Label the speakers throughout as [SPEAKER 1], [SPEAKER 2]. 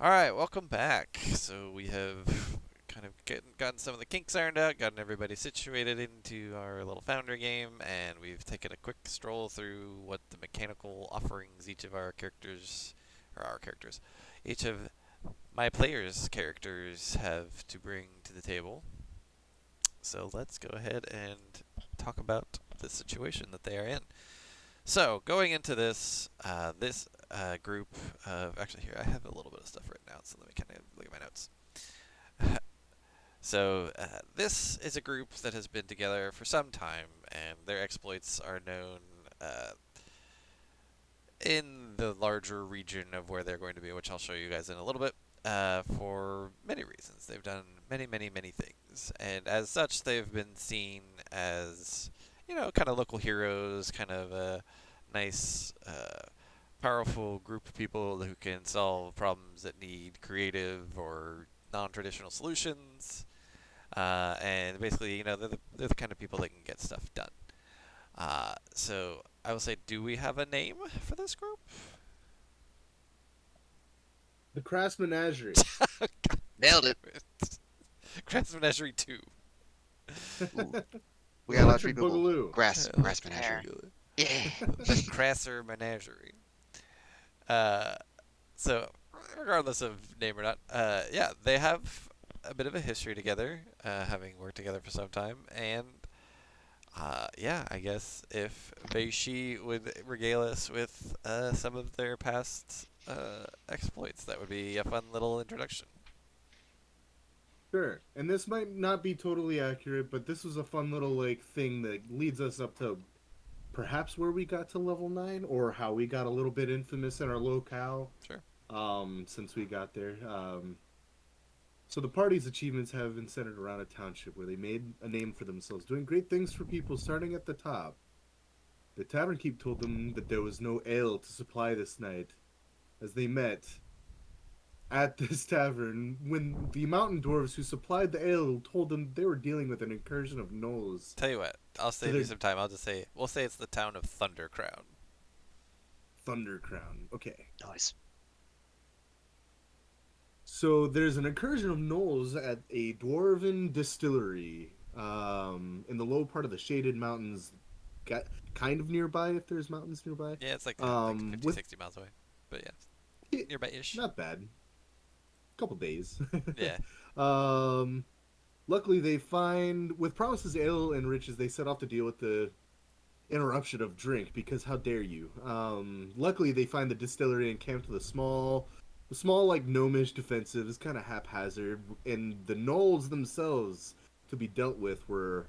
[SPEAKER 1] All right, welcome back. So we have kind of gotten some of the kinks ironed out, gotten everybody situated into our little founder game, and we've taken a quick stroll through what the mechanical offerings each of our characters, or our characters, each of my players' characters have to bring to the table. So let's go ahead and talk about the situation that they are in. So going into this group of actually here I have a little bit of stuff written out, so let me kind of look at my notes. This is a group that has been together for some time, and their exploits are known uh, in the larger region of where they're going to be, which I'll show you guys in a little bit. For many reasons, they've done many, many, many things, and as such, they've been seen as, kind of local heroes, kind of a nice, powerful group of people who can solve problems that need creative or non-traditional solutions. And basically, they're the kind of people that can get stuff done. So I will say, do we have a name for this group?
[SPEAKER 2] The Crass Menagerie.
[SPEAKER 1] God
[SPEAKER 3] Nailed
[SPEAKER 1] damn
[SPEAKER 3] it.
[SPEAKER 1] it. Grass Menagerie 2.
[SPEAKER 3] Ooh, we
[SPEAKER 2] The
[SPEAKER 3] got a lot of three
[SPEAKER 2] Electric
[SPEAKER 3] people.
[SPEAKER 2] Boogaloo.
[SPEAKER 3] Grass
[SPEAKER 1] Electric
[SPEAKER 3] menagerie.
[SPEAKER 4] Yeah.
[SPEAKER 1] Boogaloo.
[SPEAKER 3] Yeah.
[SPEAKER 1] The Crasser Menagerie. Uh, so, regardless of name or not, yeah, they have a bit of a history together, having worked together for some time, and yeah, I guess if Beishi would regale us with some of their past exploits, that would be a fun little introduction.
[SPEAKER 2] Sure. And this might not be totally accurate, but this was a fun little thing that leads us up to perhaps where we got to level 9 or how we got a little bit infamous in our locale
[SPEAKER 1] Sure.
[SPEAKER 2] since we got there. So the party's achievements have been centered around a township where they made a name for themselves, doing great things for people starting at the top. The tavern keep told them that there was no ale to supply this night as they met at this tavern when the mountain dwarves who supplied the ale told them they were dealing with an incursion of gnolls.
[SPEAKER 1] Tell you what, I'll
[SPEAKER 2] So
[SPEAKER 1] save you
[SPEAKER 2] their
[SPEAKER 1] some time. We'll say it's the town of Thunder Crown.
[SPEAKER 2] thunder crown. Okay.
[SPEAKER 3] Nice.
[SPEAKER 2] So there's an incursion of gnolls at a dwarven distillery in the low part of the shaded mountains, got kind of nearby if there's mountains nearby.
[SPEAKER 1] Yeah, it's like 50,
[SPEAKER 2] With
[SPEAKER 1] 60 miles away, but yeah,
[SPEAKER 2] it,
[SPEAKER 1] nearby-ish.
[SPEAKER 2] not bad. Couple days.
[SPEAKER 1] Yeah.
[SPEAKER 2] um Luckily, they find, with promises, ale, and riches, they set off to deal with the interruption of drink, because how dare you? Luckily, they find the distillery encamped with a small, like, gnomish defensive, is kind of haphazard, and the gnolls themselves, to be dealt with, were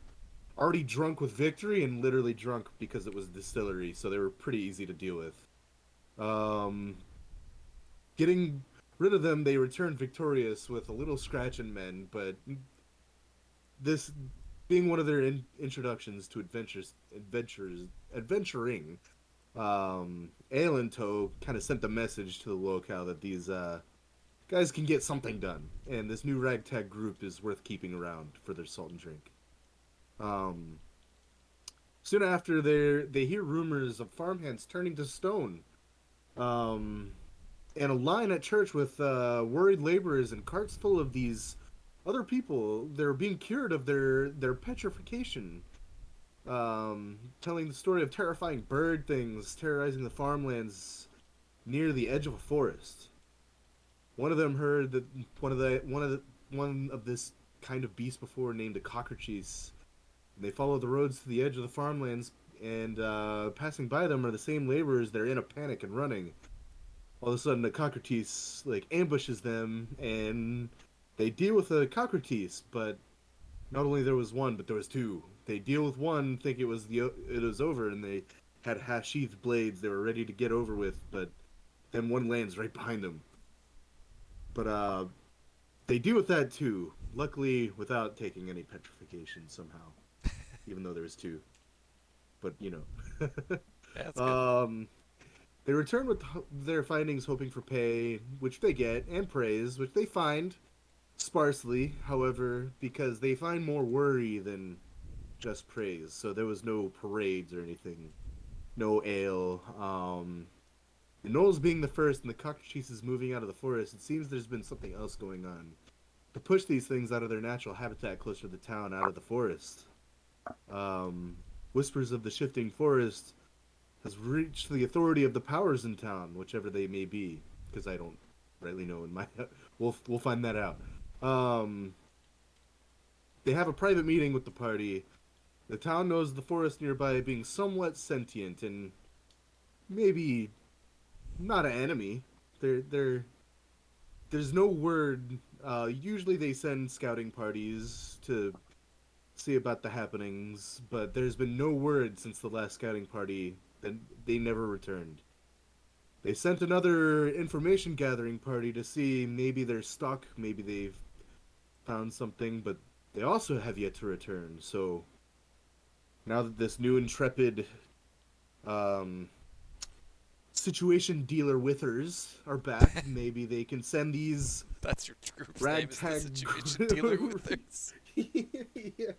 [SPEAKER 2] already drunk with victory and literally drunk because it was a distillery, so they were pretty easy to deal with. Um, Getting rid of them, they returned victorious with a little scratch and mend, but this being one of their introductions to adventuring, Aelinto kind of sent the message to the locale that these guys can get something done, and this new ragtag group is worth keeping around for their salt and drink. Um, Soon after, they hear rumors of farmhands turning to stone, um, and a line at church with worried laborers and carts full of these other people. They're being cured of their petrification, telling the story of terrifying bird things terrorizing the farmlands near the edge of a forest. One of them heard that one of this kind of beast before, named a cockatrice. They follow the roads to the edge of the farmlands, and passing by them are the same laborers. They're in a panic and running. All of a sudden, a cockatrice ambushes them, and they deal with a cockatrice. But not only there was one, but there was two. They deal with one, think it was over, and they had half sheathed blades. They were ready to get over with, but then one lands right behind them. But they deal with that too. Luckily, without taking any petrification somehow, even though there was two. But
[SPEAKER 1] Yeah, that's good.
[SPEAKER 2] um, they return with their findings, hoping for pay, which they get, and praise, which they find sparsely. However, because they find more worry than just praise. So there was no parades or anything, no ale. The Knolls being the first and the cockatrices moving out of the forest, it seems there's been something else going on. To push these things out of their natural habitat closer to the town, out of the forest. Um, Whispers of the shifting forest has reached the authority of the powers in town, whichever they may be, because I don't rightly know in my. We'll find that out. Um, they have a private meeting with the party. The town knows the forest nearby being somewhat sentient and maybe not an enemy. There's no word. Usually they send scouting parties to see about the happenings, but there's been no word since the last scouting party, and they never returned. They sent another information gathering party to see maybe they're stuck, maybe they've found something, but they also have yet to return. So now that this new intrepid um, situation dealer withers are back, maybe they can send these
[SPEAKER 1] That's your group's name is the
[SPEAKER 2] ragtag.
[SPEAKER 1] Situation Dealer with this.
[SPEAKER 2] Yeah.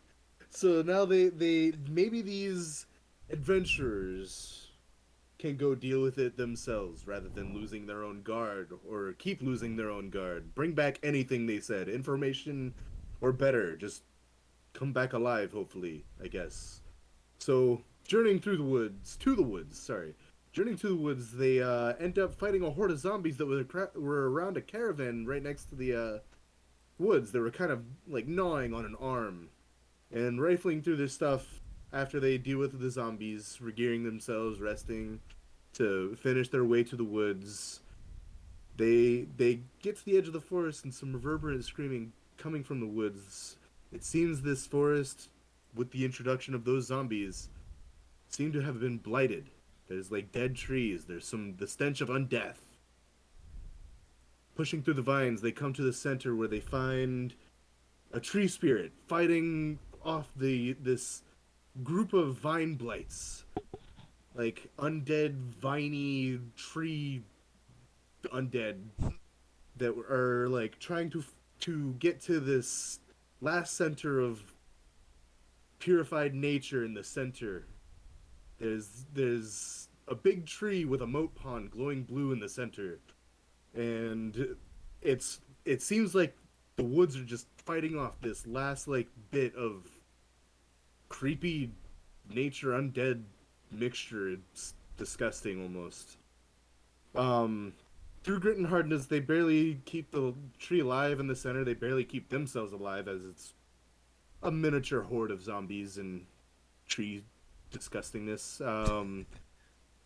[SPEAKER 2] So now they maybe these adventurers can go deal with it themselves rather than losing their own guard or keep losing their own guard. Bring back anything they said, information or better, just come back alive hopefully, I guess. So, journeying through the woods, to the woods, sorry. Journeying to the woods, they end up fighting a horde of zombies that were around a caravan right next to the woods. They were kind of like gnawing on an arm and rifling through their stuff after they deal with the zombies, regearing themselves, resting to finish their way to the woods. They get to the edge of the forest and some reverberant screaming coming from the woods. It seems this forest, with the introduction of those zombies, seem to have been blighted. There's like dead trees. There's the stench of undeath. Pushing through the vines, they come to the center where they find a tree spirit fighting off this group of vine blights, like undead viney tree undead that are like trying to get to this last center of purified nature in the center. There's a big tree with a moat pond glowing blue in the center, and it seems like the woods are just fighting off this last like bit of creepy nature undead mixture. It's disgusting almost. Um, Through grit and hardness, they barely keep the tree alive in the center. They barely keep themselves alive as it's a miniature horde of zombies and tree disgustingness.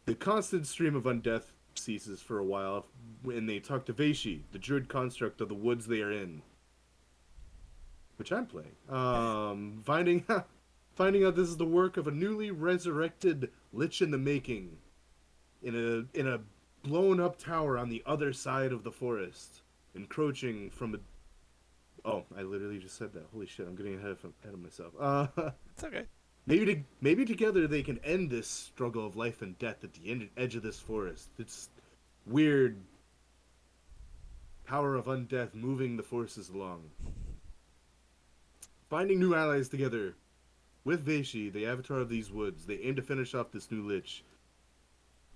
[SPEAKER 2] The constant stream of undeath ceases for a while when they talk to Veishi, the druid construct of the woods they are in, which I'm playing. Finding out this is the work of a newly resurrected lich in the making, in a blown up tower on the other side of the forest, encroaching from a. Oh, I literally just said that. Holy shit! I'm getting ahead of myself.
[SPEAKER 1] It's okay.
[SPEAKER 2] Maybe together they can end this struggle of life and death at the edge of this forest. It's weird power of undeath moving the forces along. Finding new allies together with Veishi, the avatar of these woods, they aim to finish off this new lich,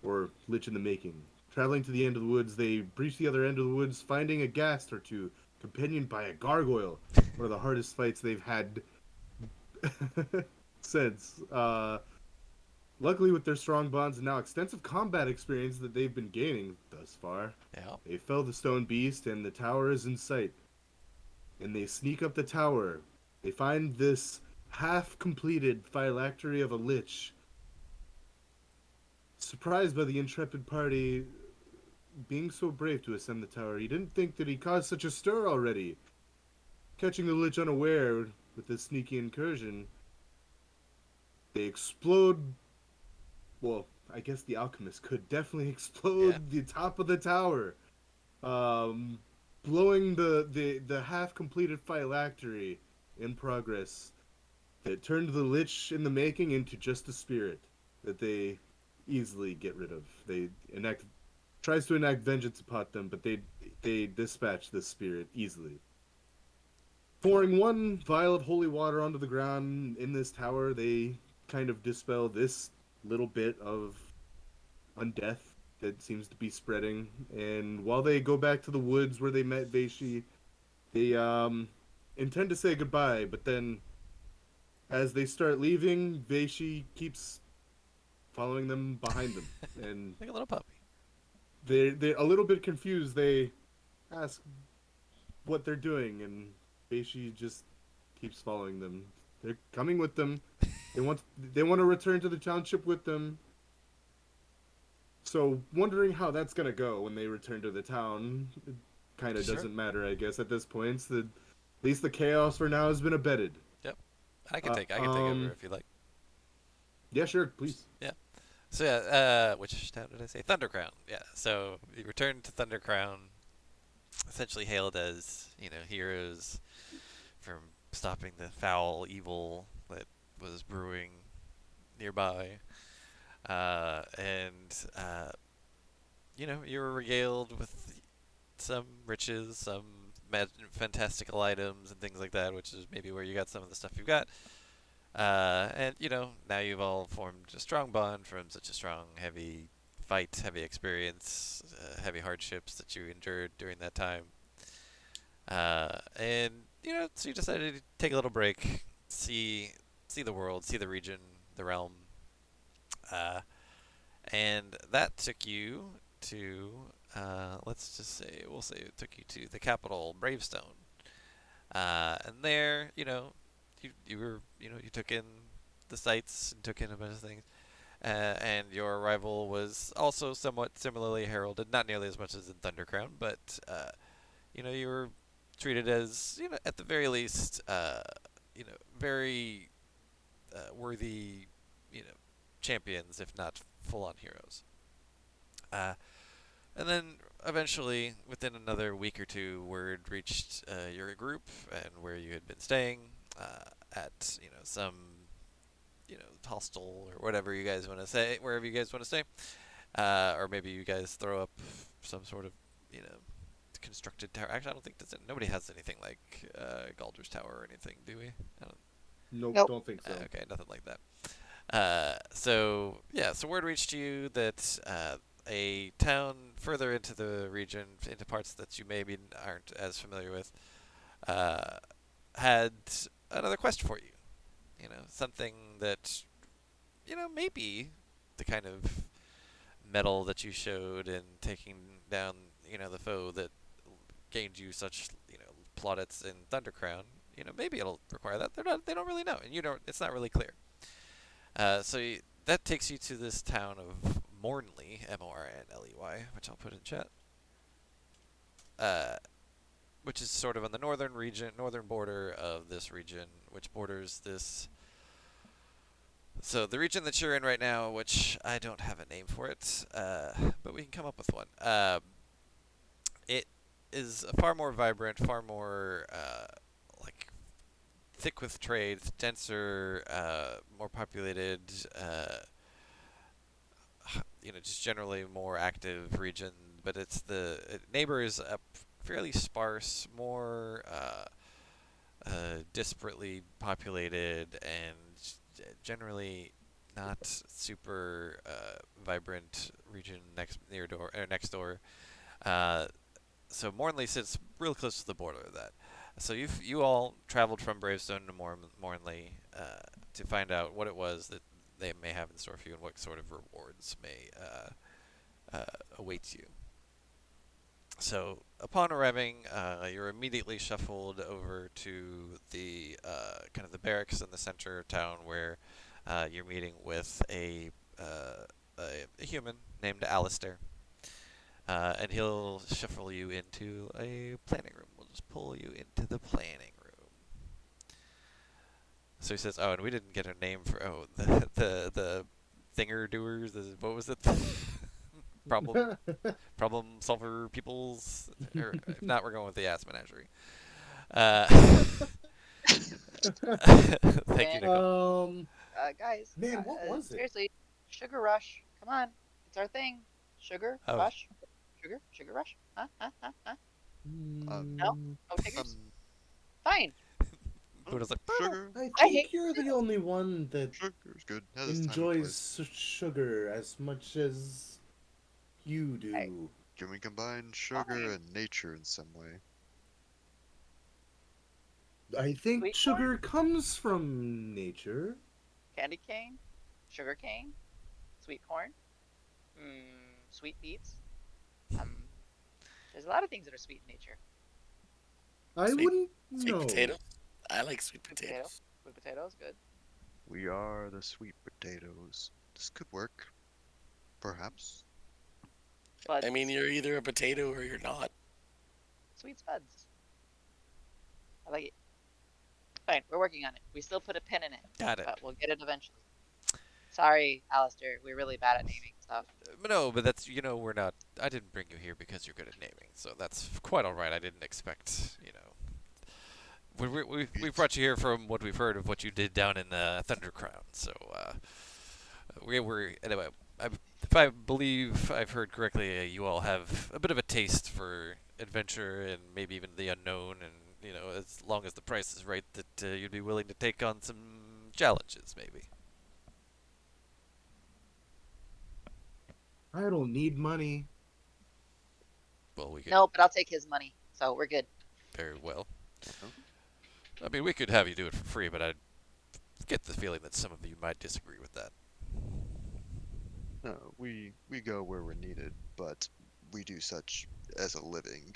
[SPEAKER 2] or lich in the making. Traveling to the end of the woods, they breach the other end of the woods, finding a ghast or two, companioned by a gargoyle. One of the hardest fights they've had since. Luckily, with their strong bonds and now extensive combat experience that they've been gaining thus far,
[SPEAKER 1] Yeah.
[SPEAKER 2] they fell the stone beast and the tower is in sight. And they sneak up the tower. They find this half-completed phylactery of a lich. Surprised by the intrepid party being so brave to ascend the tower, he didn't think that he caused such a stir already. Catching the lich unaware with this sneaky incursion, they explode. Well, I guess the alchemist could definitely explode
[SPEAKER 1] Yeah.
[SPEAKER 2] the top of the tower, um, blowing the half completed phylactery in progress that turned the lich in the making into just a spirit that they easily get rid of. They enact tries to enact vengeance upon them, but they dispatch this spirit easily.
[SPEAKER 1] Cool.
[SPEAKER 2] Pouring one vial of holy water onto the ground in this tower, they kind of dispel this little bit of undeath. that seems to be spreading. And while they go back to the woods where they met Veishi, they intend to say goodbye, but then as they start leaving, Veishi keeps following them behind them, and
[SPEAKER 1] Like a little puppy.
[SPEAKER 2] they're a little bit confused. They ask what they're doing, and Veishi just keeps following them. They're coming with them. They want to return to the township with them. So wondering how that's gonna go when they return to the town, it kind of
[SPEAKER 1] Sure.
[SPEAKER 2] doesn't matter, I guess, at this point. At least the chaos for now has been abated.
[SPEAKER 1] Yep. I can
[SPEAKER 2] Uh,
[SPEAKER 1] take I can take over
[SPEAKER 2] um,
[SPEAKER 1] if you like.
[SPEAKER 2] yeah, sure, please.
[SPEAKER 1] Yeah. So yeah, which town did I say? Thundercrown. Yeah. So you return to Thundercrown, essentially hailed as heroes from stopping the foul evil that was brewing nearby, and you were regaled with some riches, some fantastical items and things like that, which is maybe where you got some of the stuff you've got. And now you've all formed a strong bond from such a strong, heavy fight, heavy experience, heavy hardships that you endured during that time. And so you decided to take a little break, see the world, see the region, the realm, uh, and that took you to let's just say we'll say it took you to the capital, Bravestone. And there, you were you took in the sights and took in a bunch of things. And your arrival was also somewhat similarly heralded, not nearly as much as in Thundercrown, but you were treated as at the very least very worthy champions, if not full-on heroes. Uh, and then eventually, within another week or two, word reached your group and where you had been staying at some hostel or whatever you guys want to say, wherever you guys want to stay, or maybe you guys throw up some sort of you know constructed tower. Actually, I don't think nobody has anything like Galder's Tower or anything, do we? I don't.
[SPEAKER 2] Nope,
[SPEAKER 3] Nope.
[SPEAKER 2] don't think so.
[SPEAKER 1] Okay, nothing like that. So yeah, so word reached you that a town further into the region, into parts that you maybe aren't as familiar with, uh, had another quest for you. Something that maybe the kind of mettle that you showed in taking down the foe that gained you such plaudits in Thundercrown. Maybe it'll require that. They don't really know, and you don't. It's not really clear. That takes you to this town of Mornley, Mornley, which I'll put in chat. Uh, which is sort of on the northern border of this region, which borders this. So the region that you're in right now, which I don't have a name for it, but we can come up with one. It is far more vibrant, far more like thick with trade, denser, more populated. Just generally more active region. But it neighbors a fairly sparse, more disparately populated, and generally not super vibrant region next door. Uh, so Mornley sits real close to the border of that. So you all traveled from Bravestone to Mornley to find out what it was that they may have in store for you and what sort of rewards may await you. So upon arriving, you're immediately shuffled over to the kind of the barracks in the center of town where you're meeting with a human named Alistair. And he'll shuffle you into a planning room. We'll just pull you into the planning room. So he says, "Oh, and we didn't get a name for the thinger doers. What was it? problem problem solver peoples. Or if not, we're going with the ass menagerie." Uh, thank you,
[SPEAKER 3] Man,
[SPEAKER 1] Nicole.
[SPEAKER 2] um,
[SPEAKER 3] guys,
[SPEAKER 2] man, what was it?
[SPEAKER 3] seriously, sugar rush. Come on, it's our thing. Sugar
[SPEAKER 1] Oh,
[SPEAKER 3] rush. Sugar rush. Huh?
[SPEAKER 4] Um,
[SPEAKER 3] No,
[SPEAKER 2] Hmm,
[SPEAKER 3] no takers.
[SPEAKER 4] um,
[SPEAKER 3] Fine.
[SPEAKER 1] Buddha's like,
[SPEAKER 4] sugar,
[SPEAKER 2] I
[SPEAKER 3] I hate
[SPEAKER 2] think you're the
[SPEAKER 3] cereal.
[SPEAKER 2] only one that
[SPEAKER 4] sugar's good. Has its time and
[SPEAKER 2] enjoys
[SPEAKER 4] place.
[SPEAKER 2] sugar as much as You
[SPEAKER 3] Hey,
[SPEAKER 2] do.
[SPEAKER 4] Can we combine sugar
[SPEAKER 3] fine.
[SPEAKER 4] and nature in some way?
[SPEAKER 2] I think
[SPEAKER 3] Sweet corn,
[SPEAKER 2] sugar comes from nature.
[SPEAKER 3] candy cane, sugar cane, sweet corn, sweet beets. Um, there's a lot of things that are sweet in nature.
[SPEAKER 2] I
[SPEAKER 5] Sweet
[SPEAKER 2] wouldn't
[SPEAKER 5] sweet
[SPEAKER 2] know.
[SPEAKER 5] potatoes. I like sweet
[SPEAKER 3] Sweet potato,
[SPEAKER 5] potatoes.
[SPEAKER 3] sweet potato is good.
[SPEAKER 4] We are the sweet potatoes. This could work, perhaps.
[SPEAKER 5] I mean,
[SPEAKER 3] Buds,
[SPEAKER 5] you're either a potato or you're not.
[SPEAKER 3] sweet spuds. I like it. Fine, we're working on it. We still put a pin in it,
[SPEAKER 1] Got it.
[SPEAKER 3] but we'll get it eventually. Sorry, Alistair, we're really bad at naming stuff.
[SPEAKER 1] No, but that's we're not. I didn't bring you here because you're good at naming, so that's quite all right. I didn't expect. We
[SPEAKER 4] It's
[SPEAKER 1] brought you here from what we've heard of what you did down in Thunder Crown. So we were anyway. I, if I believe I've heard correctly, you all have a bit of a taste for adventure and maybe even the unknown, and as long as the price is right, that you'd be willing to take on some challenges, maybe.
[SPEAKER 2] I don't need money.
[SPEAKER 1] Well, we could
[SPEAKER 3] No, but I'll take his money, so we're good.
[SPEAKER 1] very well.
[SPEAKER 4] oh,
[SPEAKER 1] I mean, we could have you do it for free, but I get the feeling that some of you might disagree with that.
[SPEAKER 4] no, we go where we're needed, but we do such as a living.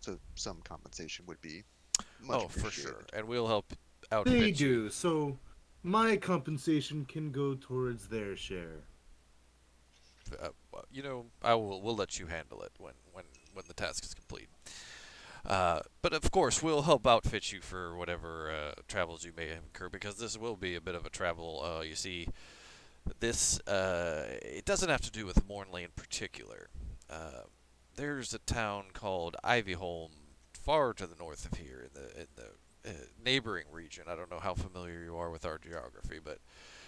[SPEAKER 4] So some compensation would be much
[SPEAKER 1] Oh, for sure.
[SPEAKER 4] appreciated.
[SPEAKER 1] And we'll help
[SPEAKER 2] They
[SPEAKER 1] outfit you.
[SPEAKER 2] do, so my compensation can go towards their share.
[SPEAKER 1] We'll let you handle it when the task is complete. But of course, we'll help outfit you for whatever travels you may incur, because this will be a bit of a travel. You see, this it doesn't have to do with Mornley in particular. Uh, there's a town called Ivyholm, far to the north of here in the neighboring region. I don't know how familiar you are with our geography, but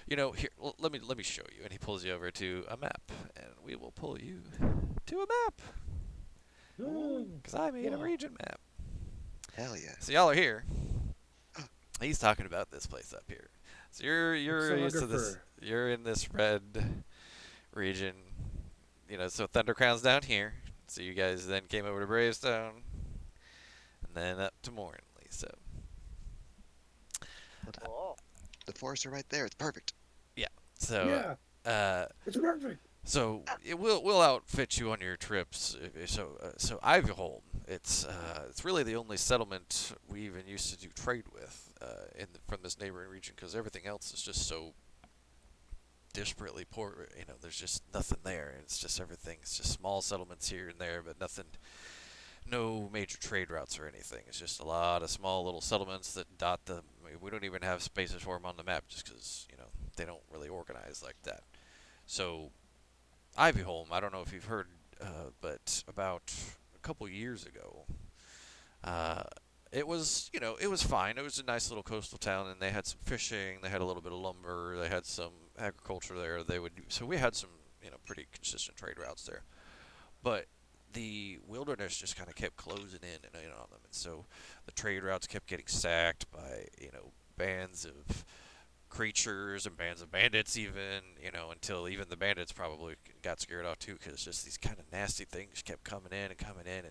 [SPEAKER 1] here, let me show you. And he pulls you over to a map, and we will pull you to a map
[SPEAKER 4] Ooh,
[SPEAKER 1] because I made a
[SPEAKER 4] whoa,
[SPEAKER 1] region map.
[SPEAKER 4] hell yeah.
[SPEAKER 1] So y'all are here. He's talking about this place up here. So you're used to this.
[SPEAKER 2] Lexicographer.
[SPEAKER 1] You're in this red region. So Thundercrown's down here. So you guys then came over to Bravestone, and then up to Mornley. So
[SPEAKER 4] Well,
[SPEAKER 3] Cool.
[SPEAKER 4] the forests are right there. It's perfect.
[SPEAKER 1] yeah. So
[SPEAKER 2] Yeah,
[SPEAKER 1] uh,
[SPEAKER 2] it's perfect.
[SPEAKER 1] we'll outfit you on your trips. So Ivyholm, it's really the only settlement we even used to do trade with from this neighboring region, because everything else is just so disparately poor. There's just nothing there. It's just everything. It's just small settlements here and there, but nothing. No major trade routes or anything. It's just a lot of small little settlements that dot the. We don't even have spaces for them on the map, just because they don't really organize like that. So Ivyholm, I don't know if you've heard, but about a couple years ago, uh, it was fine. It was a nice little coastal town, and they had some fishing. They had a little bit of lumber. They had some agriculture there. So we had some pretty consistent trade routes there. But the wilderness just kind of kept closing in on them, and so the trade routes kept getting sacked by bands of creatures and bands of bandits, even until even the bandits probably got scared off too, because just these kind of nasty things kept coming in and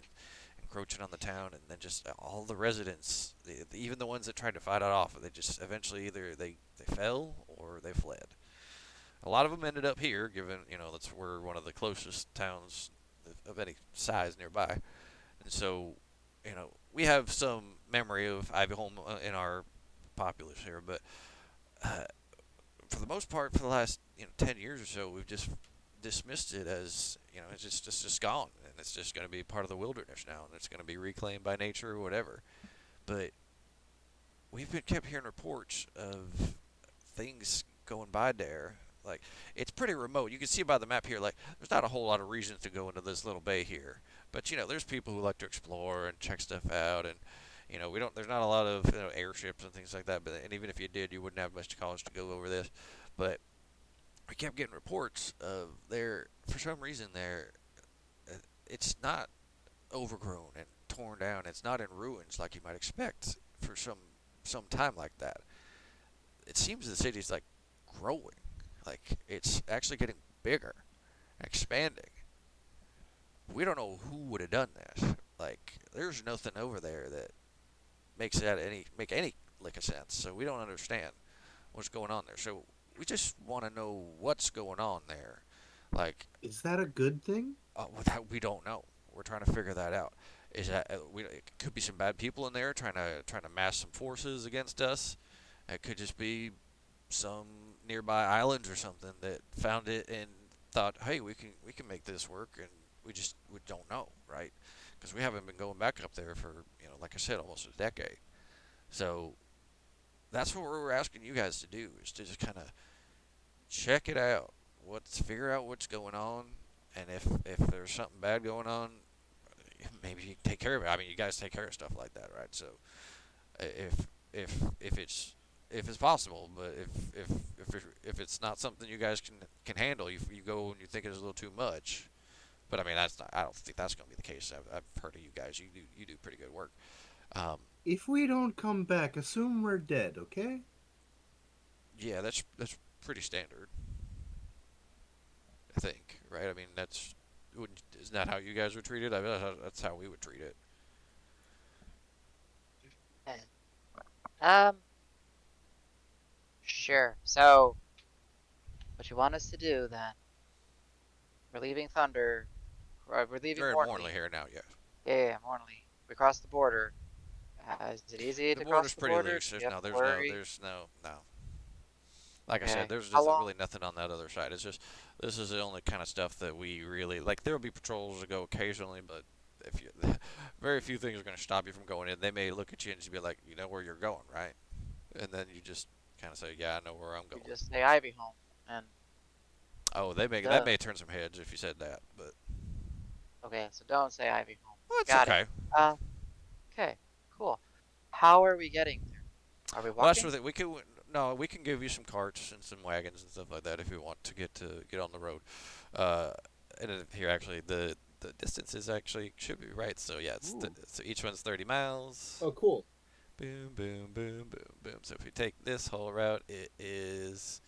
[SPEAKER 1] encroaching on the town, and then just all the residents, even the ones that tried to fight it off, they just eventually either they fell or they fled. A lot of them ended up here, given that's we're one of the closest towns of any size nearby, and so we have some memory of Ivyholm in our populace here, but uh, for the most part, for the last 10 years or so, we've just dismissed it as it's just gone, and it's just going to be part of the wilderness now, and it's going to be reclaimed by nature or whatever. But we've been kept hearing reports of things going by there. Like, it's pretty remote. You can see by the map here. Like, there's not a whole lot of reasons to go into this little bay here, but there's people who like to explore and check stuff out, and we don't. There's not a lot of airships and things like that. But and even if you did, you wouldn't have much college to go over this. But we kept getting reports of there for some reason there. It's not overgrown and torn down. It's not in ruins like you might expect for some time like that. It seems the city's like growing, like it's actually getting bigger, expanding. we don't know who would have done this. Like, there's nothing over there that make any lick of sense. So we don't understand what's going on there. So we just want to know what's going on there. Like,
[SPEAKER 2] Is that a good thing?
[SPEAKER 1] without we don't know. We're trying to figure that out. Is that it could be some bad people in there trying to mass some forces against us. It could just be some nearby islands or something that found it and thought, hey, we can make this work, and we don't know, right? Because we haven't been going back up there for like I said, almost a decade. So that's what we're asking you guys to do is to just kind of check it out. What's figure out what's going on, and if there's something bad going on, maybe you take care of it. I mean, you guys take care of stuff like that, right? So if it's possible, but if it's not something you guys can handle, you go and you think it's a little too much. But I mean, that's not. I don't think that's going to be the case. I've heard of you guys. You do pretty good work. Um,
[SPEAKER 2] If we don't come back, assume we're dead, okay?
[SPEAKER 1] yeah, that's pretty standard. I think, right? I mean, isn't that how you guys would treat it? I mean, that's how we would treat it.
[SPEAKER 3] Eh, Um, sure. So, what you want us to do then? We're leaving Thunder. We're leaving
[SPEAKER 1] We're in Mornley
[SPEAKER 3] Mornley.
[SPEAKER 1] here now, yeah.
[SPEAKER 3] Yeah, Mornley. We cross the border. Is it easy
[SPEAKER 1] The
[SPEAKER 3] to cross
[SPEAKER 1] border's
[SPEAKER 3] the
[SPEAKER 1] pretty
[SPEAKER 3] border?
[SPEAKER 1] loose.
[SPEAKER 3] Do we have to worry?
[SPEAKER 1] No. Like I said,
[SPEAKER 3] Okay.
[SPEAKER 1] there's
[SPEAKER 3] How
[SPEAKER 1] just
[SPEAKER 3] long?
[SPEAKER 1] really nothing on that other side. It's just this is the only kind of stuff that we really like. There will be patrols that go occasionally, but if you, very few things are going to stop you from going in. They may look at you and just be like, you know where you're going, right? And then you just kind of say, yeah, I know where I'm
[SPEAKER 3] You
[SPEAKER 1] going.
[SPEAKER 3] just say Ivyholm, and
[SPEAKER 1] Oh, that
[SPEAKER 3] duh.
[SPEAKER 1] may turn some heads if you said that, but
[SPEAKER 3] Okay, so don't say Ivyholm.
[SPEAKER 1] well, it's
[SPEAKER 3] Got it.
[SPEAKER 1] okay.
[SPEAKER 3] Uh, okay, cool. How are we getting there? Are we
[SPEAKER 1] Well, that's
[SPEAKER 3] walking?
[SPEAKER 1] with it. We can no, we can give you some carts and some wagons and stuff like that if you want to get on the road. Uh, and here actually the distance is actually should be right. So yeah,
[SPEAKER 2] Ooh.
[SPEAKER 1] so each one's 30 miles.
[SPEAKER 2] Oh, cool.
[SPEAKER 1] Boom, boom, boom, boom, boom. So if we take this whole route, it is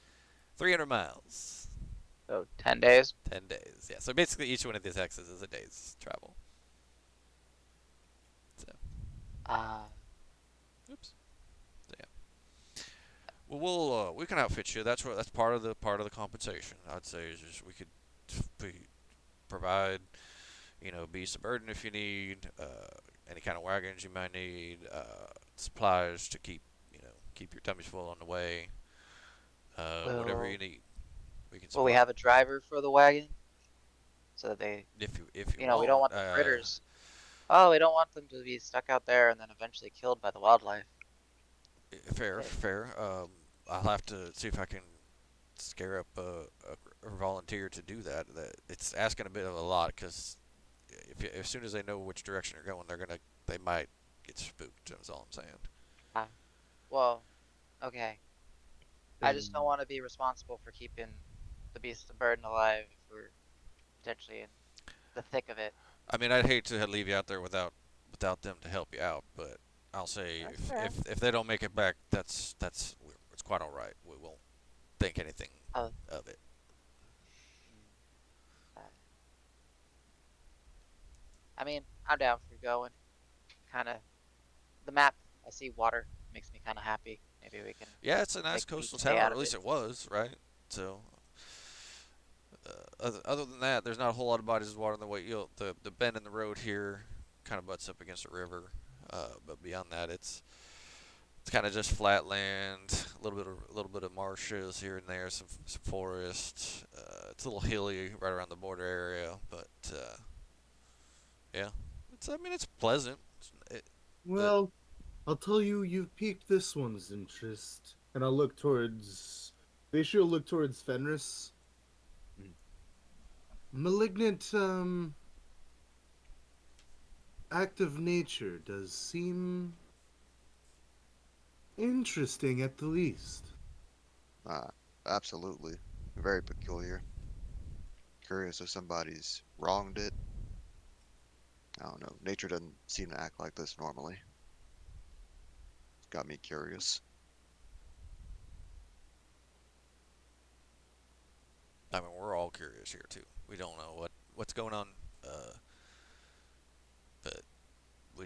[SPEAKER 1] 300 miles.
[SPEAKER 3] So 10 days.
[SPEAKER 1] 10 days. Yeah. So basically, each one of these X's is a day's travel. So,
[SPEAKER 3] Uh,
[SPEAKER 1] oops. So, yeah. Well, we can outfit you. That's part of the compensation. I'd say is just we could provide beast of burden if you need, any kind of wagons you might need, supplies to keep your tummies full on the way, whatever you
[SPEAKER 3] will
[SPEAKER 1] need, we can
[SPEAKER 3] will we
[SPEAKER 1] supply.
[SPEAKER 3] have a driver for the wagon so that
[SPEAKER 1] If you
[SPEAKER 3] we don't
[SPEAKER 1] want,
[SPEAKER 3] want the critters. Oh, we don't want them to be stuck out there and then eventually killed by the wildlife.
[SPEAKER 1] fair,
[SPEAKER 3] Okay.
[SPEAKER 1] fair. I'll have to see if I can scare up a volunteer to do that. That it's asking a bit of a lot because as soon as they know which direction you're going, they might get spooked. That's all I'm saying.
[SPEAKER 3] Ah, well, okay. I just don't
[SPEAKER 2] Then
[SPEAKER 3] want to be responsible for keeping the beasts of burden alive if we're potentially in the thick of it.
[SPEAKER 1] I mean, I'd hate to leave you out there without them to help you out, but I'll say
[SPEAKER 3] That's fair.
[SPEAKER 1] if they don't make it back, that's it's quite all right. We won't think anything
[SPEAKER 3] Uh,
[SPEAKER 1] of it.
[SPEAKER 3] mm, uh, I mean, I'm down for going. Kind of the map. I see water. Makes me kind of happy. Maybe we can
[SPEAKER 1] Yeah, it's a nice
[SPEAKER 3] make the
[SPEAKER 1] coastal
[SPEAKER 3] beach stay
[SPEAKER 1] town, or
[SPEAKER 3] out
[SPEAKER 1] at
[SPEAKER 3] of it.
[SPEAKER 1] least it was, right? So, other than that, there's not a whole lot of bodies of water in the way. The bend in the road here kind of butts up against a river, but beyond that, it's kind of just flat land, a little bit of marshes here and there, some forest. It's a little hilly right around the border area, but yeah, it's pleasant. The
[SPEAKER 2] well, I'll tell you, you've piqued this one's interest. And I'll look towards. They should look towards Fenris. Malignant, act of nature does seem interesting at the least.
[SPEAKER 4] Uh, absolutely. Very peculiar. Curious if somebody's wronged it. I don't know. Nature doesn't seem to act like this normally. It's got me curious.
[SPEAKER 1] I mean, we're all curious here too. We don't know what's going on. Uh,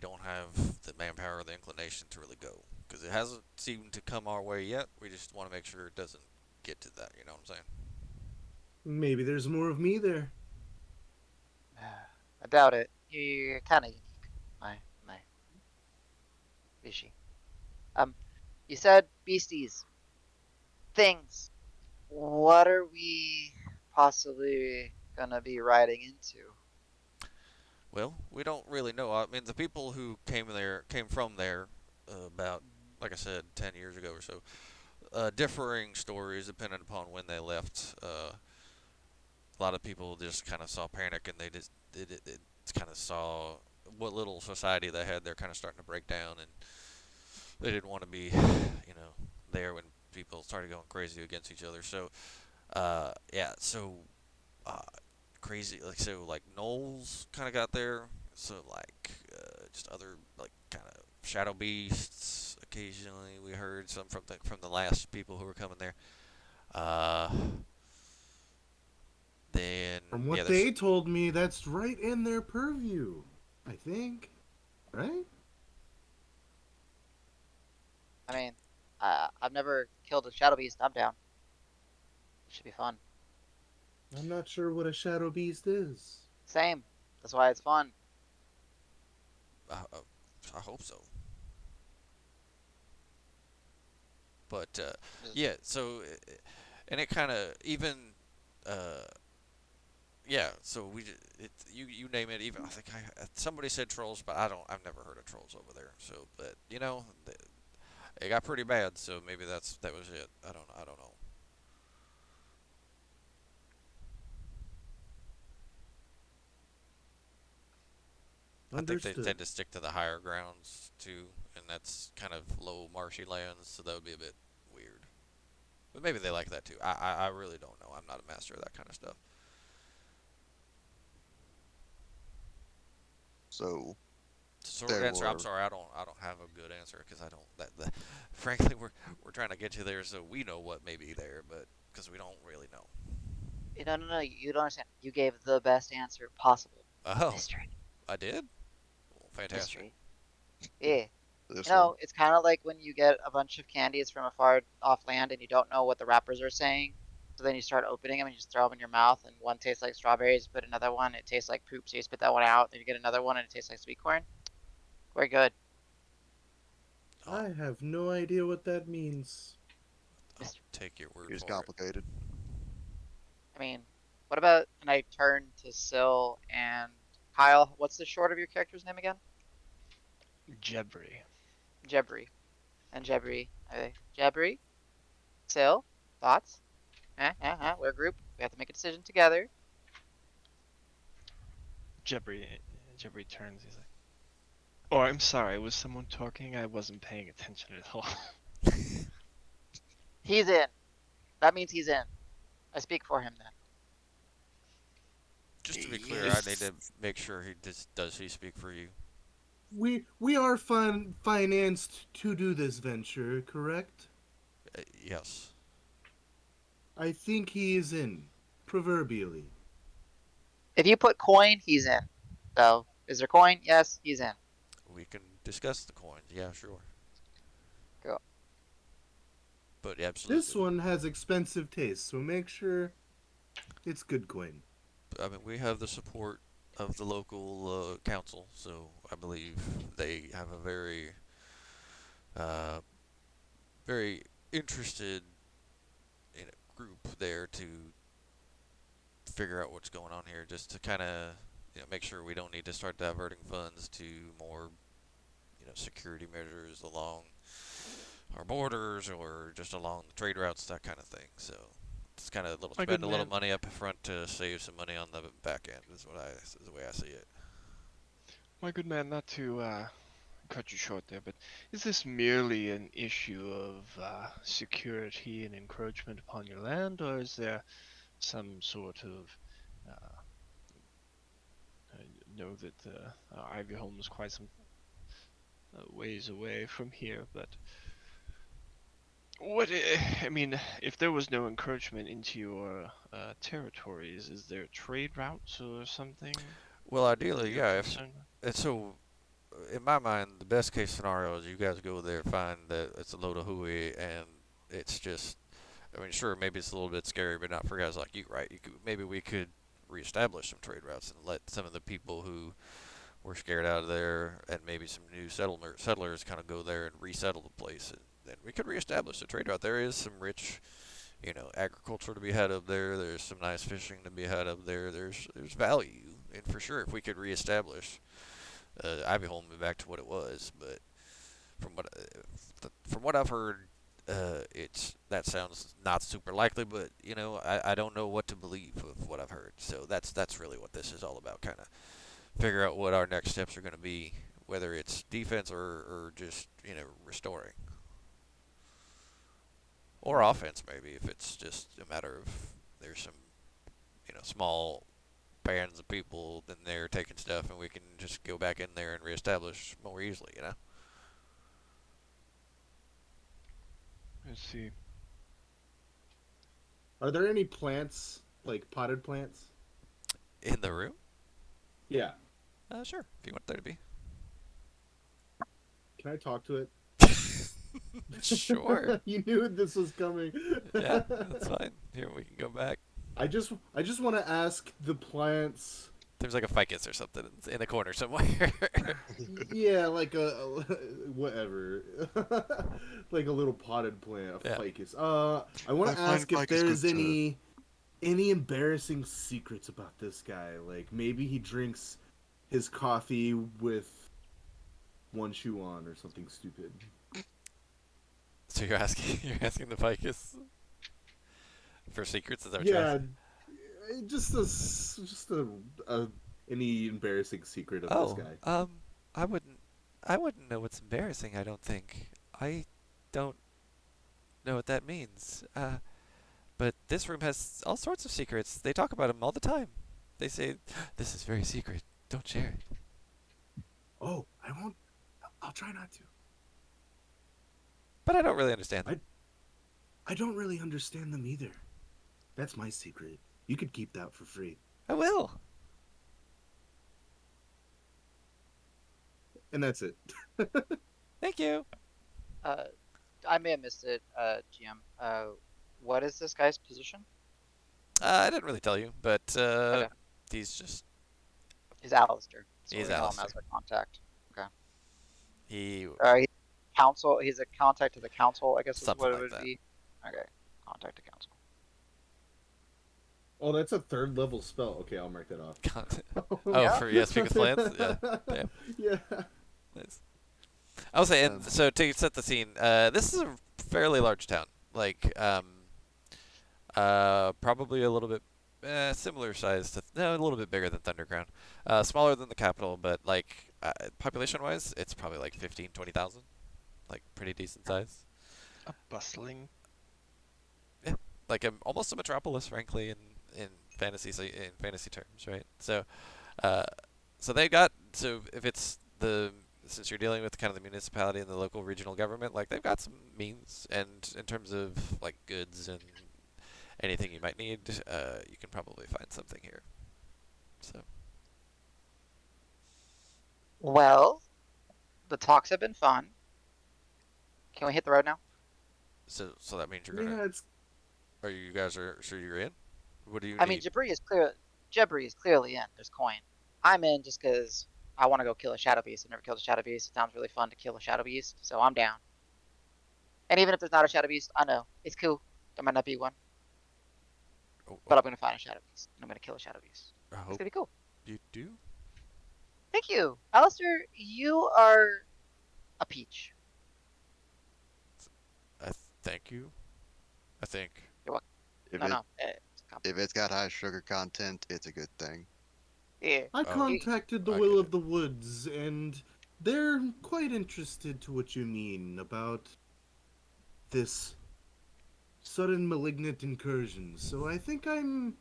[SPEAKER 1] we don't have the manpower or the inclination to really go because it hasn't seemed to come our way yet. We just want to make sure it doesn't get to that. You know what I'm saying?
[SPEAKER 2] Maybe there's more of me there.
[SPEAKER 3] I doubt it. You're kind of unique, my fishy. Um, you said beasties, things. What are we possibly gonna be riding into?
[SPEAKER 1] Well, we don't really know. I mean, the people who came from there about, like I said, 10 years ago or so. Differing stories depending upon when they left. A lot of people just kind of saw panic and they just it kind of saw what little society they had. They're kind of starting to break down, and they didn't want to be, there when people started going crazy against each other. So, yeah, so uh, crazy like so like Knowles kind of got there. So like just other like kind of shadow beasts. Occasionally, we heard some from the last people who were coming there. Uh, then
[SPEAKER 2] From
[SPEAKER 1] yeah,
[SPEAKER 2] what
[SPEAKER 1] there's
[SPEAKER 2] they told me, that's right in their purview. I think. Right?
[SPEAKER 3] I mean, I've never killed a shadow beast. I'm down. It should be fun.
[SPEAKER 2] I'm not sure what a shadow beast is.
[SPEAKER 3] Same. That's why it's fun.
[SPEAKER 1] I hope so. But
[SPEAKER 3] Just
[SPEAKER 1] yeah, so and it kind of even uh, yeah. So you name it. Even I think somebody said trolls, but I've never heard of trolls over there. So, but it got pretty bad. So maybe that was it. I don't know. I think they
[SPEAKER 2] Understood.
[SPEAKER 1] tend to stick to the higher grounds too, and that's kind of low marshy lands, so that would be a bit weird. But maybe they like that too. I really don't know. I'm not a master of that kind of stuff.
[SPEAKER 4] So
[SPEAKER 1] Short
[SPEAKER 4] there
[SPEAKER 1] answer. I'm
[SPEAKER 4] were.
[SPEAKER 1] sorry. I don't have a good answer because I don't. Frankly, we're trying to get you there so we know what may be there, but because we don't really know.
[SPEAKER 3] no, no, no. You don't understand. You gave the best answer possible.
[SPEAKER 1] Oh,
[SPEAKER 3] Mystery.
[SPEAKER 1] I did. Well, fantastic.
[SPEAKER 3] Mystery. Yeah.
[SPEAKER 4] This one.
[SPEAKER 3] It's kind of like when you get a bunch of candies from a far off land and you don't know what the wrappers are saying. So then you start opening them and you just throw them in your mouth, and one tastes like strawberries, but another one it tastes like poop. So you spit that one out. Then you get another one and it tastes like sweet corn. Very good.
[SPEAKER 1] I'll
[SPEAKER 2] I have no idea what that means.
[SPEAKER 1] I'll
[SPEAKER 3] Mystery.
[SPEAKER 1] take your word
[SPEAKER 4] Here's
[SPEAKER 1] for it.
[SPEAKER 4] complicated.
[SPEAKER 3] I mean, what about? And I turn to Syl and Kyle. What's the short of your character's name again?
[SPEAKER 6] Jebri.
[SPEAKER 3] Jebri. And Jebri. Jebri. Syl. Thoughts? We're a group. We have to make a decision together.
[SPEAKER 6] Jebri. Jebri turns. He's like, "Oh, I'm sorry. Was someone talking? I wasn't paying attention at all."
[SPEAKER 3] He's in. That means he's in. I speak for him then.
[SPEAKER 1] Just to be clear, I need
[SPEAKER 5] Yes.
[SPEAKER 1] to make sure does he speak for you?
[SPEAKER 2] We are financed to do this venture, correct?
[SPEAKER 1] Yes.
[SPEAKER 2] I think he is in, proverbially.
[SPEAKER 3] If you put coin, he's in. So, is there coin? Yes, he's in.
[SPEAKER 1] We can discuss the coins. Yeah, sure.
[SPEAKER 3] Cool.
[SPEAKER 1] But
[SPEAKER 2] This
[SPEAKER 1] absolutely.
[SPEAKER 2] one has expensive taste, so make sure it's good coin.
[SPEAKER 1] I mean, we have the support of the local council, so I believe they have a uh, very interested group there to figure out what's going on here, just to kind of make sure we don't need to start diverting funds to more security measures along our borders or just along the trade routes, that kind of thing. So it's kind of a little
[SPEAKER 6] My good
[SPEAKER 1] spend a little
[SPEAKER 6] man.
[SPEAKER 1] money up front to save some money on the back end is the way I see it.
[SPEAKER 6] My good man. Not to cut you short there, but is this merely an issue of security and encroachment upon your land, or is there some sort of uh, I know that Ivyholm is quite some ways away from here, but I mean, if there was no encroachment into your territories, is there trade routes or something
[SPEAKER 1] Well,
[SPEAKER 6] that
[SPEAKER 1] ideally,
[SPEAKER 6] you're
[SPEAKER 1] yeah. If
[SPEAKER 6] concerned with?
[SPEAKER 1] so, in my mind, the best case scenario is you guys go there, find that it's a load of hooey, and it's just. I mean, sure, maybe it's a little bit scary, but not for guys like you, right? Maybe we could reestablish some trade routes and let some of the people who were scared out of there, and maybe some new settlers kind of go there and resettle the place, and then we could reestablish the trade route. There is some rich, agriculture to be had up there. There's some nice fishing to be had up there. There's value, and for sure, if we could reestablish Ivyholm back to what it was, but from what I've heard, it's that sounds not super likely, but I don't know what to believe of what I've heard. So that's really what this is all about, kind of figure out what our next steps are going to be, whether it's defense or just restoring, or offense maybe if it's just a matter of there's some small bands of people in there taking stuff and we can just go back in there and reestablish more easily.
[SPEAKER 6] I see.
[SPEAKER 2] Are there any plants, like potted plants?
[SPEAKER 1] In the room?
[SPEAKER 2] Yeah.
[SPEAKER 1] Sure, if you want there to be.
[SPEAKER 2] Can I talk to it?
[SPEAKER 1] Sure.
[SPEAKER 2] You knew this was coming.
[SPEAKER 1] Yeah, that's fine. Here, we can go back.
[SPEAKER 2] I just want to ask the plants.
[SPEAKER 1] There's like a ficus or something in the corner somewhere.
[SPEAKER 2] Yeah, like a whatever, like a little potted plant, a
[SPEAKER 1] Yeah.
[SPEAKER 2] ficus. I want
[SPEAKER 4] I
[SPEAKER 2] to
[SPEAKER 4] find
[SPEAKER 2] ask if
[SPEAKER 4] ficus
[SPEAKER 2] there's
[SPEAKER 4] good too.
[SPEAKER 2] any embarrassing secrets about this guy. Like maybe he drinks his coffee with one shoe on or something stupid.
[SPEAKER 1] So you're asking the ficus for secrets? Is that what you're
[SPEAKER 2] Yeah,
[SPEAKER 1] asking?
[SPEAKER 2] just a any embarrassing secret of this
[SPEAKER 1] Oh,
[SPEAKER 2] guy.
[SPEAKER 1] I wouldn't know what's embarrassing. I don't think. I don't know what that means. But this room has all sorts of secrets. They talk about them all the time. They say this is very secret. Don't share it.
[SPEAKER 2] Oh, I won't. I'll try not to.
[SPEAKER 1] But I don't really understand them.
[SPEAKER 2] I don't really understand them either. That's my secret. You could keep that for free.
[SPEAKER 1] I will.
[SPEAKER 2] And that's it.
[SPEAKER 1] Thank you.
[SPEAKER 3] I may have missed it, GM. What is this guy's position?
[SPEAKER 1] I didn't really tell you, but
[SPEAKER 3] Okay.
[SPEAKER 1] he's just
[SPEAKER 3] He's Alistair. So
[SPEAKER 1] He's
[SPEAKER 3] we know him
[SPEAKER 1] Alistair.
[SPEAKER 3] as a contact. Okay.
[SPEAKER 1] he
[SPEAKER 3] He's council. He's a contact to the council, I guess is
[SPEAKER 1] something
[SPEAKER 3] what it
[SPEAKER 1] like
[SPEAKER 3] would
[SPEAKER 1] that.
[SPEAKER 3] be. Okay. Contact to council.
[SPEAKER 2] Oh, that's a third level spell. Okay, I'll mark that off.
[SPEAKER 1] Oh,
[SPEAKER 3] Yeah.
[SPEAKER 1] for speak with plants. Yeah. Damn.
[SPEAKER 2] Yeah.
[SPEAKER 1] Nice. I was saying,
[SPEAKER 4] Um,
[SPEAKER 1] so to set the scene, this is a fairly large town. Like, probably a little bit similar size to, no, a little bit bigger than Thunderground. Smaller than the capital, but like population-wise, it's probably like 15, 20,000. Like pretty decent size.
[SPEAKER 6] A bustling.
[SPEAKER 1] Like almost a metropolis, frankly, in fantasy terms, right? So, uh, so if it's since you're dealing with kind of the municipality and the local regional government, like they've got some means, and in terms of like goods and anything you might need, you can probably find something here. So,
[SPEAKER 3] Well, the talks have been fun. Can we hit the road now?
[SPEAKER 1] so that means you're
[SPEAKER 2] Yeah,
[SPEAKER 1] gonna.
[SPEAKER 2] it's
[SPEAKER 1] Are you guys are sure you're in? What do you
[SPEAKER 3] I mean,
[SPEAKER 1] need?
[SPEAKER 3] Jabri is clearly in. There's coin. I'm in just because I want to go kill a shadow beast. I've never killed a shadow beast. It sounds really fun to kill a shadow beast, so I'm down. And even if there's not a shadow beast, I know it's cool. There might not be one,
[SPEAKER 1] Oh,
[SPEAKER 3] but I'm gonna find a shadow beast and I'm gonna kill a shadow beast.
[SPEAKER 1] I
[SPEAKER 3] It's
[SPEAKER 1] hope
[SPEAKER 3] gonna be cool.
[SPEAKER 1] you do.
[SPEAKER 3] Thank you, Alistair. You are a peach.
[SPEAKER 1] Thank you. I think.
[SPEAKER 4] if
[SPEAKER 3] No,
[SPEAKER 4] it
[SPEAKER 3] no, it's a compliment.
[SPEAKER 4] if it's got high sugar content, it's a good thing.
[SPEAKER 3] Yeah.
[SPEAKER 2] I
[SPEAKER 1] Oh,
[SPEAKER 2] contacted the
[SPEAKER 1] I
[SPEAKER 2] Will
[SPEAKER 1] get
[SPEAKER 2] of
[SPEAKER 1] it.
[SPEAKER 2] the Woods, and they're quite interested to what you mean about this sudden malignant incursion. So I think I'm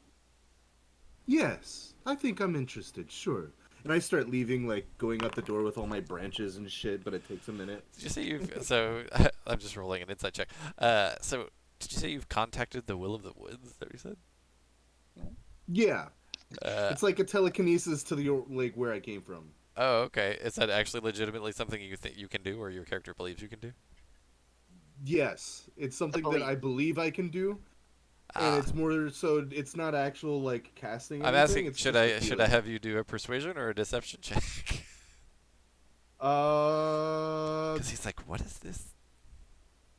[SPEAKER 2] interested, sure. And I start leaving, like, going out the door with all my branches and shit, but it takes a minute.
[SPEAKER 1] Did you say you've? So I'm just rolling an inside check. So did you say you've contacted the Will of the Woods? Is that what you said?
[SPEAKER 2] Yeah.
[SPEAKER 1] Uh,
[SPEAKER 2] It's like a telekinesis to the, like, where I came from.
[SPEAKER 1] Oh, okay. Is that actually legitimately something you think you can do, or your character believes you can do?
[SPEAKER 2] Yes, it's
[SPEAKER 3] I
[SPEAKER 2] something that
[SPEAKER 3] believe.
[SPEAKER 2] I believe I can do, and
[SPEAKER 1] Ah,
[SPEAKER 2] it's more so it's not actual like casting
[SPEAKER 1] I'm
[SPEAKER 2] anything.
[SPEAKER 1] asking,
[SPEAKER 2] It's
[SPEAKER 1] should
[SPEAKER 2] just a
[SPEAKER 1] I
[SPEAKER 2] feeling.
[SPEAKER 1] have you do a persuasion or a deception check?
[SPEAKER 2] Uh,
[SPEAKER 1] Because he's like, what is this?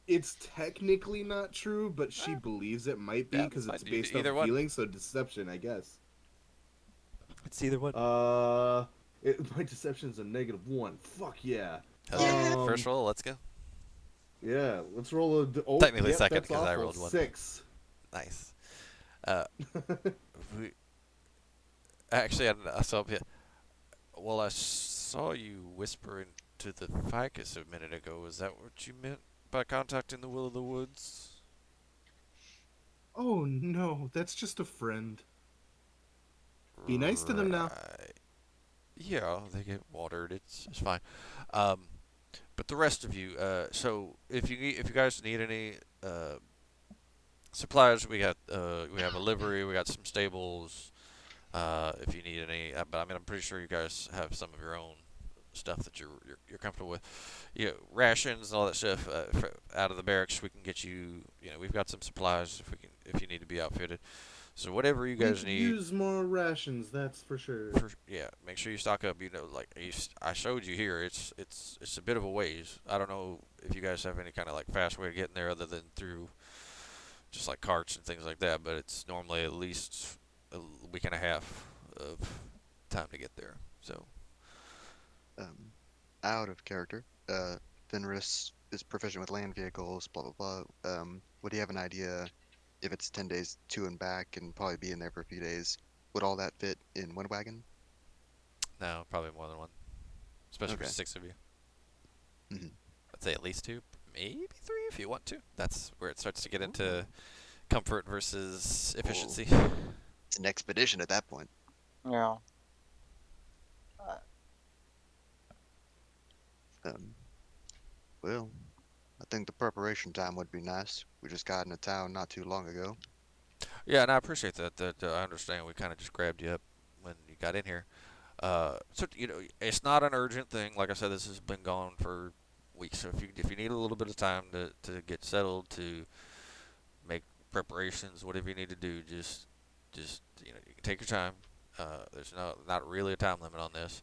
[SPEAKER 2] it's technically not true, but she
[SPEAKER 1] Ah,
[SPEAKER 2] believes it might be
[SPEAKER 1] yeah, that's
[SPEAKER 2] because
[SPEAKER 1] fine.
[SPEAKER 2] it's based off
[SPEAKER 1] Either
[SPEAKER 2] a
[SPEAKER 1] one.
[SPEAKER 2] feeling. So deception, I guess.
[SPEAKER 1] It's either one.
[SPEAKER 2] Uh, my deception's a -1. Fuck yeah.
[SPEAKER 1] Hell yeah.
[SPEAKER 5] Yeah.
[SPEAKER 1] First roll, let's go.
[SPEAKER 2] Yeah. Let's roll a. Oh,
[SPEAKER 1] Technically
[SPEAKER 2] yep,
[SPEAKER 1] second
[SPEAKER 2] that's
[SPEAKER 1] because I
[SPEAKER 2] awful.
[SPEAKER 1] rolled one.
[SPEAKER 2] 6.
[SPEAKER 1] Nice. Uh, we, actually, I saw. Yeah, well, I saw you whisper into the ficus a minute ago. Is that what you meant by contacting the Will of the Woods?
[SPEAKER 2] Oh no, that's just a friend. Be nice to them now.
[SPEAKER 1] Right. Yeah, they get watered. It's fine. Um, but the rest of you, so if you guys need any supplies, we have a livery, we got some stables. If you need any, but I mean, I'm pretty sure you guys have some of your own stuff that you're comfortable with. You know, rations and all that stuff out of the barracks. We can get you. You know, we've got some supplies if you need to be outfitted. So whatever you
[SPEAKER 2] We
[SPEAKER 1] guys
[SPEAKER 2] could
[SPEAKER 1] need,
[SPEAKER 2] use more rations, that's for sure.
[SPEAKER 1] yeah, make sure you stock up. You know, like I showed you here, it's a bit of a ways. I don't know if you guys have any kind of like fast way of getting there other than through just like carts and things like that. But it's normally at least a week and a half of time to get there. So
[SPEAKER 4] Um, Out of character. Fenris is proficient with land vehicles, blah blah blah. Would you have an idea if it's 10 days to and back and probably be in there for a few days? Would all that fit in one wagon?
[SPEAKER 1] no, probably more than one, especially for
[SPEAKER 4] Okay.
[SPEAKER 1] six of you.
[SPEAKER 4] Hmm.
[SPEAKER 1] I'd say at least two, maybe three if you want to. That's where it starts to get
[SPEAKER 4] Oh,
[SPEAKER 1] into comfort versus
[SPEAKER 4] oh,
[SPEAKER 1] efficiency.
[SPEAKER 4] it's an expedition at that point.
[SPEAKER 3] Yeah. Uh,
[SPEAKER 4] Um, well, I think the preparation time would be nice. We just got into town not too long ago.
[SPEAKER 1] Yeah, and I appreciate that. That I understand. We kind of just grabbed you up when you got in here. So you know, it's not an urgent thing. Like I said, this has been going for weeks. So if you need a little bit of time to get settled, to make preparations, whatever you need to do, just you know, you can take your time. There's not really a time limit on this.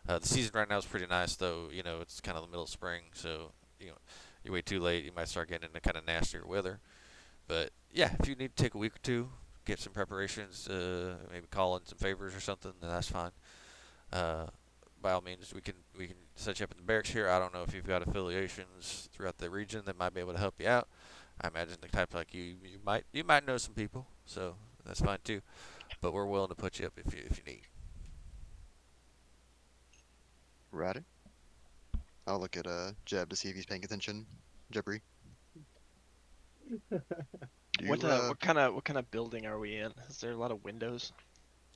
[SPEAKER 1] The season right now is pretty nice, though. You know, it's kind of the middle of spring, so you know, you wait too late, you might start getting into kind of nastier weather. But yeah, if you need to take a week or two, get some preparations, maybe call in some favors or something, then that's fine. Uh, by all means, we can set you up in the barracks here. I don't know if you've got affiliations throughout the region that might be able to help you out. I imagine the type like you might know some people, so that's fine too. But we're willing to put you up if you need.
[SPEAKER 4] Righty. I'll look at Jeb to see if he's paying attention. Jebri, do you
[SPEAKER 6] What kind of building are we in? Is there a lot of windows?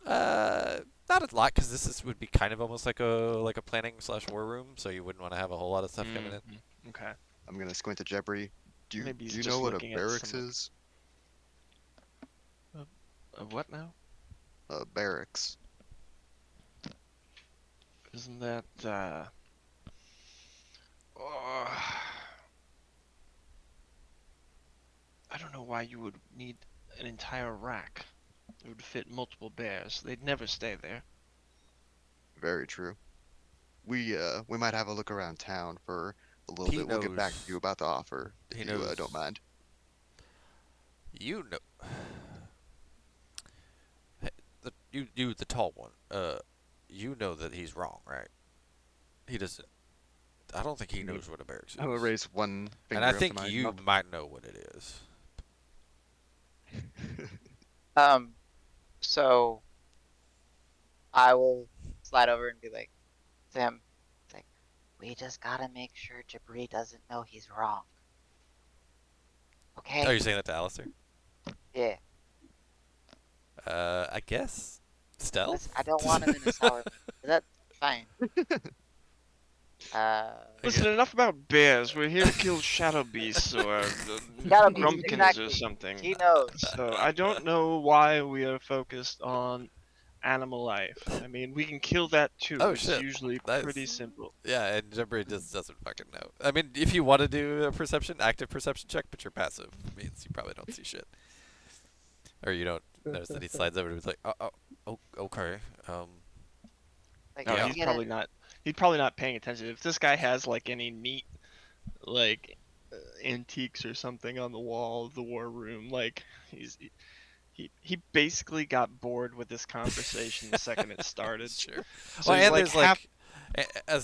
[SPEAKER 1] Not a lot, because this would be kind of almost like a planning slash war room, so you wouldn't want to have a whole lot of stuff coming in.
[SPEAKER 6] Okay.
[SPEAKER 4] I'm gonna squint at Jebri.
[SPEAKER 6] Maybe
[SPEAKER 4] Do
[SPEAKER 6] he's
[SPEAKER 4] you know
[SPEAKER 6] just
[SPEAKER 4] what a
[SPEAKER 6] looking at
[SPEAKER 4] barracks
[SPEAKER 6] some
[SPEAKER 4] is?
[SPEAKER 6] of what now?
[SPEAKER 4] A barracks.
[SPEAKER 6] Isn't that oh, I don't know why you would need an entire rack. It would fit multiple bears. They'd never stay there.
[SPEAKER 4] Very true. We might have a look around town for a little
[SPEAKER 1] He
[SPEAKER 4] bit. We'll get back to
[SPEAKER 1] knows.
[SPEAKER 4] you about the offer if
[SPEAKER 1] He
[SPEAKER 4] you
[SPEAKER 1] knows.
[SPEAKER 4] don't mind.
[SPEAKER 1] You know. The tall one. You know that he's wrong, right? He doesn't. I don't think he
[SPEAKER 4] I'm gonna,
[SPEAKER 1] knows what a barracks
[SPEAKER 4] I'm gonna
[SPEAKER 1] is,
[SPEAKER 4] raise one
[SPEAKER 1] and I
[SPEAKER 4] finger up to
[SPEAKER 1] think
[SPEAKER 4] my
[SPEAKER 1] you
[SPEAKER 4] mouth.
[SPEAKER 1] might know what it is.
[SPEAKER 3] um. So I will slide over and be like, Sam, it's like, we just gotta make sure Jabri doesn't know he's wrong.
[SPEAKER 1] Oh,
[SPEAKER 3] Okay?
[SPEAKER 1] you're saying that to Alistair?
[SPEAKER 3] Yeah.
[SPEAKER 1] I guess
[SPEAKER 3] Listen, I
[SPEAKER 1] stealth.
[SPEAKER 3] don't want him in a sour mood. But that's fine. Uh,
[SPEAKER 1] I
[SPEAKER 6] Listen,
[SPEAKER 1] get,
[SPEAKER 6] enough about bears. We're here to kill shadow beasts or
[SPEAKER 3] Shadow Beast,
[SPEAKER 6] grumpkins or
[SPEAKER 3] exactly.
[SPEAKER 6] something.
[SPEAKER 3] He knows.
[SPEAKER 6] So I don't know why we are focused on animal life. I mean, we can kill that too.
[SPEAKER 1] Oh
[SPEAKER 6] It's
[SPEAKER 1] shit.
[SPEAKER 6] usually pretty
[SPEAKER 1] Nice.
[SPEAKER 6] simple.
[SPEAKER 1] Yeah, and Jumper just doesn't fucking know. I mean, if you want to do a active perception check, but you're passive, means you probably don't see shit, or you don't notice that he slides over to. He's like, oh, okay.
[SPEAKER 3] Like,
[SPEAKER 6] No,
[SPEAKER 3] I
[SPEAKER 1] Yeah.
[SPEAKER 6] he's
[SPEAKER 3] get it.
[SPEAKER 6] probably not. He's probably not paying attention. If this guy has like any neat, like, antiques or something on the wall of the war room, like he basically got bored with this conversation the second it started.
[SPEAKER 1] Sure.
[SPEAKER 6] So
[SPEAKER 1] Well,
[SPEAKER 6] he's
[SPEAKER 1] and
[SPEAKER 6] like
[SPEAKER 1] there's
[SPEAKER 6] half.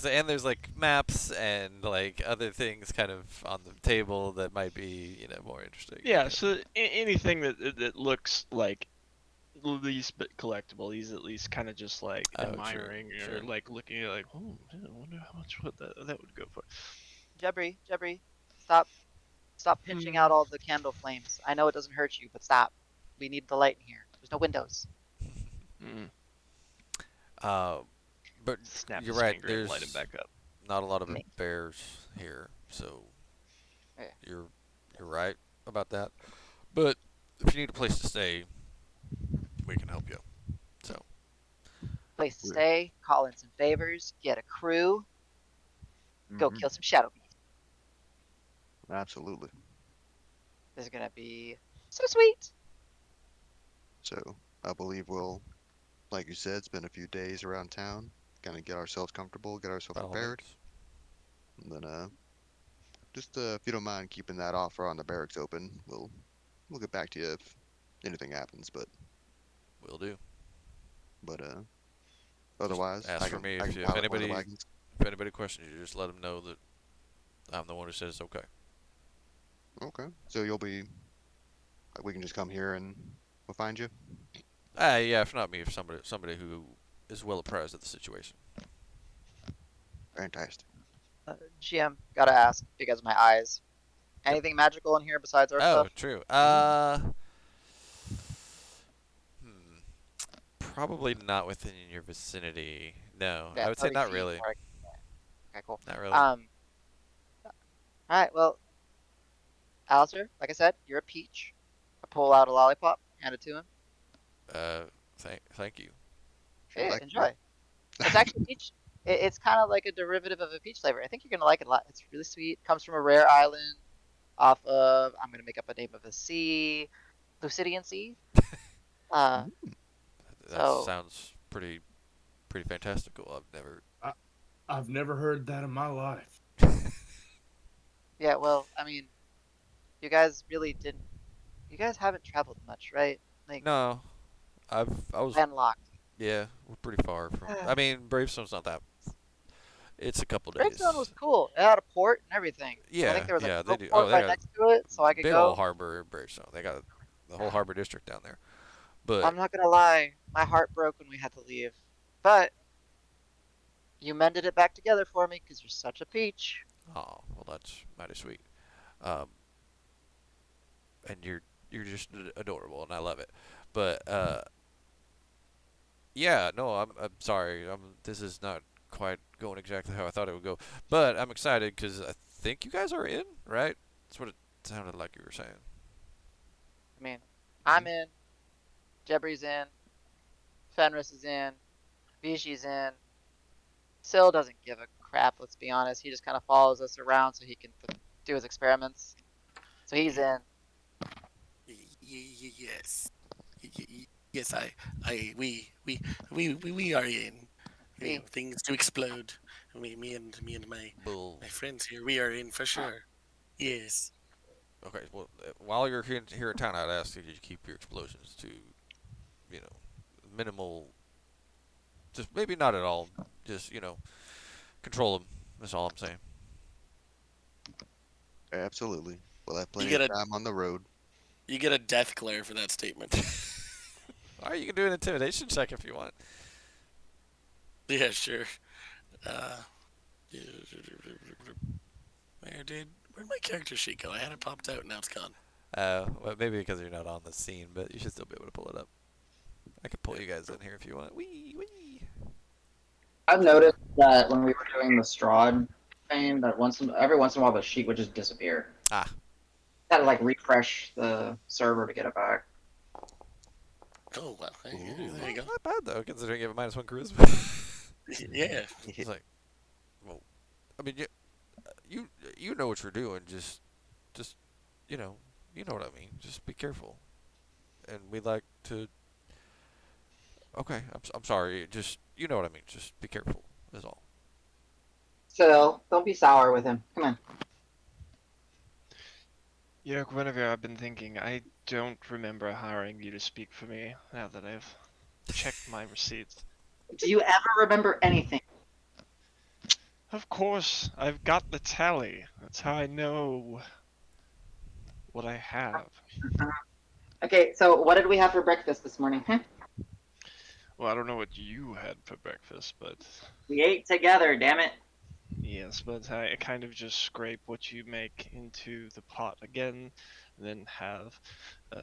[SPEAKER 1] like, and there's like maps and like other things kind of on the table that might be more interesting.
[SPEAKER 6] Yeah, so anything that looks like least bit collectible, he's at least kind of just like
[SPEAKER 1] Oh, true.
[SPEAKER 6] admiring or
[SPEAKER 1] Sure.
[SPEAKER 6] like looking at like, oh, man, I wonder how much what that would go for.
[SPEAKER 3] Jebri, stop pinching out all the candle flames. I know it doesn't hurt you, but stop. We need the light in here. There's no windows.
[SPEAKER 6] Mm.
[SPEAKER 1] Uh, but
[SPEAKER 6] Snap
[SPEAKER 1] you're
[SPEAKER 6] his
[SPEAKER 1] right.
[SPEAKER 6] finger and light him
[SPEAKER 1] There's
[SPEAKER 6] back up.
[SPEAKER 1] not a lot of
[SPEAKER 3] Me.
[SPEAKER 1] bears here, so
[SPEAKER 3] Yeah.
[SPEAKER 1] you're right about that. But if you need a place to stay, we can help you. So
[SPEAKER 3] Place to
[SPEAKER 4] We're-
[SPEAKER 3] stay, call in some favors, get a crew, go
[SPEAKER 4] Mhm.
[SPEAKER 3] kill some shadow beasts.
[SPEAKER 4] Absolutely.
[SPEAKER 3] This is gonna be so sweet.
[SPEAKER 4] So I believe we'll, like you said, spend a few days around town, kind of get ourselves comfortable, get ourselves
[SPEAKER 1] by all
[SPEAKER 4] prepared,
[SPEAKER 1] means,
[SPEAKER 4] and then just if you don't mind keeping that offer on the barracks open, we'll get back to you if anything happens.
[SPEAKER 1] we'll do.
[SPEAKER 4] But
[SPEAKER 1] Just
[SPEAKER 4] otherwise,
[SPEAKER 1] ask for me
[SPEAKER 4] I
[SPEAKER 1] if
[SPEAKER 4] can
[SPEAKER 1] you, if
[SPEAKER 4] pilot one of the
[SPEAKER 1] anybody
[SPEAKER 4] wagons.
[SPEAKER 1] if anybody questions you, just let them know that I'm the one who says it's okay.
[SPEAKER 4] Okay. So you'll be. We can just come here and we'll find you.
[SPEAKER 1] Yeah, if not me, if somebody who is well apprised of the situation.
[SPEAKER 4] Fantastic.
[SPEAKER 3] GM, gotta ask because of my eyes.
[SPEAKER 1] Yep.
[SPEAKER 3] Anything magical in here besides our
[SPEAKER 1] Oh,
[SPEAKER 3] stuff?
[SPEAKER 1] true. Hmm. Probably not within your vicinity. No,
[SPEAKER 3] Yeah,
[SPEAKER 1] I would say
[SPEAKER 3] 30
[SPEAKER 1] not
[SPEAKER 3] feet.
[SPEAKER 1] really.
[SPEAKER 3] Okay, cool.
[SPEAKER 1] Not really.
[SPEAKER 3] All right. Well, Alistair, like I said, you're a peach. I pull out a lollipop, hand it to him.
[SPEAKER 1] Uh, thank you.
[SPEAKER 4] I
[SPEAKER 3] Hey,
[SPEAKER 4] like
[SPEAKER 3] enjoy. It's actually peach. It's kind of like a derivative of a peach flavor. I think you're gonna like it a lot. It's really sweet. Comes from a rare island off of, I'm gonna make up a name of a sea, Lucidian Sea. Uh,
[SPEAKER 1] That
[SPEAKER 3] so
[SPEAKER 1] sounds pretty fantastical.
[SPEAKER 2] I've never heard that in my life.
[SPEAKER 3] yeah. Well, I mean, you guys really didn't. You guys haven't traveled much, right? Like
[SPEAKER 1] No, I was
[SPEAKER 3] landlocked.
[SPEAKER 1] yeah. We're pretty far from. I mean, Bravestone's not that. It's a couple
[SPEAKER 3] Gravestone was
[SPEAKER 1] days.
[SPEAKER 3] cool. It had a port and everything. I think
[SPEAKER 1] Yeah,
[SPEAKER 3] there was like
[SPEAKER 1] yeah,
[SPEAKER 3] a
[SPEAKER 1] they
[SPEAKER 3] little
[SPEAKER 1] do. Oh,
[SPEAKER 3] port
[SPEAKER 1] they
[SPEAKER 3] right
[SPEAKER 1] got
[SPEAKER 3] next to it, so I could
[SPEAKER 1] big old
[SPEAKER 3] go.
[SPEAKER 1] harbor in Bravestone. They got the whole harbor district down there. But
[SPEAKER 3] I'm not gonna lie, my heart broke when we had to leave. But you mended it back together for me because you're such a peach.
[SPEAKER 1] oh, well, that's mighty sweet. Um, and you're just adorable, and I love it. But yeah, no, I'm sorry. This is not quite going exactly how I thought it would go. But I'm excited because I think you guys are in, right? That's what it sounded like you were saying.
[SPEAKER 3] I mean, I'm in, Jebri's in, Fenris is in, Vichy's in. Syl doesn't give a crap, let's be honest. He just kind of follows us around so he can do his experiments. So he's in.
[SPEAKER 5] Yes. Yes, we are in.
[SPEAKER 3] See,
[SPEAKER 5] Things to explode. Me and
[SPEAKER 1] Bull.
[SPEAKER 5] my friends here, we are in for sure. Yes.
[SPEAKER 1] Okay, well, while you're here in town, I'd ask you to keep your explosions to, you know, minimal. Just maybe not at all. Just control them. That's all I'm saying.
[SPEAKER 4] Absolutely. We'll have
[SPEAKER 5] You
[SPEAKER 4] plenty
[SPEAKER 5] get
[SPEAKER 4] of
[SPEAKER 5] a
[SPEAKER 4] time on the road.
[SPEAKER 5] you get a death glare for that statement.
[SPEAKER 1] All right, you can do an intimidation check if you want.
[SPEAKER 5] Yeah, sure. Uh, where'd my character sheet go? I had it popped out, now it's gone.
[SPEAKER 1] Well, maybe because you're not on the scene, but you should still be able to pull it up. I can pull you guys in here if you want. Wee wee.
[SPEAKER 7] I've noticed that when we were doing the Strahd thing, that every once in a while the sheet would just disappear.
[SPEAKER 1] Ah.
[SPEAKER 7] Had to like refresh the server to get it back.
[SPEAKER 5] Oh, well, hey,
[SPEAKER 4] Ooh.
[SPEAKER 5] there you go.
[SPEAKER 1] Not bad though, considering you have a -1 charisma.
[SPEAKER 5] Yeah.
[SPEAKER 1] He's like, well, I mean, you know what you're doing. Just you know, you know what I mean. Just be careful. And we like to. Okay, I'm sorry. Just you know what I mean. Just be careful. Is all.
[SPEAKER 7] So don't be sour with him. Come on.
[SPEAKER 6] You know, Guinevere, I've been thinking, I don't remember hiring you to speak for me now that I've checked my receipts.
[SPEAKER 7] Do you ever remember anything?
[SPEAKER 6] Of course, I've got the tally. That's how I know what I have.
[SPEAKER 7] Okay, so what did we have for breakfast this morning? Huh?
[SPEAKER 6] Well, I don't know what you had for breakfast, but
[SPEAKER 7] We ate together, damn it.
[SPEAKER 6] yes, but I kind of just scrape what you make into the pot again, and then have. Uh,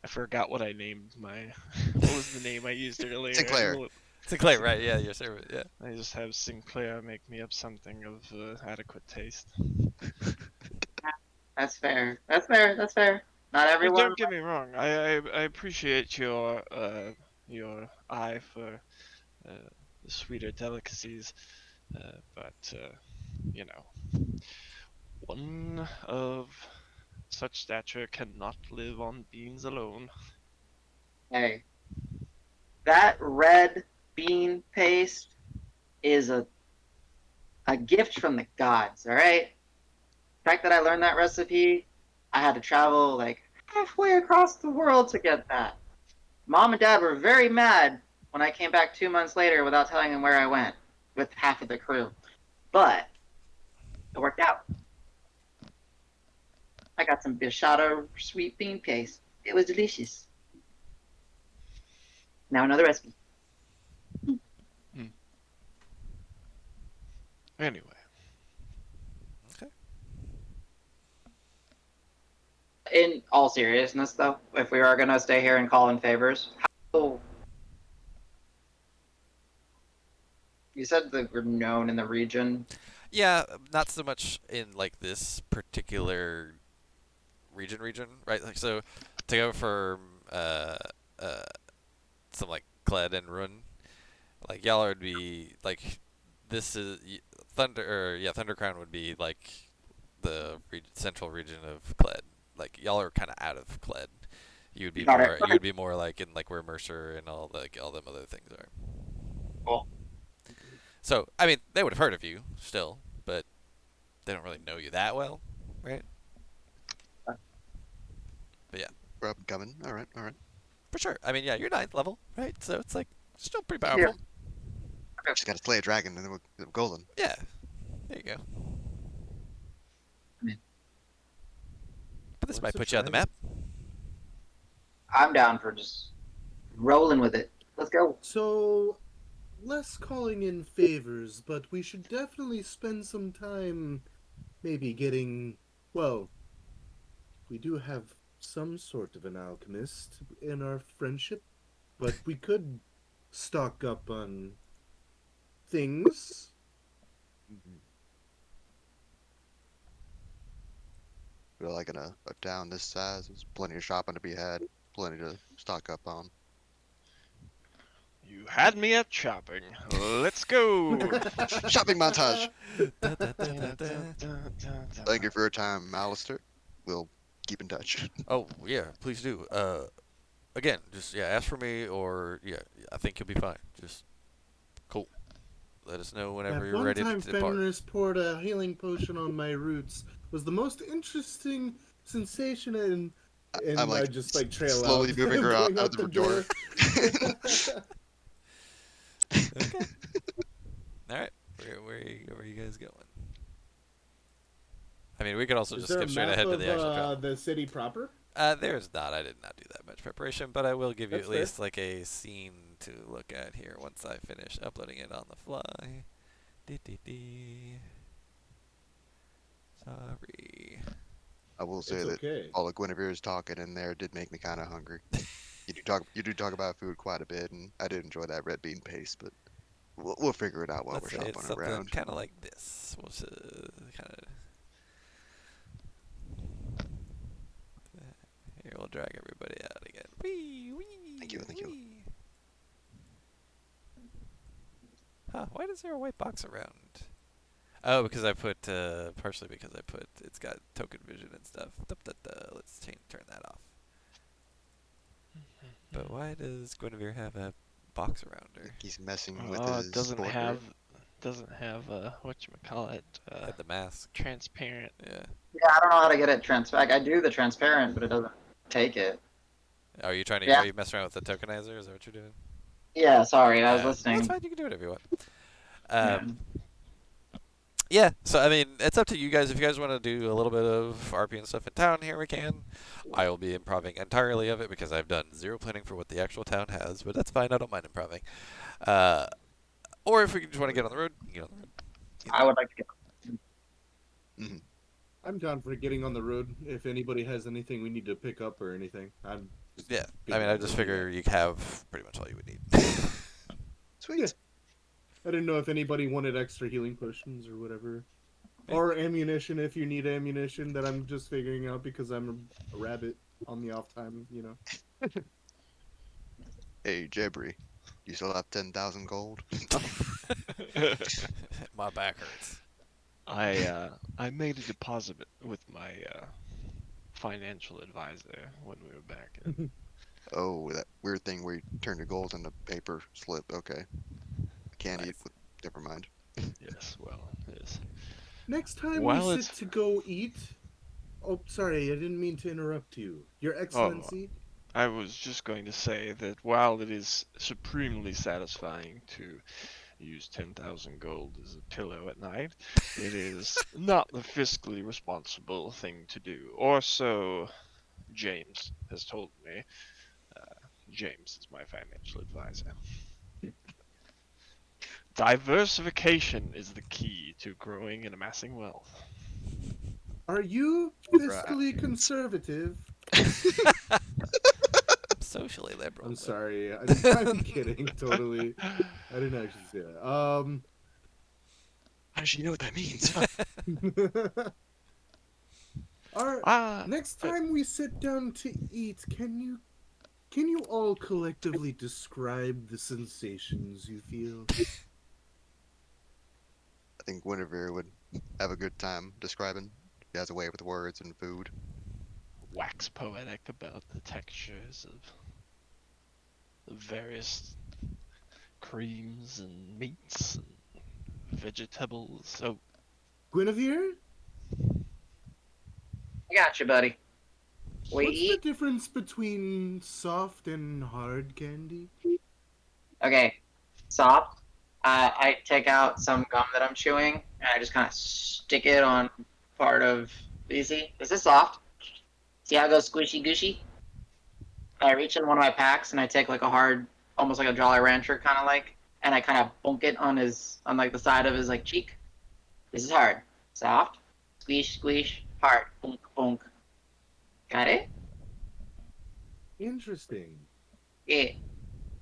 [SPEAKER 6] I forgot what I named my. What was the name I used earlier?
[SPEAKER 4] Sinclair.
[SPEAKER 1] Sinclair, right? Yeah, your servant. Yeah.
[SPEAKER 6] I just have Sinclair make me up something of adequate taste.
[SPEAKER 7] That's fair. That's fair. That's fair. Not
[SPEAKER 6] And
[SPEAKER 7] everyone.
[SPEAKER 6] don't get me wrong, I appreciate your eye for uh, the sweeter delicacies, but you know, one of such stature cannot live on beans alone.
[SPEAKER 7] Hey, that red bean paste is a gift from the gods. All right. The fact that I learned that recipe, I had to travel like halfway across the world to get that. Mom and Dad were very mad when I came back 2 months later without telling them where I went with half of the crew. But it worked out. I got some Bishotto sweet bean paste. It was delicious. Now another recipe.
[SPEAKER 6] Hmm. Anyway,
[SPEAKER 1] Okay.
[SPEAKER 7] In all seriousness, though, if we are gonna stay here and call in favors, how you said that we're known in the region.
[SPEAKER 1] Yeah, not so much in like this particular region, right? Like so, to go from uh uh some like Kled and Run, like y'all would be like this is Thunder or yeah Thunder Crown would be like the central region of Kled. Like y'all are kind of out of Kled.
[SPEAKER 7] Got it.
[SPEAKER 1] You would be more like in like where Mercer and all them other things are.
[SPEAKER 7] Cool.
[SPEAKER 1] So I mean they would have heard of you still, but they don't really know you that well, right? But yeah,
[SPEAKER 4] We're up and coming. All right, all right.
[SPEAKER 1] for sure. I mean yeah, you're ninth level, right? So it's like still pretty
[SPEAKER 7] Yeah.
[SPEAKER 1] powerful.
[SPEAKER 4] Just gotta slay a dragon and then we're golden.
[SPEAKER 1] Yeah, there you go. But this
[SPEAKER 2] What's
[SPEAKER 1] might
[SPEAKER 2] a
[SPEAKER 1] put you on the
[SPEAKER 2] dragon?
[SPEAKER 1] map.
[SPEAKER 7] I'm down for just rolling with it. Let's go.
[SPEAKER 2] So, less calling in favors, but we should definitely spend some time maybe getting. Well, we do have some sort of an alchemist in our friendship, but we could stock up on things.
[SPEAKER 4] Mm-hmm. Feel like in a town this size, there's plenty of shopping to be had, plenty to stock up on.
[SPEAKER 6] you had me at shopping. Let's go.
[SPEAKER 4] Shopping montage.
[SPEAKER 1] Da, da, da, da, da.
[SPEAKER 4] Thank you for your time, Alistair. We'll keep in touch.
[SPEAKER 1] Oh yeah, please do. Again, just yeah, ask for me or yeah, I think you'll be fine. Just cool. Let us know whenever
[SPEAKER 2] That
[SPEAKER 1] you're
[SPEAKER 2] one
[SPEAKER 1] ready
[SPEAKER 2] time
[SPEAKER 1] to depart.
[SPEAKER 2] Fenris poured a healing potion on my roots was the most interesting sensation,
[SPEAKER 4] I'm
[SPEAKER 2] and I
[SPEAKER 4] like
[SPEAKER 2] just like trail out,
[SPEAKER 4] slowly moving her out,
[SPEAKER 2] going
[SPEAKER 4] out
[SPEAKER 2] out
[SPEAKER 4] the
[SPEAKER 2] the
[SPEAKER 4] door.
[SPEAKER 2] door.
[SPEAKER 1] Okay. All right. Where are you guys going? I mean, we could also
[SPEAKER 2] Is
[SPEAKER 1] just
[SPEAKER 2] there a
[SPEAKER 1] skip straight
[SPEAKER 2] map
[SPEAKER 1] ahead to
[SPEAKER 2] of
[SPEAKER 1] the actual travel.
[SPEAKER 2] the city proper?
[SPEAKER 1] There's not. I did not do that much preparation, but I will give you
[SPEAKER 2] That's
[SPEAKER 1] at
[SPEAKER 2] fair.
[SPEAKER 1] least like a scene to look at here once I finish uploading it on the fly. Dee. Sorry.
[SPEAKER 4] I will say
[SPEAKER 2] It's
[SPEAKER 4] that
[SPEAKER 2] okay.
[SPEAKER 4] all of Guinevere's talking in there did make me kind of hungry. You do talk about food quite a bit, and I did enjoy that red bean paste, but we'll figure it out while
[SPEAKER 1] Let's
[SPEAKER 4] we're
[SPEAKER 1] say it's
[SPEAKER 4] shopping
[SPEAKER 1] something
[SPEAKER 4] around.
[SPEAKER 1] kind of like this. We'll just kind of here. We'll drag everybody out again. Wee wee. is there a white box around? Oh, because I put partially because I put it's got token vision and stuff. Let's turn that off. But why does Guinevere have a box around
[SPEAKER 4] I
[SPEAKER 1] her?
[SPEAKER 4] think he's messing with
[SPEAKER 6] Oh, it
[SPEAKER 4] his portrait.
[SPEAKER 6] doesn't have whatchamacallit,
[SPEAKER 1] Yeah, the mask.
[SPEAKER 6] transparent.
[SPEAKER 1] Yeah.
[SPEAKER 3] Yeah, I don't know how to get it transparent. I do the transparent, but it doesn't take it.
[SPEAKER 1] Are you trying to?
[SPEAKER 3] Yeah.
[SPEAKER 1] Are you messing around with the tokenizer? Is that what you're doing?
[SPEAKER 3] Yeah, sorry, I was
[SPEAKER 1] That's
[SPEAKER 3] listening.
[SPEAKER 1] fine. You can do whatever you want.
[SPEAKER 3] Yeah.
[SPEAKER 1] Yeah. So I mean, it's up to you guys. If you guys want to do a little bit of RP and stuff in town, here we can. I will be improving entirely of it because I've done zero planning for what the actual town has, but that's fine. I don't mind improving. Uh, or if we just want to get on the road, you know.
[SPEAKER 3] I would like to get.
[SPEAKER 4] Hmm.
[SPEAKER 2] I'm down for getting on the road. If anybody has anything we need to pick up or anything, I'm just
[SPEAKER 1] Yeah. I
[SPEAKER 2] getting
[SPEAKER 1] mean,
[SPEAKER 2] on
[SPEAKER 1] I
[SPEAKER 2] the
[SPEAKER 1] just
[SPEAKER 2] road
[SPEAKER 1] figure
[SPEAKER 2] AF.
[SPEAKER 1] you have pretty much all you would need.
[SPEAKER 2] Yeah,
[SPEAKER 4] Sweet.
[SPEAKER 2] I didn't know if anybody wanted extra healing potions or whatever,
[SPEAKER 1] Yeah.
[SPEAKER 2] or ammunition if you need ammunition. That I'm just figuring out because I'm a rabbit on the off time.
[SPEAKER 4] Hey, Jebri, you still have 10,000 gold?
[SPEAKER 1] My back hurts.
[SPEAKER 6] I made a deposit with my financial advisor when we were back in.
[SPEAKER 4] Oh, that weird thing where you turn your gold into paper slip. Okay. Can't eat
[SPEAKER 1] Nice.
[SPEAKER 4] with. Never mind.
[SPEAKER 6] Yes, well, yes.
[SPEAKER 2] Next time we
[SPEAKER 6] While
[SPEAKER 2] sit
[SPEAKER 6] it's
[SPEAKER 2] to go eat. Oh, sorry, I didn't mean to interrupt you. Your
[SPEAKER 6] oh,
[SPEAKER 2] Excellency.
[SPEAKER 6] I was just going to say that while it is supremely satisfying to use 10,000 gold as a pillow at night, it is not the fiscally responsible thing to do, or so James has told me. James is my financial advisor. Diversification is the key to growing and amassing wealth.
[SPEAKER 2] Are you
[SPEAKER 4] Right.
[SPEAKER 2] fiscally conservative?
[SPEAKER 1] Socially liberal.
[SPEAKER 2] I'm
[SPEAKER 1] But
[SPEAKER 2] sorry. I'm kidding. Totally. I didn't actually say that.
[SPEAKER 4] How does she know what that means?
[SPEAKER 2] Our
[SPEAKER 6] Ah,
[SPEAKER 2] next time we sit down to eat, can you all collectively describe the sensations you feel?
[SPEAKER 4] I think Guinevere would have a good time describing. He has a way with words and food.
[SPEAKER 6] wax poetic about the textures of the various creams and meats and vegetables. Oh,
[SPEAKER 2] Guinevere,
[SPEAKER 3] I got you, buddy. We
[SPEAKER 2] what's the
[SPEAKER 3] eat.
[SPEAKER 2] difference between soft and hard candy?
[SPEAKER 3] Okay, soft. I take out some gum that I'm chewing and I just kind of stick it on part of. Easy. Is this soft? See how it goes squishy gushy? I reach in one of my packs and I take like a hard, almost like a Jolly Rancher kind of like, and I kind of bonk it on like the side of his like cheek. This is hard. Soft. Squish, squish. Hard. Bonk, bonk. Got it?
[SPEAKER 2] Interesting.
[SPEAKER 3] Yeah.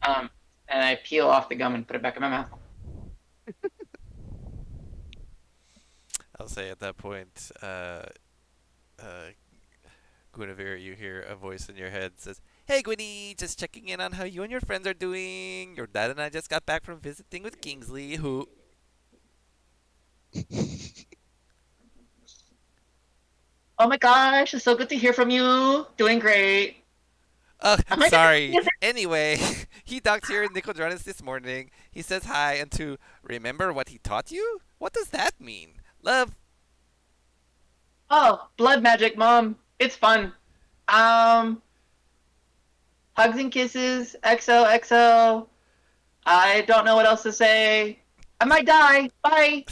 [SPEAKER 3] And I peel off the gum and put it back in my mouth.
[SPEAKER 1] I'll say at that point, Guinevere, you hear a voice in your head says, "Hey, Gwynny, just checking in on how you and your friends are doing. Your dad and I just got back from visiting with Kingsley, who."
[SPEAKER 3] Oh my gosh, it's so good to hear from you. Doing great. Oh my
[SPEAKER 1] Sorry.
[SPEAKER 3] god.
[SPEAKER 1] Anyway, he docked here in Nicodranus this morning. He says hi and to remember what he taught you? What does that mean? Love.
[SPEAKER 3] Oh, blood magic, mom. It's fun. Um, hugs and kisses. XOXO. I don't know what else to say. I might die. Bye.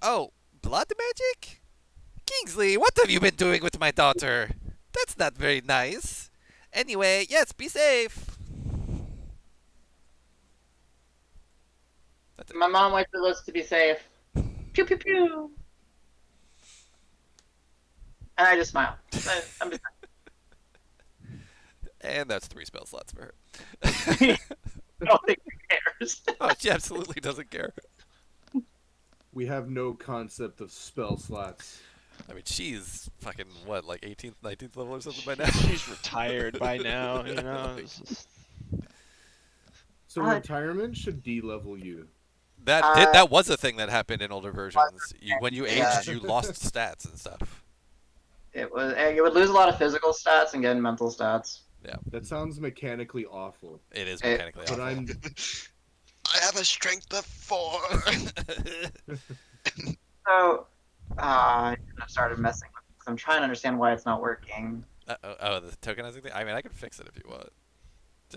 [SPEAKER 1] Oh, blood magic? Kingsley, what have you been doing with my daughter? That's not very nice. Anyway, yes, be safe. That's it.
[SPEAKER 3] My mom wants us to be safe. Pew pew pew. And I just smile. I'm just.
[SPEAKER 1] And that's 3 spell slots for her.
[SPEAKER 3] I don't think who cares.
[SPEAKER 1] Oh, she absolutely doesn't care.
[SPEAKER 2] We have no concept of spell slots.
[SPEAKER 1] I mean, she's fucking, what, like 18th, 19th level or something by now?
[SPEAKER 6] she's retired by now, you know.
[SPEAKER 1] Like,
[SPEAKER 6] It's just-
[SPEAKER 2] So retirement should de-level you.
[SPEAKER 1] That was a thing that happened in older versions. When you
[SPEAKER 3] Yeah,
[SPEAKER 1] aged, you lost stats and stuff.
[SPEAKER 3] you would lose a lot of physical stats and gain mental stats.
[SPEAKER 1] Yeah,
[SPEAKER 2] That sounds mechanically awful.
[SPEAKER 1] it is
[SPEAKER 3] It,
[SPEAKER 1] mechanically
[SPEAKER 2] But
[SPEAKER 1] awful.
[SPEAKER 4] I have a strength of 4.
[SPEAKER 3] so I started messing with it. I'm trying to understand why it's not working.
[SPEAKER 1] Oh, the tokenizing thing. I mean, I can fix it if you want.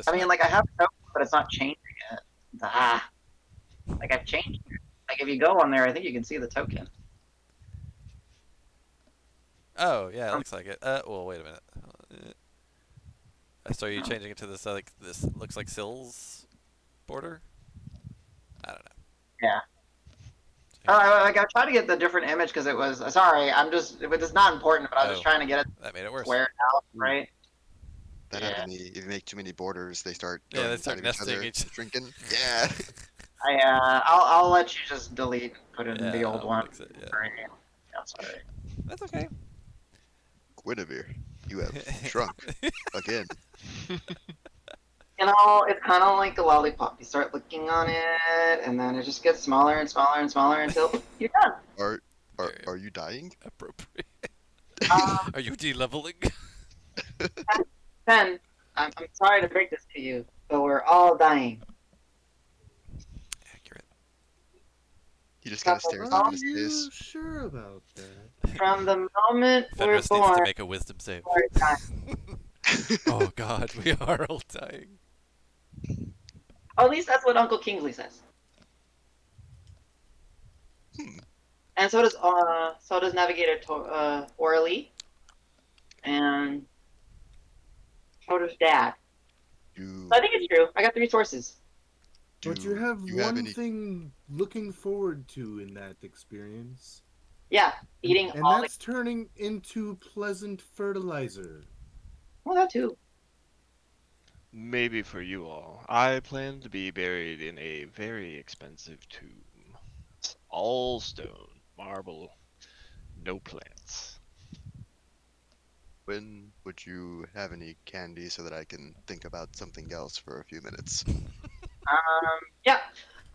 [SPEAKER 3] I
[SPEAKER 1] Just
[SPEAKER 3] mean, like I have a token, but it's not changing it. Like I've changed it. Like if you go on there, I think you can see the token.
[SPEAKER 1] oh yeah, it
[SPEAKER 3] Um,
[SPEAKER 1] looks like it. Well, wait a minute. So are you changing it to this like this looks like Sills border? I don't know.
[SPEAKER 3] yeah. Like I tried to get the different image because it was sorry. It's not important, but I was just
[SPEAKER 1] Oh,
[SPEAKER 3] trying to get it
[SPEAKER 1] that made it worse.
[SPEAKER 3] squared out,
[SPEAKER 2] Ooh.
[SPEAKER 3] right?
[SPEAKER 4] That
[SPEAKER 3] Yeah.
[SPEAKER 4] happened to me. If you make too many borders, they start
[SPEAKER 1] Yeah,
[SPEAKER 4] going
[SPEAKER 1] they
[SPEAKER 4] inside
[SPEAKER 1] start
[SPEAKER 4] of each
[SPEAKER 1] nesting
[SPEAKER 4] other,
[SPEAKER 1] each.
[SPEAKER 4] shrinking. Yeah.
[SPEAKER 3] I'll let you just delete, put in the
[SPEAKER 1] Yeah,
[SPEAKER 3] old
[SPEAKER 1] I'll
[SPEAKER 3] one.
[SPEAKER 1] fix it. Yeah,
[SPEAKER 3] Sorry. Yeah, sorry.
[SPEAKER 1] that's okay.
[SPEAKER 4] Guinevere, you have shrunk again.
[SPEAKER 3] You know, it's kind of like a lollipop. You start looking on it, and then it just gets smaller and smaller and smaller until you're done.
[SPEAKER 4] Are are
[SPEAKER 1] Very
[SPEAKER 4] are you dying?
[SPEAKER 1] appropriate.
[SPEAKER 3] Um,
[SPEAKER 1] Are you de-leveling?
[SPEAKER 3] Ben, I'm sorry to break this to you, but we're all dying.
[SPEAKER 1] Accurate.
[SPEAKER 4] He just kind of
[SPEAKER 3] Because
[SPEAKER 4] stares off
[SPEAKER 2] Are
[SPEAKER 4] into
[SPEAKER 2] you
[SPEAKER 4] space.
[SPEAKER 2] sure about that?
[SPEAKER 3] from the moment we're
[SPEAKER 1] Fenris needs to
[SPEAKER 3] born,
[SPEAKER 1] make a wisdom save.
[SPEAKER 3] we're dying.
[SPEAKER 1] Oh God, we are all dying.
[SPEAKER 3] Or at least that's what Uncle Kingsley says.
[SPEAKER 4] Hmm.
[SPEAKER 3] And so does Navigator Orly, and so does Dad.
[SPEAKER 4] Do
[SPEAKER 3] So I think it's true. I got three sources.
[SPEAKER 2] But you
[SPEAKER 4] do
[SPEAKER 2] have
[SPEAKER 4] you have
[SPEAKER 2] one
[SPEAKER 4] any?
[SPEAKER 2] thing looking forward to in that experience.
[SPEAKER 3] Yeah, eating
[SPEAKER 2] And
[SPEAKER 3] all the.
[SPEAKER 2] that's turning into pleasant fertilizer.
[SPEAKER 3] Well, that too.
[SPEAKER 6] Maybe for you all. I plan to be buried in a very expensive tomb. It's all stone, marble, no plants.
[SPEAKER 4] When would you have any candy so that I can think about something else for a few minutes?
[SPEAKER 3] Yeah.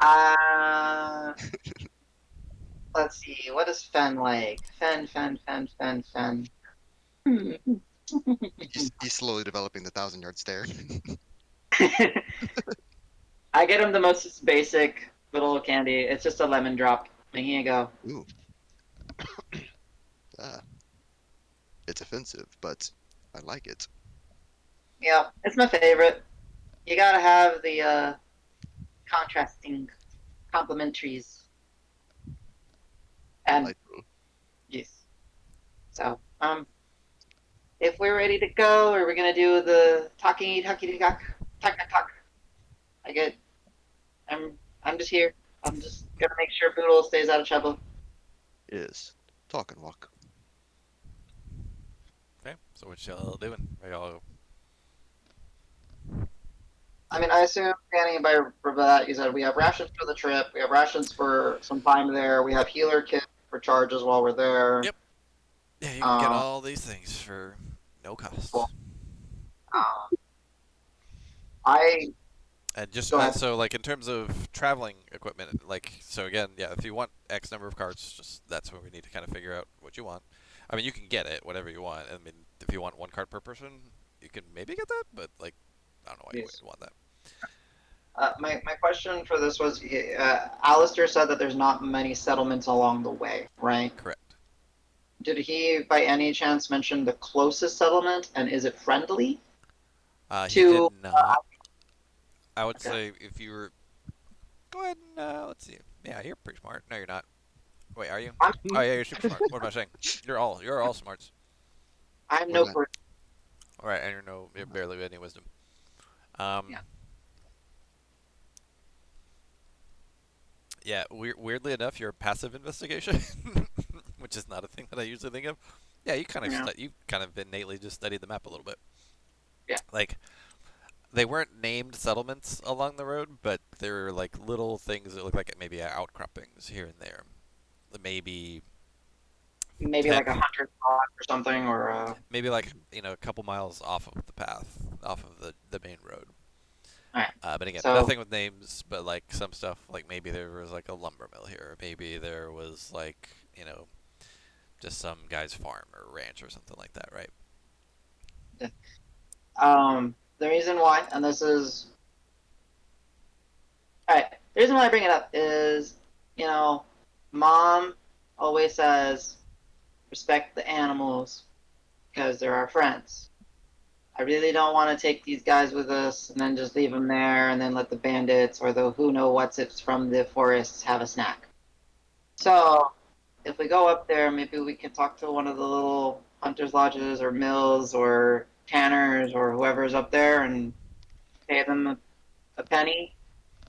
[SPEAKER 3] Uh, let's see. What is Fen like? Fen. Hmm.
[SPEAKER 4] He's slowly developing the 1,000-yard stare.
[SPEAKER 3] I get him the most basic little candy. It's just a lemon drop. And here you go.
[SPEAKER 4] Ooh, ah, it's offensive, but I like it.
[SPEAKER 3] Yeah, it's my favorite. You gotta have the contrasting complementaries. And
[SPEAKER 4] Delightful.
[SPEAKER 3] yes. So, if we're ready to go, or we're gonna do the talking talk. I get. I'm just here. I'm just gonna make sure Boodle stays out of trouble.
[SPEAKER 4] Is talk and walk.
[SPEAKER 1] Okay, so what y'all doing? Are y'all?
[SPEAKER 3] I
[SPEAKER 1] Yep.
[SPEAKER 3] mean, I assume, Danny, by that you said we have rations for the trip. We have rations for some time there. We have healer kits for charges while we're there.
[SPEAKER 1] Yep. Yeah, you can get
[SPEAKER 3] Um,
[SPEAKER 1] all these things for no
[SPEAKER 3] well,
[SPEAKER 1] cost.
[SPEAKER 3] um, I
[SPEAKER 1] And just
[SPEAKER 3] go ahead.
[SPEAKER 1] so, like, in terms of traveling equipment, like, so again, yeah, if you want X number of carts, just that's where we need to kind of figure out what you want. I mean, you can get it, whatever you want. I mean, if you want one cart per person, you can maybe get that, but like, I don't know why you
[SPEAKER 3] Yes.
[SPEAKER 1] would want that.
[SPEAKER 3] My question for this was, Alistair said that there's not many settlements along the way, right?
[SPEAKER 1] Correct.
[SPEAKER 3] Did he, by any chance, mention the closest settlement, and is it friendly
[SPEAKER 1] He did
[SPEAKER 3] to?
[SPEAKER 1] not. I would
[SPEAKER 3] Okay.
[SPEAKER 1] say if you were, go ahead and let's see. Yeah, you're pretty smart. No, you're not. Wait, are you?
[SPEAKER 3] I'm
[SPEAKER 1] Oh yeah, you're super smart. What am I saying? You're all smarts.
[SPEAKER 3] I'm
[SPEAKER 4] What
[SPEAKER 3] no
[SPEAKER 4] am I?
[SPEAKER 3] person.
[SPEAKER 1] All right, and you're barely any wisdom. Um,
[SPEAKER 3] Yeah.
[SPEAKER 1] yeah. Weirdly enough, your passive investigation, which is not a thing that I usually think of. Yeah,
[SPEAKER 3] Yeah.
[SPEAKER 1] you kind of innately just studied the map a little bit.
[SPEAKER 3] Yeah.
[SPEAKER 1] Like they weren't named settlements along the road, but there were like little things that look like maybe outcroppings here and there. Maybe
[SPEAKER 3] Maybe
[SPEAKER 1] ten,
[SPEAKER 3] like a hunter's lodge or something, or
[SPEAKER 1] maybe like a couple miles off of the path, off of the main road.
[SPEAKER 7] All right.
[SPEAKER 1] But again,
[SPEAKER 7] So
[SPEAKER 1] nothing with names, but like some stuff, like maybe there was like a lumber mill here, or maybe there was like, just some guy's farm or ranch or something like that, right?
[SPEAKER 7] the reason why, and this is all right. The reason why I bring it up is, you know, mom always says respect the animals because they're our friends. I really don't want to take these guys with us and then just leave them there and then let the bandits or the who know what's it's from the forests have a snack. So if we go up there, maybe we can talk to one of the little hunters' lodges or mills or tanners or whoever's up there and pay them a penny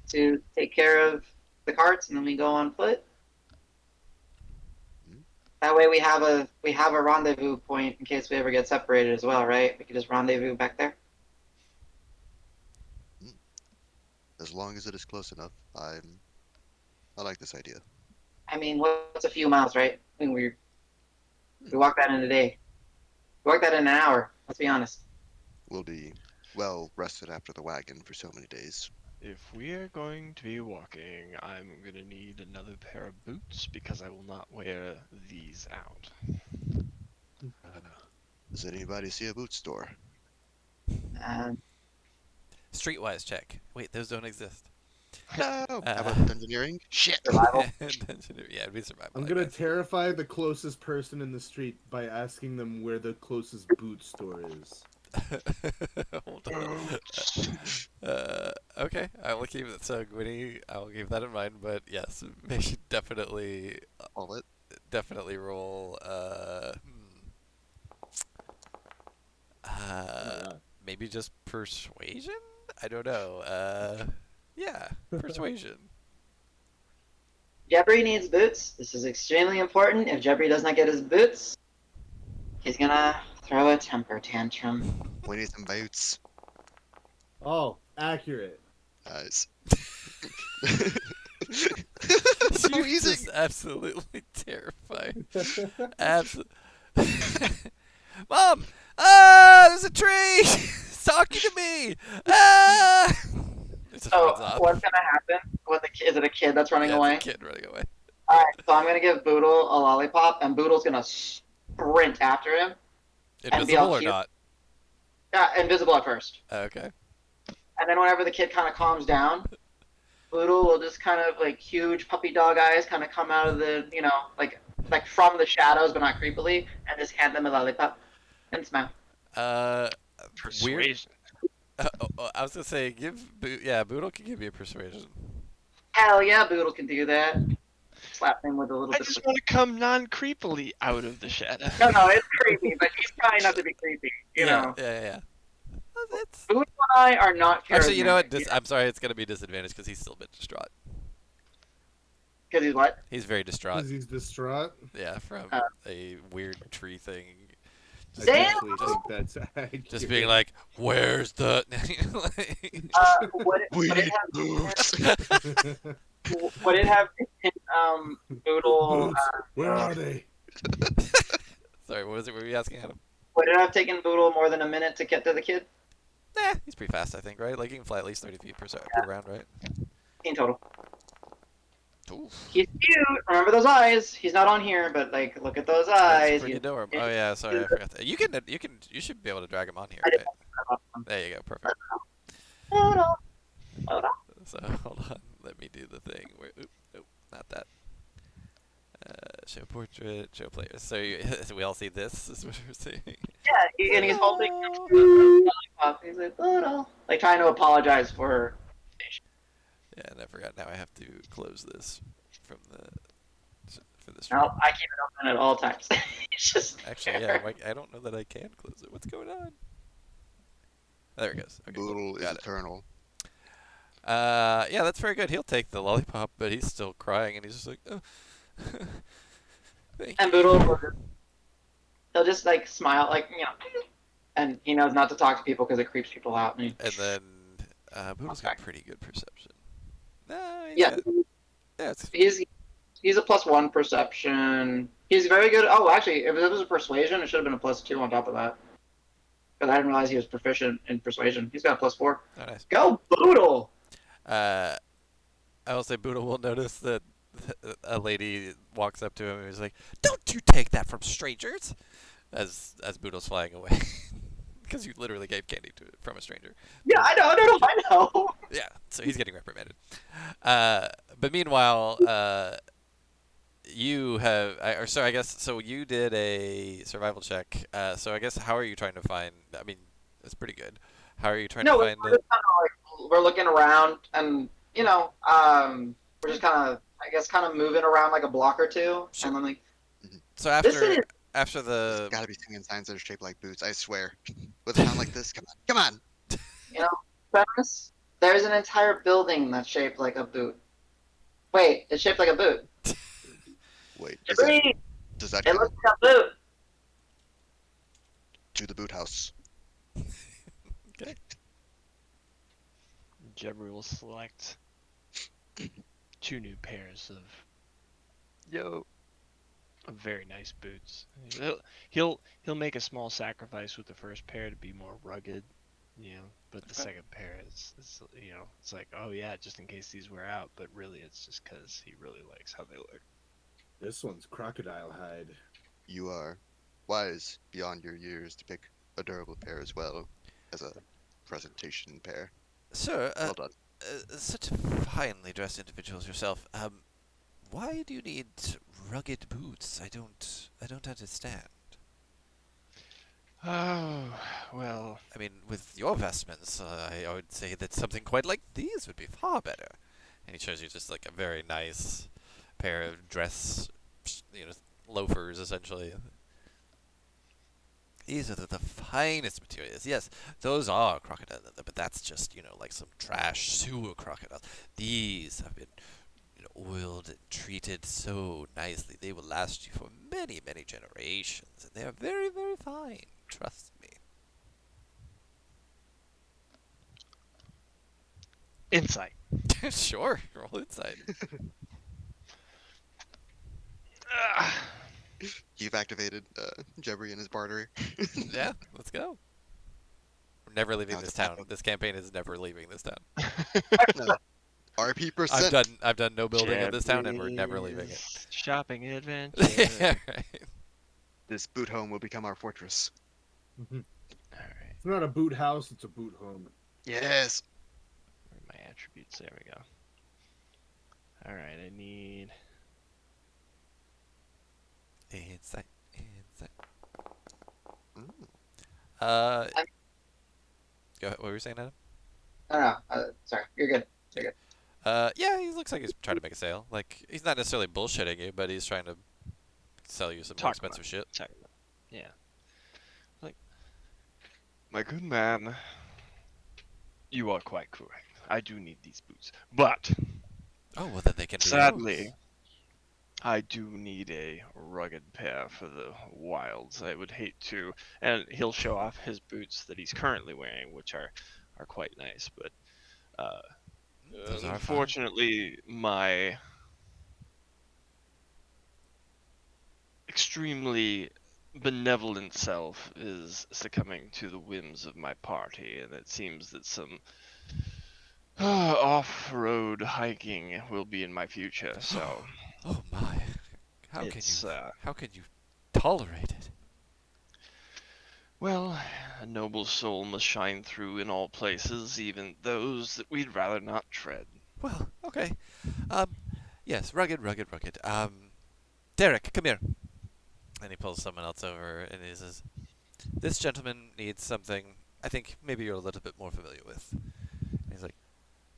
[SPEAKER 7] to take care of the carts, and then we go on foot.
[SPEAKER 4] Hmm?
[SPEAKER 7] That way we have a rendezvous point in case we ever get separated as well, right? We could just rendezvous back there.
[SPEAKER 4] Hmm. As long as it is close enough, I like this idea.
[SPEAKER 7] I mean, what's a few miles, right? I mean,
[SPEAKER 4] Hmm.
[SPEAKER 7] we walk that in a day. We walk that in an hour. Let's be honest.
[SPEAKER 4] We'll be well rested after the wagon for so many days.
[SPEAKER 6] If we are going to be walking, I'm gonna need another pair of boots because I will not wear these out.
[SPEAKER 4] Does anybody see a boot store?
[SPEAKER 7] And
[SPEAKER 1] Streetwise check. Wait, those don't exist.
[SPEAKER 4] No. How
[SPEAKER 1] Uh,
[SPEAKER 4] about engineering? Shit.
[SPEAKER 7] survival.
[SPEAKER 1] yeah, it'd be survival,
[SPEAKER 2] I'm
[SPEAKER 1] I
[SPEAKER 2] gonna
[SPEAKER 1] guess.
[SPEAKER 2] terrify the closest person in the street by asking them where the closest boot store is.
[SPEAKER 1] Hold on. Okay, I will keep it. So, Gwynny, I will keep that in mind. But yes, we should
[SPEAKER 4] All it.
[SPEAKER 1] definitely roll.
[SPEAKER 2] Oh my
[SPEAKER 1] Uh,
[SPEAKER 2] god.
[SPEAKER 1] maybe just persuasion. I don't know. Yeah, persuasion.
[SPEAKER 7] Jebri needs boots. This is extremely important. If Jebri does not get his boots, he's gonna throw a temper tantrum.
[SPEAKER 4] We need some boots.
[SPEAKER 2] Oh, accurate.
[SPEAKER 4] Nice.
[SPEAKER 1] You're
[SPEAKER 4] So
[SPEAKER 1] just
[SPEAKER 4] easy.
[SPEAKER 1] absolutely terrifying. Absolutely. Mom! Ah! There's a tree! It's talking to me! Ah! It just
[SPEAKER 7] So
[SPEAKER 1] runs off.
[SPEAKER 7] what's gonna happen? Is it a kid that's running
[SPEAKER 1] Yeah, it's a
[SPEAKER 7] away?
[SPEAKER 1] kid running away.
[SPEAKER 7] All right, so I'm gonna give Boodle a lollipop, and Boodle's gonna sprint after him and be all
[SPEAKER 1] Invisible or
[SPEAKER 7] cute.
[SPEAKER 1] not?
[SPEAKER 7] Yeah, invisible at first,
[SPEAKER 1] Okay.
[SPEAKER 7] and then whenever the kid kind of calms down, Boodle will just kind of like huge puppy dog eyes kind of come out of the like from the shadows, but not creepily, and just hand them a lollipop and smile.
[SPEAKER 1] Uh, weird.
[SPEAKER 6] Persuasion.
[SPEAKER 1] I was gonna say, yeah, Boodle can give you a persuasion.
[SPEAKER 7] Hell yeah, Boodle can do that. Slap him with a little
[SPEAKER 6] I
[SPEAKER 7] bit of
[SPEAKER 6] just
[SPEAKER 7] a...
[SPEAKER 6] want to come non-creepily out of the shadow.
[SPEAKER 7] No, it's creepy, but he's trying not to be creepy. You
[SPEAKER 1] Yeah,
[SPEAKER 7] know,
[SPEAKER 1] yeah. It's
[SPEAKER 7] Boodle and I are not
[SPEAKER 1] actually, you know what?
[SPEAKER 7] charismatic.
[SPEAKER 1] I'm sorry, it's gonna be disadvantage because he's still a bit distraught.
[SPEAKER 7] Because he's what?
[SPEAKER 1] He's very distraught.
[SPEAKER 2] Because he's distraught.
[SPEAKER 1] Yeah, from
[SPEAKER 7] Uh,
[SPEAKER 1] a weird tree thing.
[SPEAKER 2] I
[SPEAKER 1] Just being,
[SPEAKER 7] Damn!
[SPEAKER 2] definitely
[SPEAKER 1] just,
[SPEAKER 2] think that's accurate.
[SPEAKER 1] just being like, "Where's the?"
[SPEAKER 4] We
[SPEAKER 7] Would it
[SPEAKER 4] need
[SPEAKER 7] have
[SPEAKER 4] boots.
[SPEAKER 7] would it have taken Boodle
[SPEAKER 2] Boots, where are they?
[SPEAKER 1] Sorry, what was it? Were you asking Adam?
[SPEAKER 7] would it have taken Boodle more than a minute to get to the kid
[SPEAKER 1] Nah, he's pretty fast, I think, right? Like, he can fly at least 30 feet per round, right?
[SPEAKER 7] in total?
[SPEAKER 1] Oof.
[SPEAKER 7] He's cute. Remember those eyes. He's not on here, but like, look at those
[SPEAKER 1] That's
[SPEAKER 7] eyes.
[SPEAKER 1] pretty
[SPEAKER 7] He's-
[SPEAKER 1] adorable. Oh, yeah, sorry, I forgot that. You should be able to drag him on here,
[SPEAKER 7] I
[SPEAKER 1] right?
[SPEAKER 7] didn't-
[SPEAKER 1] There you go, perfect.
[SPEAKER 7] Boodle. Hold on.
[SPEAKER 1] So, hold on, let me do the thing. Oop, not that. Show portrait, show players. So, so we all see this, is what we're seeing.
[SPEAKER 7] Yeah, and he's holding
[SPEAKER 1] Hello.
[SPEAKER 7] the lollipop. He's like, Boodle. Like trying to apologize for.
[SPEAKER 1] Yeah, and I forgot. Now I have to close this for the stream.
[SPEAKER 7] No, I keep it open at all times. It's just
[SPEAKER 1] Actually, yeah, I don't know that I can close it. What's going on? There it goes. Okay, cool.
[SPEAKER 4] Boodle is
[SPEAKER 1] Got it.
[SPEAKER 4] eternal.
[SPEAKER 1] Yeah, that's very good. He'll take the lollipop, but he's still crying, and he's just like, oh. Thank
[SPEAKER 7] And
[SPEAKER 1] you.
[SPEAKER 7] Boodle, he'll just like smile, like and he knows not to talk to people because it creeps people out.
[SPEAKER 1] And then Boodle's got pretty good perception. No,
[SPEAKER 7] Yeah,
[SPEAKER 1] it's
[SPEAKER 7] he's a +1 perception. He's very good. Oh, actually, if it was a persuasion, it should have been a +2 on top of that. But I didn't realize he was proficient in persuasion. He's got a +4.
[SPEAKER 1] Oh, nice.
[SPEAKER 7] Go Boodle!
[SPEAKER 1] Uh, I will say Buddha will notice that a lady walks up to him and is like, "Don't you take that from strangers!" As Boodle's flying away, because you literally gave candy from a stranger.
[SPEAKER 7] Yeah,
[SPEAKER 1] For,
[SPEAKER 7] I know,
[SPEAKER 1] for
[SPEAKER 7] I know.
[SPEAKER 1] Yeah, so he's getting reprimanded. But meanwhile, you have, or so I guess, so you did a survival check. So I guess, how are you trying to find? I mean, it's pretty good. How are you trying to
[SPEAKER 7] No, we're
[SPEAKER 1] find it?
[SPEAKER 7] just kind of like we're looking around, and we're just kind of, I guess, kind of moving around like a block or two,
[SPEAKER 1] Sure.
[SPEAKER 7] and I'm like,
[SPEAKER 4] Mhm.
[SPEAKER 1] So
[SPEAKER 7] this city
[SPEAKER 1] after
[SPEAKER 4] There's
[SPEAKER 1] the
[SPEAKER 4] gotta be singing signs that are shaped like boots. I swear. With a town like this, come on, come on.
[SPEAKER 7] you know, premise. There's an entire building that's shaped like a boot. Wait, it's shaped like a boot.
[SPEAKER 4] Wait,
[SPEAKER 7] Jeffrey,
[SPEAKER 4] does that
[SPEAKER 7] it
[SPEAKER 4] count?
[SPEAKER 7] looks like a boot.
[SPEAKER 4] To the boot house.
[SPEAKER 1] okay.
[SPEAKER 6] Jebber will select 2 new pairs of very nice boots. He'll make a small sacrifice with the first pair to be more rugged, but the
[SPEAKER 1] Okay.
[SPEAKER 6] second pair is it's like, oh yeah, just in case these wear out, but really it's just because he really likes how they look.
[SPEAKER 2] This one's crocodile hide.
[SPEAKER 4] You are wise beyond your years to pick a durable pair as well as a presentation pair.
[SPEAKER 1] Sir,
[SPEAKER 4] Well done.
[SPEAKER 1] such finely dressed individuals yourself. Why do you need rugged boots? I don't understand.
[SPEAKER 6] Oh, well,
[SPEAKER 1] I mean, with your vestments, I would say that something quite like these would be far better. And he shows you just like a very nice pair of dress, you know, loafers essentially. These are the finest materials. Yes, those are crocodile leather, but that's just, like some trash sewer crocodiles. These have been, oiled and treated so nicely. They will last you for many, many generations, and they are very, very fine. Trust me.
[SPEAKER 6] insight.
[SPEAKER 1] Sure, roll inside.
[SPEAKER 6] Ah,
[SPEAKER 4] You've activated Jebri and his bartery.
[SPEAKER 1] Yeah, let's go. We're never leaving
[SPEAKER 4] Now it's
[SPEAKER 1] this
[SPEAKER 4] a pack
[SPEAKER 1] town.
[SPEAKER 4] of
[SPEAKER 1] This campaign is never leaving this town.
[SPEAKER 4] no, RP
[SPEAKER 1] I've
[SPEAKER 4] percent.
[SPEAKER 1] done no building of this town, and we're never leaving it.
[SPEAKER 6] Jebby's shopping
[SPEAKER 1] Yeah,
[SPEAKER 6] adventure.
[SPEAKER 1] right.
[SPEAKER 4] This boot home will become our fortress.
[SPEAKER 2] Mhm.
[SPEAKER 6] All right,
[SPEAKER 2] It's not a boot house, it's a boot home.
[SPEAKER 4] Yes.
[SPEAKER 6] where are my attributes? There we go. All right, I need.
[SPEAKER 1] Insight, insight.
[SPEAKER 4] Mm.
[SPEAKER 1] Uh, go ahead. What were you saying, Adam?
[SPEAKER 7] I don't know. Sorry, you're good. You're good.
[SPEAKER 1] Yeah, he looks like he's trying to make a sale. Like, he's not necessarily bullshitting you, but he's trying to sell you some more
[SPEAKER 6] Talk about
[SPEAKER 1] expensive shit.
[SPEAKER 6] Talk about Yeah. Like, my good man, you are quite correct. I do need these boots. But,
[SPEAKER 1] Oh, well, then they can be
[SPEAKER 6] sadly,
[SPEAKER 1] yours.
[SPEAKER 6] I do need a rugged pair for the wilds. I would hate to. And he'll show off his boots that he's currently wearing, which are quite nice. But uh,
[SPEAKER 1] Those are fine.
[SPEAKER 6] unfortunately, my extremely benevolent self is succumbing to the whims of my party, and it seems that some off-road hiking will be in my future. So
[SPEAKER 1] Oh my. How can you
[SPEAKER 6] it's
[SPEAKER 1] how can you tolerate it?
[SPEAKER 6] well, a noble soul must shine through in all places, even those that we'd rather not tread.
[SPEAKER 1] Well, okay. Um, yes, rugged, rugged, rugged. Derek, come here. And he pulls someone else over and he says, "This gentleman needs something I think maybe you're a little bit more familiar with." And he's like,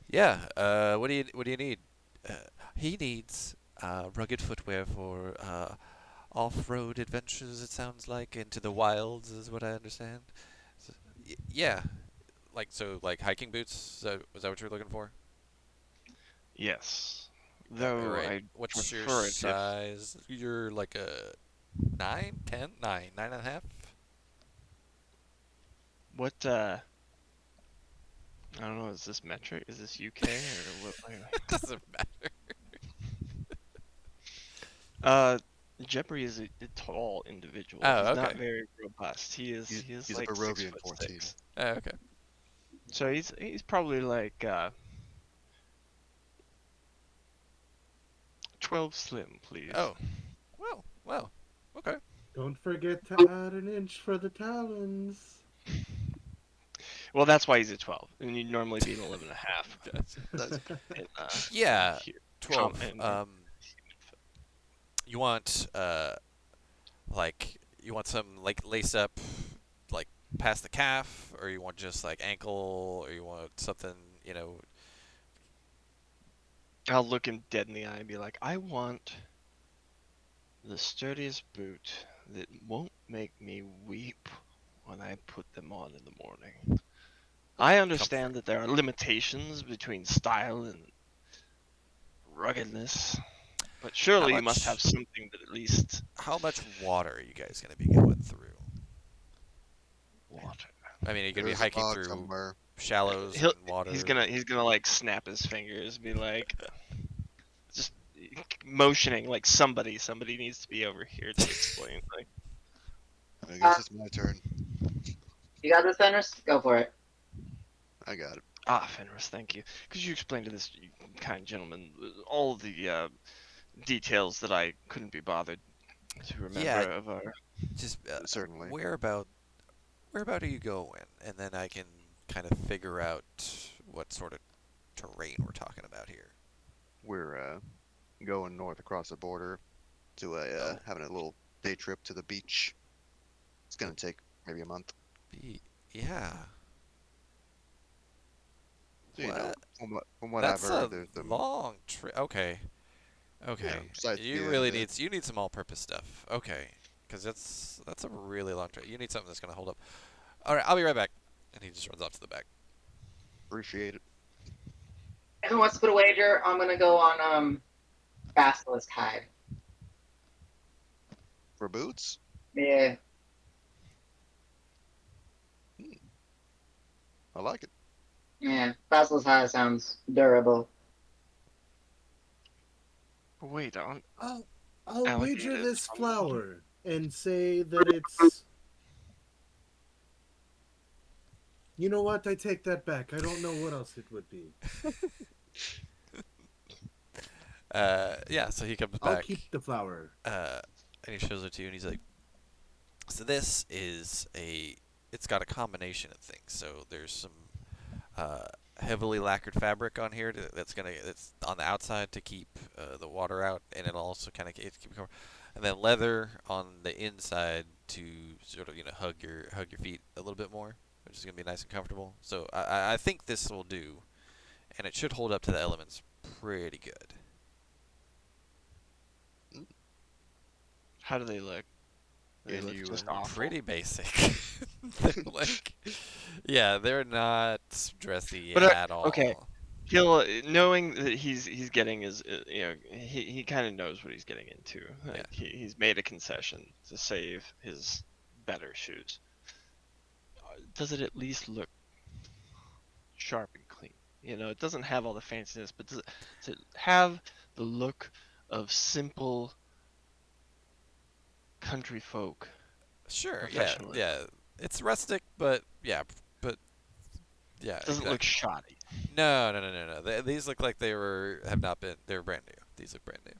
[SPEAKER 1] "Yeah, what do you need?" Uh, he needs rugged footwear for off-road adventures, it sounds like, into the wilds is what I understand. So, yeah, like hiking boots, was that what you were looking for?
[SPEAKER 6] Though
[SPEAKER 1] Alright,
[SPEAKER 6] I'd
[SPEAKER 1] what's your
[SPEAKER 6] prefer it if
[SPEAKER 1] size? You're like a 9, 10, 9, 9.5?
[SPEAKER 6] what I don't know. Is this metric? Is this UK or what?
[SPEAKER 1] It doesn't matter.
[SPEAKER 6] Uh, Jeffrey is a tall individual.
[SPEAKER 1] Oh,
[SPEAKER 6] He's
[SPEAKER 1] okay.
[SPEAKER 6] not very robust. He is
[SPEAKER 4] He's a
[SPEAKER 6] like six
[SPEAKER 4] Barovian
[SPEAKER 6] foot
[SPEAKER 4] 14.
[SPEAKER 6] six.
[SPEAKER 1] Oh, okay.
[SPEAKER 6] So he's probably like 12 slim, please.
[SPEAKER 1] Oh, well, okay.
[SPEAKER 2] Don't forget to add an inch for the talons.
[SPEAKER 6] Well, that's why he's a 12, and you'd normally be an 11 and a half.
[SPEAKER 1] Gotcha.
[SPEAKER 4] That's
[SPEAKER 6] In
[SPEAKER 1] Yeah,
[SPEAKER 6] here,
[SPEAKER 1] 12. You want you want some like lace up like past the calf, or you want just like ankle, or you want something, you know.
[SPEAKER 6] I'll look him dead in the eye and be like, I want the sturdiest boot that won't make me weep when I put them on in the morning. I
[SPEAKER 1] Comfort.
[SPEAKER 6] understand that there are limitations between style and ruggedness, but
[SPEAKER 1] How
[SPEAKER 6] surely you must have
[SPEAKER 1] much
[SPEAKER 6] something that at least
[SPEAKER 1] how much water are you guys gonna be going through?
[SPEAKER 6] water.
[SPEAKER 1] I mean, are you gonna
[SPEAKER 4] there
[SPEAKER 1] be
[SPEAKER 4] is a
[SPEAKER 1] hiking
[SPEAKER 4] bog
[SPEAKER 1] through
[SPEAKER 4] somewhere.
[SPEAKER 1] shallows and
[SPEAKER 6] He'll
[SPEAKER 1] water?
[SPEAKER 6] he's gonna like snap his fingers, be like just motioning like somebody needs to be over here to explain. Like,
[SPEAKER 4] I
[SPEAKER 7] Uh,
[SPEAKER 4] guess it's my turn.
[SPEAKER 7] you got this, Fenris? Go for it.
[SPEAKER 4] I got it.
[SPEAKER 6] Fenris, thank you. Could you explain to this kind gentleman all the details that I couldn't be bothered to remember
[SPEAKER 1] Yeah,
[SPEAKER 6] of our.
[SPEAKER 1] just
[SPEAKER 4] Certainly.
[SPEAKER 1] where about are you going, and then I can kind of figure out what sort of terrain we're talking about here.
[SPEAKER 4] We're going north across the border to
[SPEAKER 1] Oh,
[SPEAKER 4] having a little day trip to the beach. It's gonna take maybe a month.
[SPEAKER 1] be yeah.
[SPEAKER 4] So
[SPEAKER 1] What?
[SPEAKER 4] from what I've
[SPEAKER 1] That's a
[SPEAKER 4] heard, there's some
[SPEAKER 1] long trip. Okay, okay. You
[SPEAKER 4] sightseeing.
[SPEAKER 1] really need some all-purpose stuff. Okay, because that's a really long trip. You need something that's gonna hold up. All right, I'll be right back. And he just runs off to the back.
[SPEAKER 4] Appreciate it.
[SPEAKER 7] Who wants to put a wager? I'm gonna go on Basilisk Hide.
[SPEAKER 4] For boots?
[SPEAKER 7] Yeah.
[SPEAKER 4] I like it.
[SPEAKER 7] Yeah. Basilisk Hide sounds durable.
[SPEAKER 6] Wait, on
[SPEAKER 2] I'll wager
[SPEAKER 6] alligators?
[SPEAKER 2] this flower and say that it's. You know what? I take that back. I don't know what else it would be.
[SPEAKER 1] Yeah. So he comes
[SPEAKER 2] I'll
[SPEAKER 1] back.
[SPEAKER 2] keep the flower.
[SPEAKER 1] And he shows it to you, and he's like, "So this is a. It's got a combination of things. So there's some uh, heavily lacquered fabric on here that's on the outside to keep the water out, and it'll also kind of keep it covered. And then leather on the inside to sort of hug your feet a little bit more, which is gonna be nice and comfortable. So I think this will do, and it should hold up to the elements pretty good.
[SPEAKER 6] How do they look? They
[SPEAKER 4] And
[SPEAKER 6] look
[SPEAKER 4] you,
[SPEAKER 6] just awful.
[SPEAKER 1] Pretty basic. They're like, yeah, they're not dressy
[SPEAKER 6] But
[SPEAKER 1] at
[SPEAKER 6] okay,
[SPEAKER 1] all.
[SPEAKER 6] he'll knowing that he's getting his he kind of knows what he's getting into.
[SPEAKER 1] Yeah.
[SPEAKER 6] Like he's made a concession to save his better shoes. Does it at least look sharp and clean? You know, it doesn't have all the fanciness, but does it have the look of simple country folk
[SPEAKER 1] Sure, yeah,
[SPEAKER 6] professionalism?
[SPEAKER 1] yeah. It's rustic, but yeah,
[SPEAKER 6] Doesn't look
[SPEAKER 1] exactly.
[SPEAKER 6] shoddy.
[SPEAKER 1] No, no, no, no, no. These look like have not been. They're brand new. These look brand new.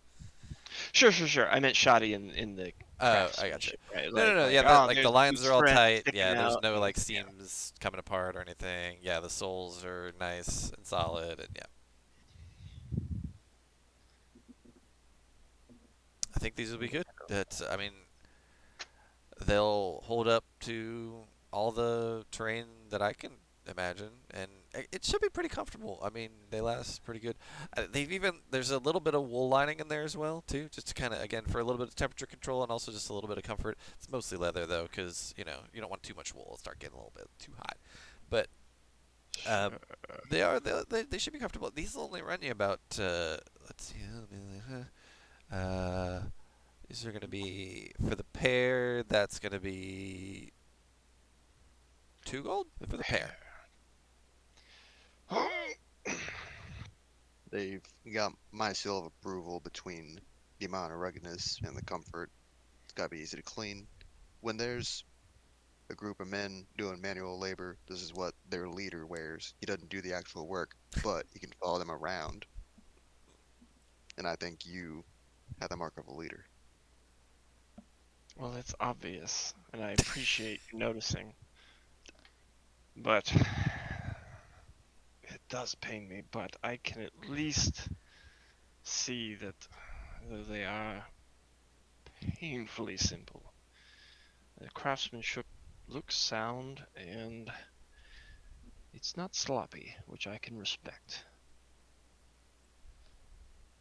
[SPEAKER 6] Sure. I meant shoddy in the
[SPEAKER 1] Oh, I gotcha.
[SPEAKER 6] craftsmanship, right?
[SPEAKER 1] No, no, no.
[SPEAKER 6] Like
[SPEAKER 1] Yeah, like the
[SPEAKER 6] there's
[SPEAKER 1] lines
[SPEAKER 6] loose
[SPEAKER 1] are all
[SPEAKER 6] threads
[SPEAKER 1] tight.
[SPEAKER 6] sticking
[SPEAKER 1] Yeah, there's
[SPEAKER 6] out.
[SPEAKER 1] no
[SPEAKER 6] And,
[SPEAKER 1] like seams coming apart or anything. Yeah, the soles are nice and solid, and yeah, I think these will be good. I mean, they'll hold up to all the terrain that I can imagine, and it should be pretty comfortable. I mean, they last pretty good. There's a little bit of wool lining in there as well too, just to kind of again for a little bit of temperature control and also just a little bit of comfort. It's mostly leather though, because you don't want too much wool; it'll start getting a little bit too hot. But um, they should be comfortable. These will only run you about let's see, uh, these are going to be for the pair. That's going to be 2 gold for the pair.
[SPEAKER 4] they've got my seal of approval between the amount of ruggedness and the comfort. It's got to be easy to clean. When there's a group of men doing manual labor, this is what their leader wears. He doesn't do the actual work, but he can follow them around. And I think you have the mark of a leader.
[SPEAKER 6] Well, it's obvious, and I appreciate you noticing. But it does pain me, but I can at least see that though they are painfully simple, the craftsmanship looks sound and it's not sloppy, which I can respect.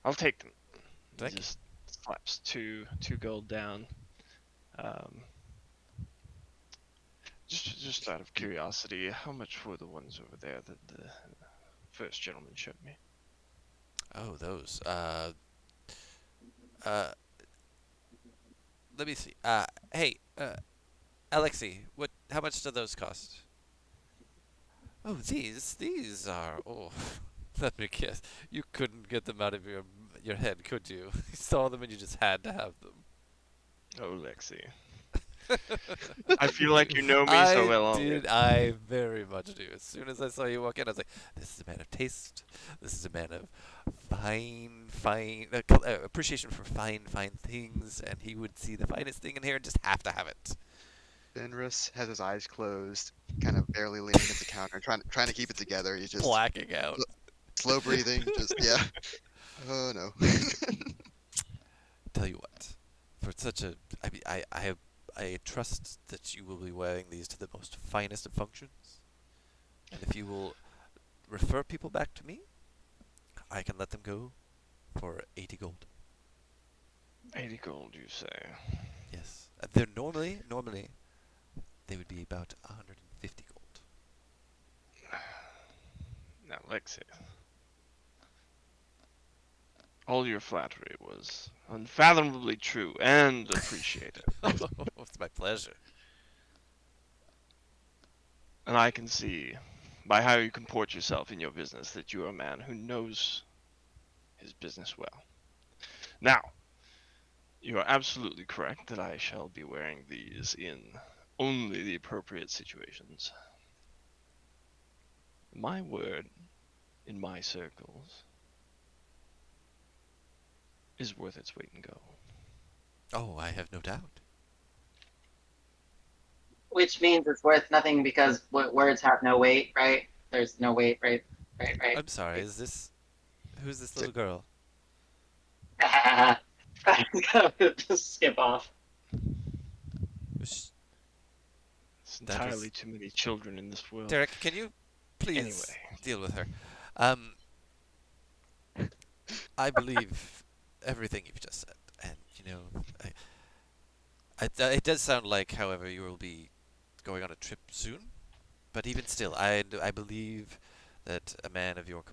[SPEAKER 6] I'll take them. He
[SPEAKER 1] Thank you.
[SPEAKER 6] just slaps two gold down. Um, just out of curiosity, how much were the ones over there that the first gentleman showed me?
[SPEAKER 1] Oh, those. Uh, let me see. Hey, Alexei, what? How much do those cost? Oh, these are. Oh, let me guess. You couldn't get them out of your head, could you? You saw them and you just had to have them.
[SPEAKER 6] Oh, Lexi. I feel like you know me so
[SPEAKER 1] I
[SPEAKER 6] well already.
[SPEAKER 1] did. I very much do. As soon as I saw you walk in, I was like, "This is a man of taste. This is a man of fine appreciation for fine things, and he would see the finest thing in here and just have to have it."
[SPEAKER 4] Fenris has his eyes closed, kind of barely leaning against the counter, trying to keep it together. He's just
[SPEAKER 1] Blacking out.
[SPEAKER 4] slow breathing, just yeah. Oh no.
[SPEAKER 1] Tell you what, for such a, I mean, I trust that you will be wearing these to the most finest of functions, and if you will refer people back to me, I can let them go for 80 gold.
[SPEAKER 6] 80 gold, you say?
[SPEAKER 1] Yes. They're normally, they would be about 150 gold.
[SPEAKER 6] Now, Lexi, all your flattery was unfathomably true and appreciated.
[SPEAKER 1] It's my pleasure.
[SPEAKER 6] And I can see, by how you comport yourself in your business, that you are a man who knows his business well. Now, you are absolutely correct that I shall be wearing these in only the appropriate situations. My word, in my circles, is worth its weight in gold.
[SPEAKER 1] Oh, I have no doubt.
[SPEAKER 7] Which means it's worth nothing because words have no weight, right? There's no weight, right? Right,
[SPEAKER 1] I'm sorry, who's this little
[SPEAKER 4] Sick.
[SPEAKER 1] girl?
[SPEAKER 7] right. Just skip off.
[SPEAKER 1] Was
[SPEAKER 6] There's
[SPEAKER 1] That
[SPEAKER 6] entirely
[SPEAKER 1] was
[SPEAKER 6] too many children in this world.
[SPEAKER 1] Derek, can you please
[SPEAKER 6] Anyway,
[SPEAKER 1] deal with her? Um, I believe everything you've just said, and it does sound like, however, you will be going on a trip soon. But even still, I believe that a man of your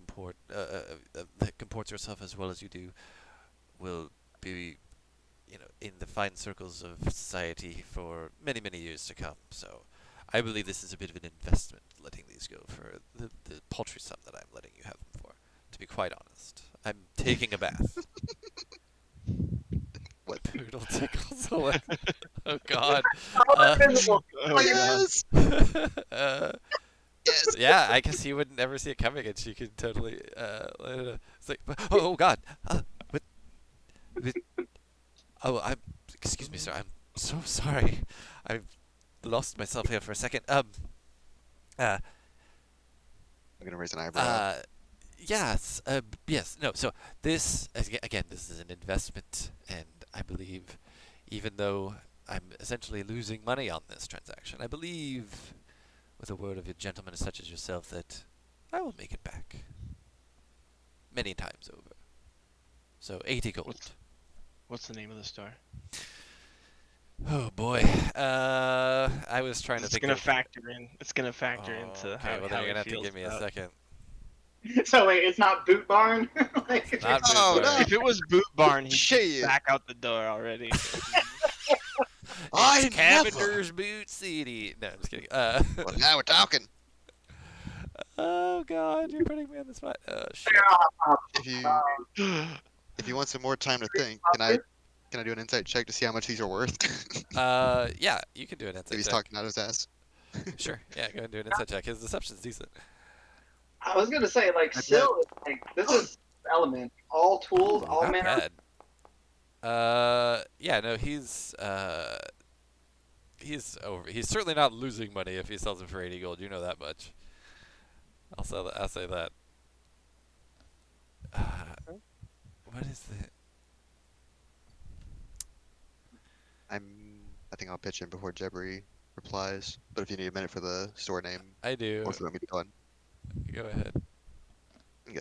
[SPEAKER 1] that comports yourself as well as you do will be, in the fine circles of society for many years to come. So, I believe this is a bit of an investment, letting these go for the paltry sum that I'm letting you have them for. To be quite honest, I'm taking a bath.
[SPEAKER 4] What?
[SPEAKER 1] Poodle tickles. Oh God.
[SPEAKER 7] Oh,
[SPEAKER 1] Uh,
[SPEAKER 6] oh god.
[SPEAKER 4] Yes.
[SPEAKER 1] uh,
[SPEAKER 4] Yes.
[SPEAKER 1] yeah, I guess you would never see it coming, and she could totally. It's like, oh God. What? What? Oh, excuse me, sir. I'm so sorry. I've lost myself here for a second. Uh.
[SPEAKER 4] I'm gonna raise an eyebrow.
[SPEAKER 1] Uh. Yes. Yes. No. So again, this is an investment, and I believe, even though I'm essentially losing money on this transaction, I believe, with a word of a gentleman such as yourself, that I will make it back many times over. So 80 gold.
[SPEAKER 6] What's the name of the star?
[SPEAKER 1] Oh boy. I was trying to
[SPEAKER 6] It's
[SPEAKER 1] think
[SPEAKER 6] gonna
[SPEAKER 1] of.
[SPEAKER 6] factor in. It's gonna factor
[SPEAKER 1] Oh,
[SPEAKER 6] into
[SPEAKER 1] okay. Well, then
[SPEAKER 6] how
[SPEAKER 1] you're
[SPEAKER 6] he
[SPEAKER 1] gonna have to
[SPEAKER 6] feels
[SPEAKER 1] give me a
[SPEAKER 6] about.
[SPEAKER 1] second.
[SPEAKER 7] So wait, it's not Boot Barn. Like,
[SPEAKER 1] It's not Boot
[SPEAKER 4] Oh no!
[SPEAKER 1] Barn.
[SPEAKER 6] If it was Boot Barn, he'd be
[SPEAKER 4] Shit!
[SPEAKER 6] back out the door already.
[SPEAKER 1] It's
[SPEAKER 4] I never.
[SPEAKER 1] Cavender's Boot City. No, I'm just kidding.
[SPEAKER 4] Well, now we're talking.
[SPEAKER 1] Oh God, you're putting me on the spot. Oh shit.
[SPEAKER 4] If you If you want some more time to think, can I do an insight check to see how much these are worth?
[SPEAKER 1] Yeah, you can do an
[SPEAKER 4] If
[SPEAKER 1] insight
[SPEAKER 4] he's
[SPEAKER 1] check.
[SPEAKER 4] talking out his ass.
[SPEAKER 1] Sure. Yeah, go ahead and do an insight check. His deception's decent.
[SPEAKER 7] I was gonna say, like,
[SPEAKER 4] I bet.
[SPEAKER 7] Syl, like, this is element. All tools,
[SPEAKER 1] Ooh,
[SPEAKER 7] all
[SPEAKER 1] not
[SPEAKER 7] manner.
[SPEAKER 1] bad. Yeah, no, he's over. He's certainly not losing money if he sells them for 80 gold. You know that much. I'll sell that. I'll say that. Uh, what is the?
[SPEAKER 4] I think I'll pitch in before Jebri replies. But if you need a minute for the store name,
[SPEAKER 1] I do.
[SPEAKER 4] or if you want me to go on,
[SPEAKER 1] Go ahead.
[SPEAKER 4] okay.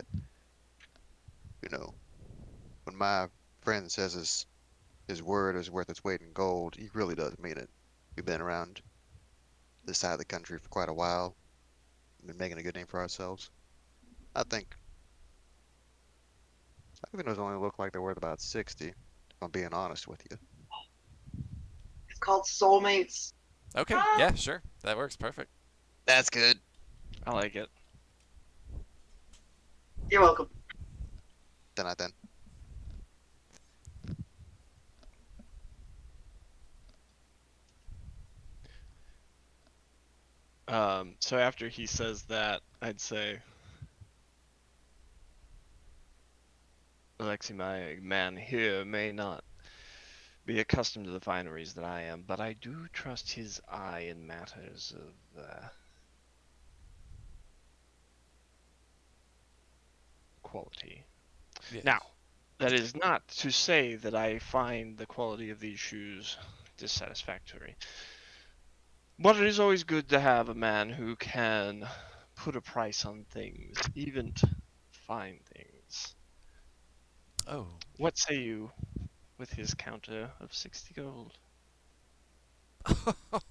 [SPEAKER 4] You know, when my friend says his word is worth its weight in gold, he really does mean it. We've been around this side of the country for quite a while. Been making a good name for ourselves. I think I think those only look like they're worth about 60, if I'm being honest with you.
[SPEAKER 7] It's called soulmates.
[SPEAKER 1] Okay.
[SPEAKER 7] Ah,
[SPEAKER 1] Yeah. Sure. That works. Perfect.
[SPEAKER 4] That's good.
[SPEAKER 6] I like it.
[SPEAKER 7] you're welcome.
[SPEAKER 4] Then.
[SPEAKER 6] So after he says that, I'd say, Alexi, my man here may not be accustomed to the fineries that I am, but I do trust his eye in matters of quality.
[SPEAKER 1] Yes.
[SPEAKER 6] Now, that is not to say that I find the quality of these shoes dissatisfactory. But it is always good to have a man who can put a price on things, even fine things.
[SPEAKER 1] Oh.
[SPEAKER 6] What say you with his counter of 60 gold?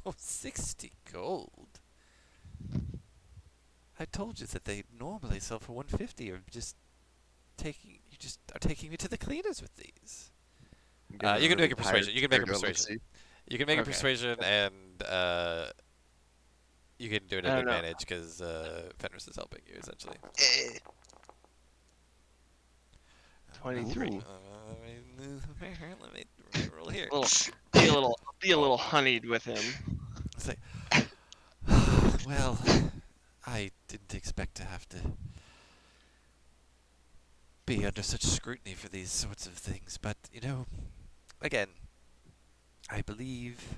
[SPEAKER 1] Oh, 60 gold. I told you that they normally sell for 150. Or you just are taking me to the cleaners with these.
[SPEAKER 4] I'm
[SPEAKER 1] You
[SPEAKER 4] getting
[SPEAKER 1] can make
[SPEAKER 4] really
[SPEAKER 1] a
[SPEAKER 4] tired
[SPEAKER 1] persuasion. You can make a
[SPEAKER 4] compared to
[SPEAKER 1] persuasion.
[SPEAKER 4] Alexi.
[SPEAKER 1] You can make a
[SPEAKER 6] Okay.
[SPEAKER 1] persuasion, and you can do it
[SPEAKER 6] I
[SPEAKER 1] at
[SPEAKER 6] don't know.
[SPEAKER 1] advantage because Fenris is helping you essentially.
[SPEAKER 4] Eh.
[SPEAKER 6] 23.
[SPEAKER 4] Ooh.
[SPEAKER 1] Let me roll here.
[SPEAKER 6] Be a
[SPEAKER 1] Oh.
[SPEAKER 6] little honeyed with him.
[SPEAKER 1] Say, well, I didn't expect to have to be under such scrutiny for these sorts of things, but again, I believe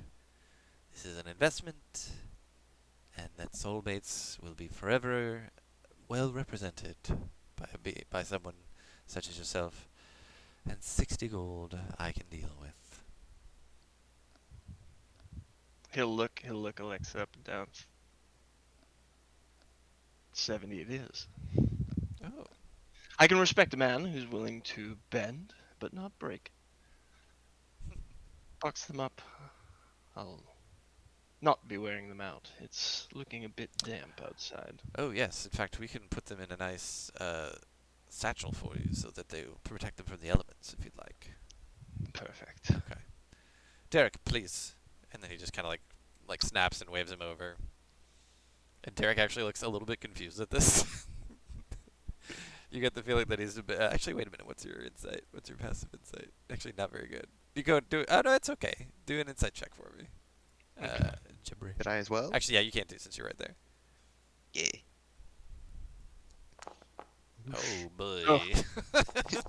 [SPEAKER 1] this is an investment, and that soulmates will be forever well represented by someone such as yourself. And 60 gold I can deal with.
[SPEAKER 6] He'll look Alexa up and down. 70 it is.
[SPEAKER 1] Oh,
[SPEAKER 6] I can respect a man who's willing to bend, but not break. Box them up. I'll not be wearing them out. It's looking a bit damp outside.
[SPEAKER 1] oh yes. In fact, we can put them in a nice satchel for you, so that they will protect them from the elements, if you'd like.
[SPEAKER 6] Perfect.
[SPEAKER 1] Okay. Derek, please. And then he just kind of like snaps and waves him over. And Derek actually looks a little bit confused at this. You get the feeling that he's a bit. Actually, wait a minute. What's your insight? What's your passive insight? Actually, not very good. You go do. Oh no, it's okay. Do an insight check for me.
[SPEAKER 6] Okay.
[SPEAKER 1] Jibri.
[SPEAKER 4] Did I as well?
[SPEAKER 1] Actually, yeah, you can't do since you're right there.
[SPEAKER 4] Yeah.
[SPEAKER 1] Oh boy.
[SPEAKER 6] Oh.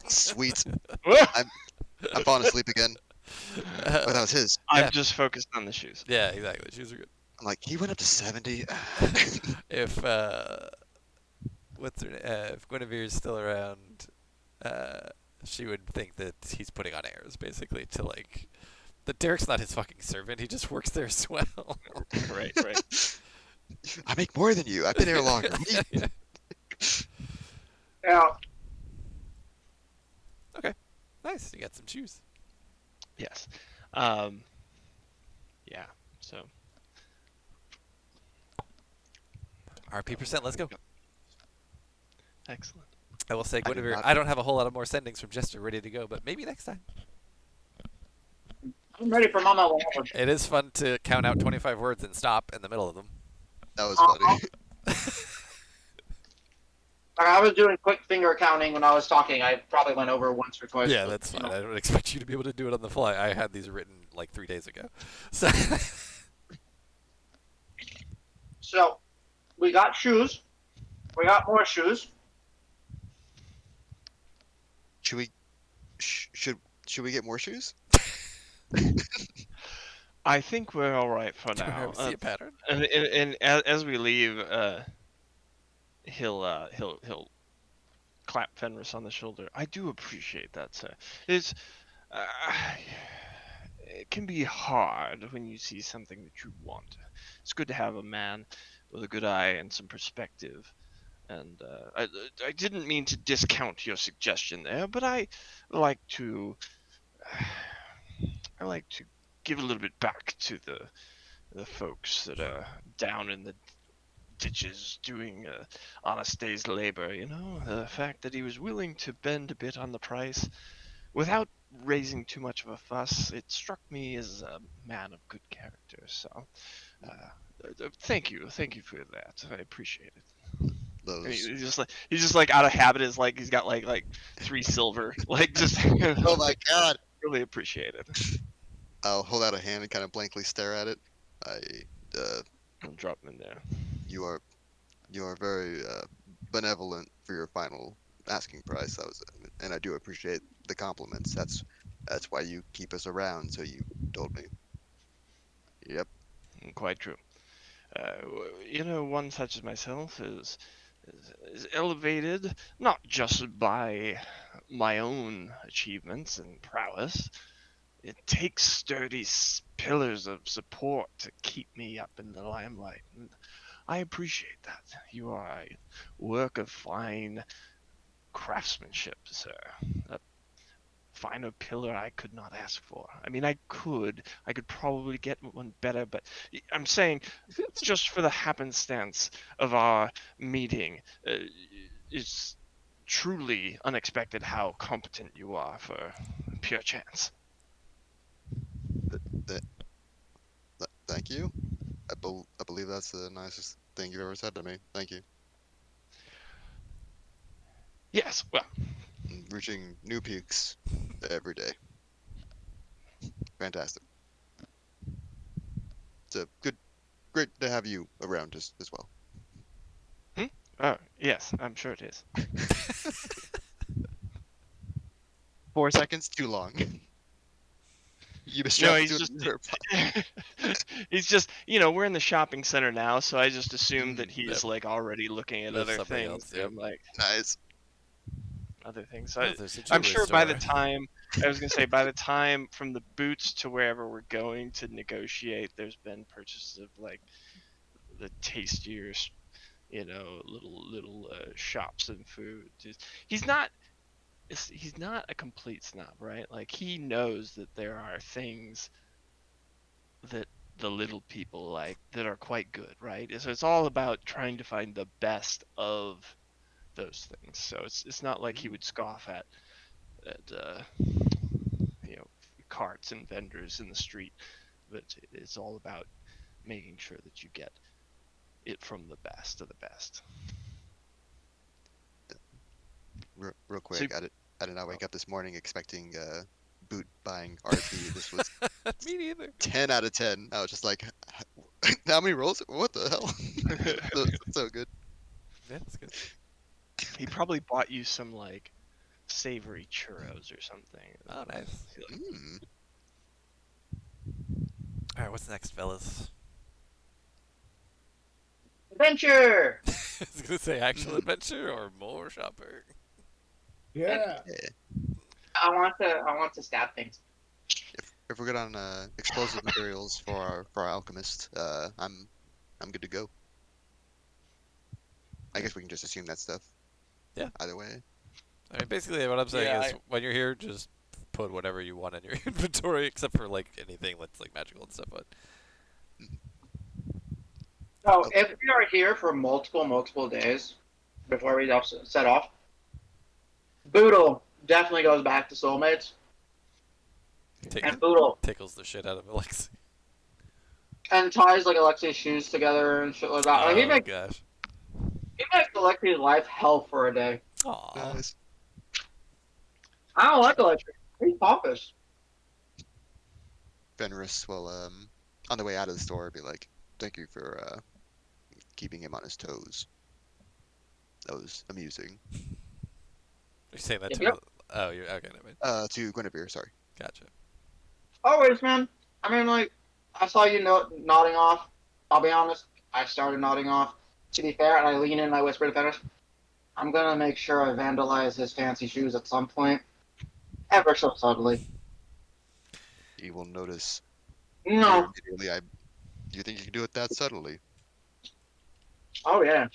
[SPEAKER 4] Sweet.
[SPEAKER 6] I'm
[SPEAKER 4] I'm falling asleep again. Oh, that was his.
[SPEAKER 1] Yeah.
[SPEAKER 6] just focused on the shoes.
[SPEAKER 1] Yeah, exactly. Shoes are good.
[SPEAKER 4] I'm like, he went up to 70.
[SPEAKER 1] If if Guinevere's still around, she would think that he's putting on airs, basically, to like. That Derek's not his fucking servant. He just works there as well.
[SPEAKER 6] Right.
[SPEAKER 4] I make more than you. I've been here longer.
[SPEAKER 1] Yeah.
[SPEAKER 7] Yeah.
[SPEAKER 1] Okay. Nice. You got some shoes.
[SPEAKER 6] Yes. Yeah. So.
[SPEAKER 1] RP%. Let's go.
[SPEAKER 6] Excellent.
[SPEAKER 1] I will say,
[SPEAKER 4] I do
[SPEAKER 1] Guinevere,
[SPEAKER 4] not-
[SPEAKER 1] I don't have a whole lot of more sendings from Jester ready to go, but maybe next time.
[SPEAKER 7] I'm ready for Mama whenever.
[SPEAKER 1] It is fun to count out 25 words and stop in the middle of them.
[SPEAKER 4] That was funny.
[SPEAKER 7] I was doing quick finger counting when I was talking. I probably went over once or twice,
[SPEAKER 1] Yeah,
[SPEAKER 7] but
[SPEAKER 1] that's fine. I don't expect you to be able to do it on the fly. I had these written like 3 days ago. So
[SPEAKER 7] So we got shoes. We got more shoes.
[SPEAKER 4] Should we should should we get more shoes?
[SPEAKER 6] I think we're all right for
[SPEAKER 1] do I
[SPEAKER 6] now.
[SPEAKER 1] see a pattern?
[SPEAKER 6] And as we leave, he'll clap Fenris on the shoulder. I do appreciate that, sir. It's uh, it can be hard when you see something that you want. It's good to have a man with a good eye and some perspective. And I didn't mean to discount your suggestion there, but like to I like to give a little bit back to the folks that are down in the ditches doing honest day's labor. You know, the fact that he was willing to bend a bit on the price without raising too much of a fuss, it struck me as a man of good character. So, thank you for that. I appreciate it. And
[SPEAKER 4] Those.
[SPEAKER 6] he's just like out of habit. Is like he's got like 3 silver, like just
[SPEAKER 4] Oh my god!
[SPEAKER 6] really appreciate it.
[SPEAKER 4] I'll hold out a hand and kind of blankly stare at it. I, uh,
[SPEAKER 6] I'll drop him in there.
[SPEAKER 4] you are you are very benevolent for your final asking price. And I do appreciate the compliments. That's why you keep us around. So you told me. Yep.
[SPEAKER 6] Quite true. You know, one such as myself is elevated not just by my own achievements and prowess. It takes sturdy pillars of support to keep me up in the limelight. And I appreciate that. You are a work of fine craftsmanship, sir. A finer pillar I could not ask for. I mean, I could probably get one better, but I'm saying just for the happenstance of our meeting, it's truly unexpected how competent you are for pure chance.
[SPEAKER 4] Th- Thank you. I believe that's the nicest thing you've ever said to me. Thank you.
[SPEAKER 6] Yes, well,
[SPEAKER 4] Reaching new peaks every day. Fantastic. It's a great to have you around as well.
[SPEAKER 6] oh, yes, I'm sure it is.
[SPEAKER 4] 4 seconds too long. You missed your
[SPEAKER 6] No, he's
[SPEAKER 4] opportunity
[SPEAKER 6] just
[SPEAKER 4] to reply.
[SPEAKER 6] he's just, you know, we're in the shopping center now, so I just assumed that
[SPEAKER 4] Mm,
[SPEAKER 6] he's
[SPEAKER 1] Yep.
[SPEAKER 6] like already looking at
[SPEAKER 1] There's
[SPEAKER 6] other
[SPEAKER 1] something
[SPEAKER 6] things.
[SPEAKER 1] else. Yep.
[SPEAKER 6] And like
[SPEAKER 4] nice.
[SPEAKER 6] other things.
[SPEAKER 1] Oh, there's a
[SPEAKER 6] I'm
[SPEAKER 1] jewelry
[SPEAKER 6] sure by the
[SPEAKER 1] store.
[SPEAKER 6] time I was gonna say by the time from the boots to wherever we're going to negotiate, there's been purchases of like the tastier, you know, little shops and food. He's not he's not a complete snob, right? Like he knows that there are things that the little people like that are quite good, right? So it's all about trying to find the best of those things. So it's not like he would scoff at you know, carts and vendors in the street, but it's all about making sure that you get it from the best of the best.
[SPEAKER 4] Real
[SPEAKER 6] So
[SPEAKER 4] quick, I did not wake up this morning expecting boot buying RP. This was
[SPEAKER 1] Me neither.
[SPEAKER 4] 10 out of 10. I was just like, how many rolls? What the hell? So good.
[SPEAKER 1] Yeah, that's good.
[SPEAKER 6] he probably bought you some like savory churros or something.
[SPEAKER 1] Oh, nice.
[SPEAKER 4] Mm.
[SPEAKER 1] All right, what's next, fellas?
[SPEAKER 7] Adventure.
[SPEAKER 1] I was gonna say actual adventure or more shopping.
[SPEAKER 2] Yeah.
[SPEAKER 4] Yeah.
[SPEAKER 7] I want to stab things.
[SPEAKER 4] If we're good on explosive materials for our alchemist, I'm good to go. I guess we can just assume that stuff.
[SPEAKER 1] Yeah.
[SPEAKER 4] Either way.
[SPEAKER 1] I mean, basically, what I'm saying
[SPEAKER 6] Yeah,
[SPEAKER 1] is, when you're here, just put whatever you want in your inventory, except for like anything that's like magical and stuff. But
[SPEAKER 7] So
[SPEAKER 4] Oh,
[SPEAKER 7] if we are here for multiple days before we set off, Boodle definitely goes back to soulmates, and Boodle
[SPEAKER 1] tickles the shit out of Alexi.
[SPEAKER 7] and ties like Alexi's shoes together and shit like that. Like, he
[SPEAKER 1] Oh
[SPEAKER 7] makes
[SPEAKER 1] gosh.
[SPEAKER 7] He makes Electri's life hell for a day.
[SPEAKER 1] Aw.
[SPEAKER 4] Nice.
[SPEAKER 7] I don't like Electric. He's pompous.
[SPEAKER 4] Fenris will, on the way out of the store, be like, "Thank you for keeping him on his toes. That was amusing."
[SPEAKER 1] You're saying that
[SPEAKER 7] Yep,
[SPEAKER 1] to
[SPEAKER 7] yep.
[SPEAKER 1] the. Oh, you're okay. Never mind.
[SPEAKER 4] To Guinevere, sorry.
[SPEAKER 1] Gotcha.
[SPEAKER 7] Always, man. I mean, like, I saw you nodding off. I'll be honest. I started nodding off. To be fair, and I lean in and I whisper to Fenris, I'm gonna make sure I vandalize his fancy shoes at some point. Ever so subtly.
[SPEAKER 4] He will notice near
[SPEAKER 7] No.
[SPEAKER 4] immediately. You think you can do it that subtly?
[SPEAKER 7] Oh, yeah.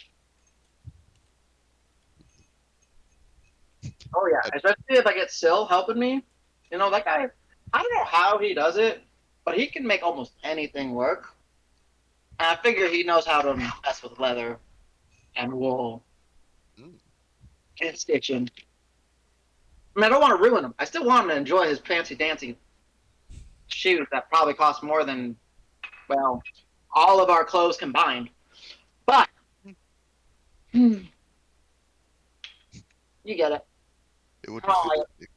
[SPEAKER 7] Oh, yeah.
[SPEAKER 4] Uh,
[SPEAKER 7] Especially if I get Syl helping me. You know, that guy, I don't know how he does it, but he can make almost anything work. And I figure he knows how to mess with leather and wool
[SPEAKER 4] mm,
[SPEAKER 7] and stitching. I mean, I don't want to ruin him. I still want him to enjoy his fancy dancy shoes that probably cost more than, well, all of our clothes combined. But, you get it.
[SPEAKER 4] it would
[SPEAKER 7] Come
[SPEAKER 4] be
[SPEAKER 7] on,
[SPEAKER 4] fitting.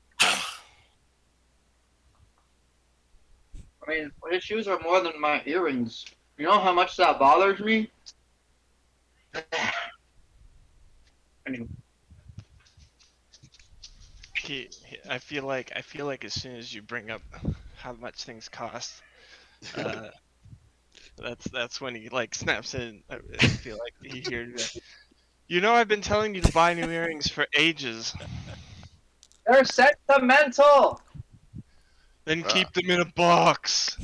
[SPEAKER 7] I mean, his shoes are more than my earrings. You know how much that bothers me? Anyway,
[SPEAKER 6] I feel like as soon as you bring up how much things cost, uh, that's when he like snaps in. I feel like he hears. I've been telling you to buy new earrings for ages.
[SPEAKER 7] they're sentimental,
[SPEAKER 6] Then
[SPEAKER 4] Ah,
[SPEAKER 6] keep them in a box.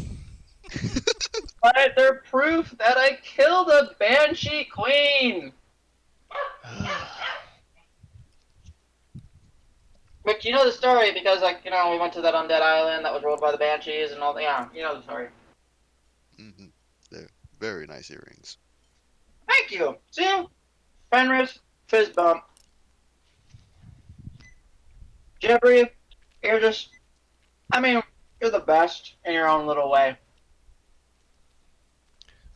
[SPEAKER 7] but they're proof that I killed a Banshee Queen. But you know the story because, like, we went to that undead island that was ruled by the Banshees and all that. Yeah, you know the story.
[SPEAKER 4] hmm They're very nice earrings.
[SPEAKER 7] Thank you. See? Fenris, fist bump. Jeffrey, you're just, I mean, you're the best in your own little way.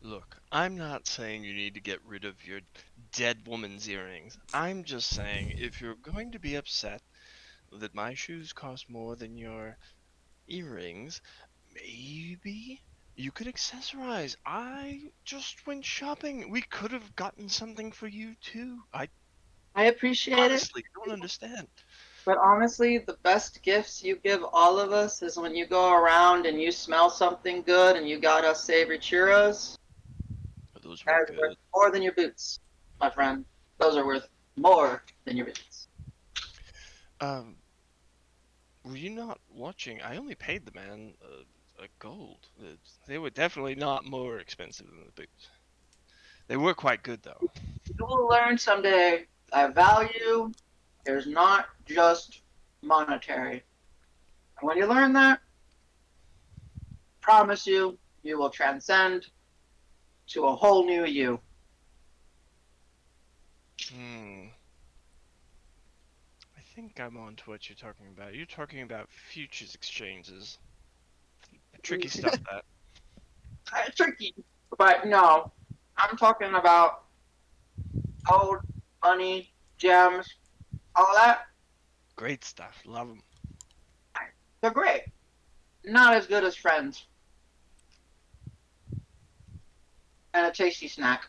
[SPEAKER 6] Look, I'm not saying you need to get rid of your dead woman's earrings. I'm just saying if you're going to be upset that my shoes cost more than your earrings, maybe you could accessorize. I just went shopping. We could have gotten something for you too. I
[SPEAKER 7] I appreciate it.
[SPEAKER 6] honestly don't understand.
[SPEAKER 7] But honestly, the best gifts you give all of us is when you go around and you smell something good and you got us savory churros.
[SPEAKER 6] But those were
[SPEAKER 7] That is worth
[SPEAKER 6] good.
[SPEAKER 7] more than your boots, my friend. Those are worth more than your boots.
[SPEAKER 6] Um, were you not watching? I only paid the man a gold. They were definitely not more expensive than the boots. They were quite good though.
[SPEAKER 7] You will learn someday that value is not just monetary. And when you learn that, I promise you, you will transcend to a whole new you.
[SPEAKER 6] Hmm. I think I'm on to what you're talking about. You're talking about futures exchanges. Tricky stuff, that.
[SPEAKER 7] Kind of tricky, but no. I'm talking about gold, money, gems, all that.
[SPEAKER 6] Great stuff. Love them.
[SPEAKER 7] They're great. Not as good as friends and a tasty snack.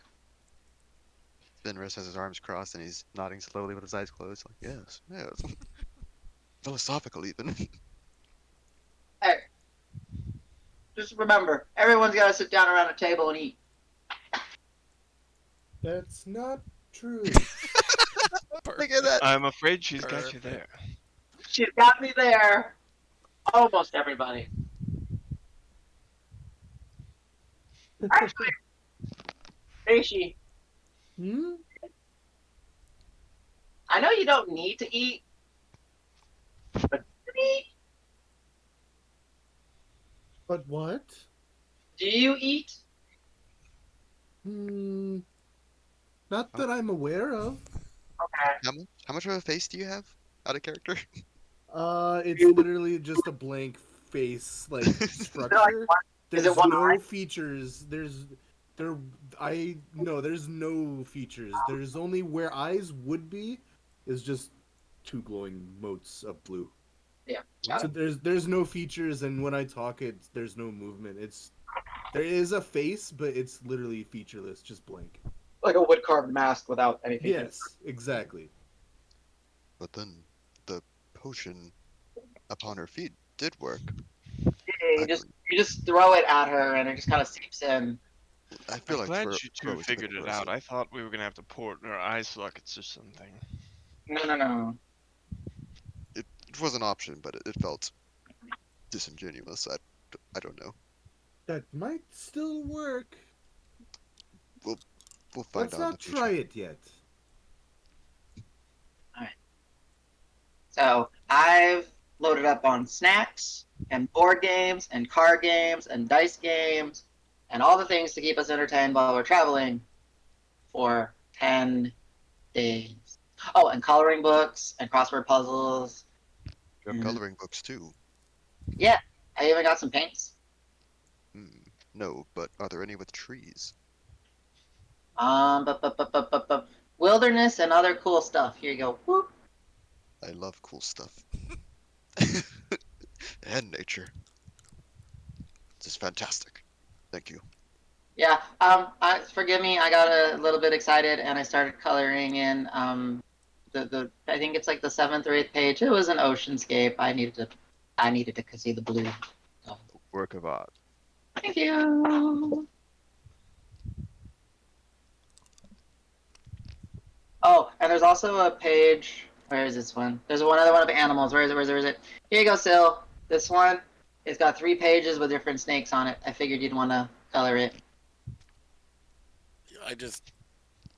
[SPEAKER 4] Fenris has his arms crossed and he's nodding slowly with his eyes closed, like, yes, yes. Philosophical, even.
[SPEAKER 7] Hey, just remember, everyone's got to sit down around a table and eat.
[SPEAKER 2] That's not true.
[SPEAKER 4] Look at that.
[SPEAKER 6] I'm afraid she's got you
[SPEAKER 1] Perfect.
[SPEAKER 6] there.
[SPEAKER 7] She's got me there. Almost everybody. Actually, Reishi,
[SPEAKER 2] Hmm?
[SPEAKER 7] I know you don't need to eat, but do you eat?
[SPEAKER 2] But what?
[SPEAKER 7] Do you eat?
[SPEAKER 2] Hmm. Not
[SPEAKER 4] How,
[SPEAKER 2] that I'm aware of.
[SPEAKER 7] Okay.
[SPEAKER 4] how much of a face do you have? Out of character?
[SPEAKER 2] It's literally just a blank face like
[SPEAKER 7] Is it like
[SPEAKER 2] structure.
[SPEAKER 7] one, is it
[SPEAKER 2] There's
[SPEAKER 7] one
[SPEAKER 2] no
[SPEAKER 7] eye?
[SPEAKER 2] features. There's There, I no. There's no features. There's only where eyes would be, is just two glowing motes of blue.
[SPEAKER 7] Yeah, got
[SPEAKER 2] So
[SPEAKER 7] it.
[SPEAKER 2] there's no features, and when I talk, there's no movement. There is a face, but it's literally featureless, just blank.
[SPEAKER 7] Like a wood carved mask without any features.
[SPEAKER 2] Yes, exactly.
[SPEAKER 4] But then the potion upon her feet did work.
[SPEAKER 7] You
[SPEAKER 4] I
[SPEAKER 7] just
[SPEAKER 4] believe.
[SPEAKER 7] you just throw it at her and it just kind of seeps in.
[SPEAKER 4] I feel
[SPEAKER 6] I'm
[SPEAKER 4] like
[SPEAKER 6] glad you two
[SPEAKER 4] Fro is a bit
[SPEAKER 6] figured it out.
[SPEAKER 4] aggressive.
[SPEAKER 6] I thought we were gonna have to pour it in our eye sockets or something.
[SPEAKER 7] No, no, no.
[SPEAKER 4] It was an option, but it felt disingenuous. I don't know.
[SPEAKER 2] That might still work.
[SPEAKER 4] We'll we'll find
[SPEAKER 2] Let's
[SPEAKER 4] out in the
[SPEAKER 2] not try
[SPEAKER 4] future.
[SPEAKER 2] it yet.
[SPEAKER 7] So I've loaded up on snacks and board games and card games and dice games and all the things to keep us entertained while we're traveling for 10 days. Oh, and coloring books and crossword puzzles.
[SPEAKER 4] You have
[SPEAKER 7] And
[SPEAKER 4] coloring books too.
[SPEAKER 7] yeah, I even got some paints.
[SPEAKER 4] Hmm. No, but are there any with trees?
[SPEAKER 7] Wilderness and other cool stuff. Here you go. Whoop.
[SPEAKER 4] I love cool stuff. And nature. This is fantastic. Thank you.
[SPEAKER 7] Yeah. Forgive me. I got a little bit excited and I started coloring in the I think it's like the seventh or eighth page. It was an oceanscape. I needed to see the blue. So,
[SPEAKER 6] Work of art.
[SPEAKER 7] thank you. Oh, and there's also a page. Where is this one? There's one other one of animals. Where is it? Where is it? Where is it? Here you go, Sil. This one, it's got 3 pages with different snakes on it. I figured you'd want to color it.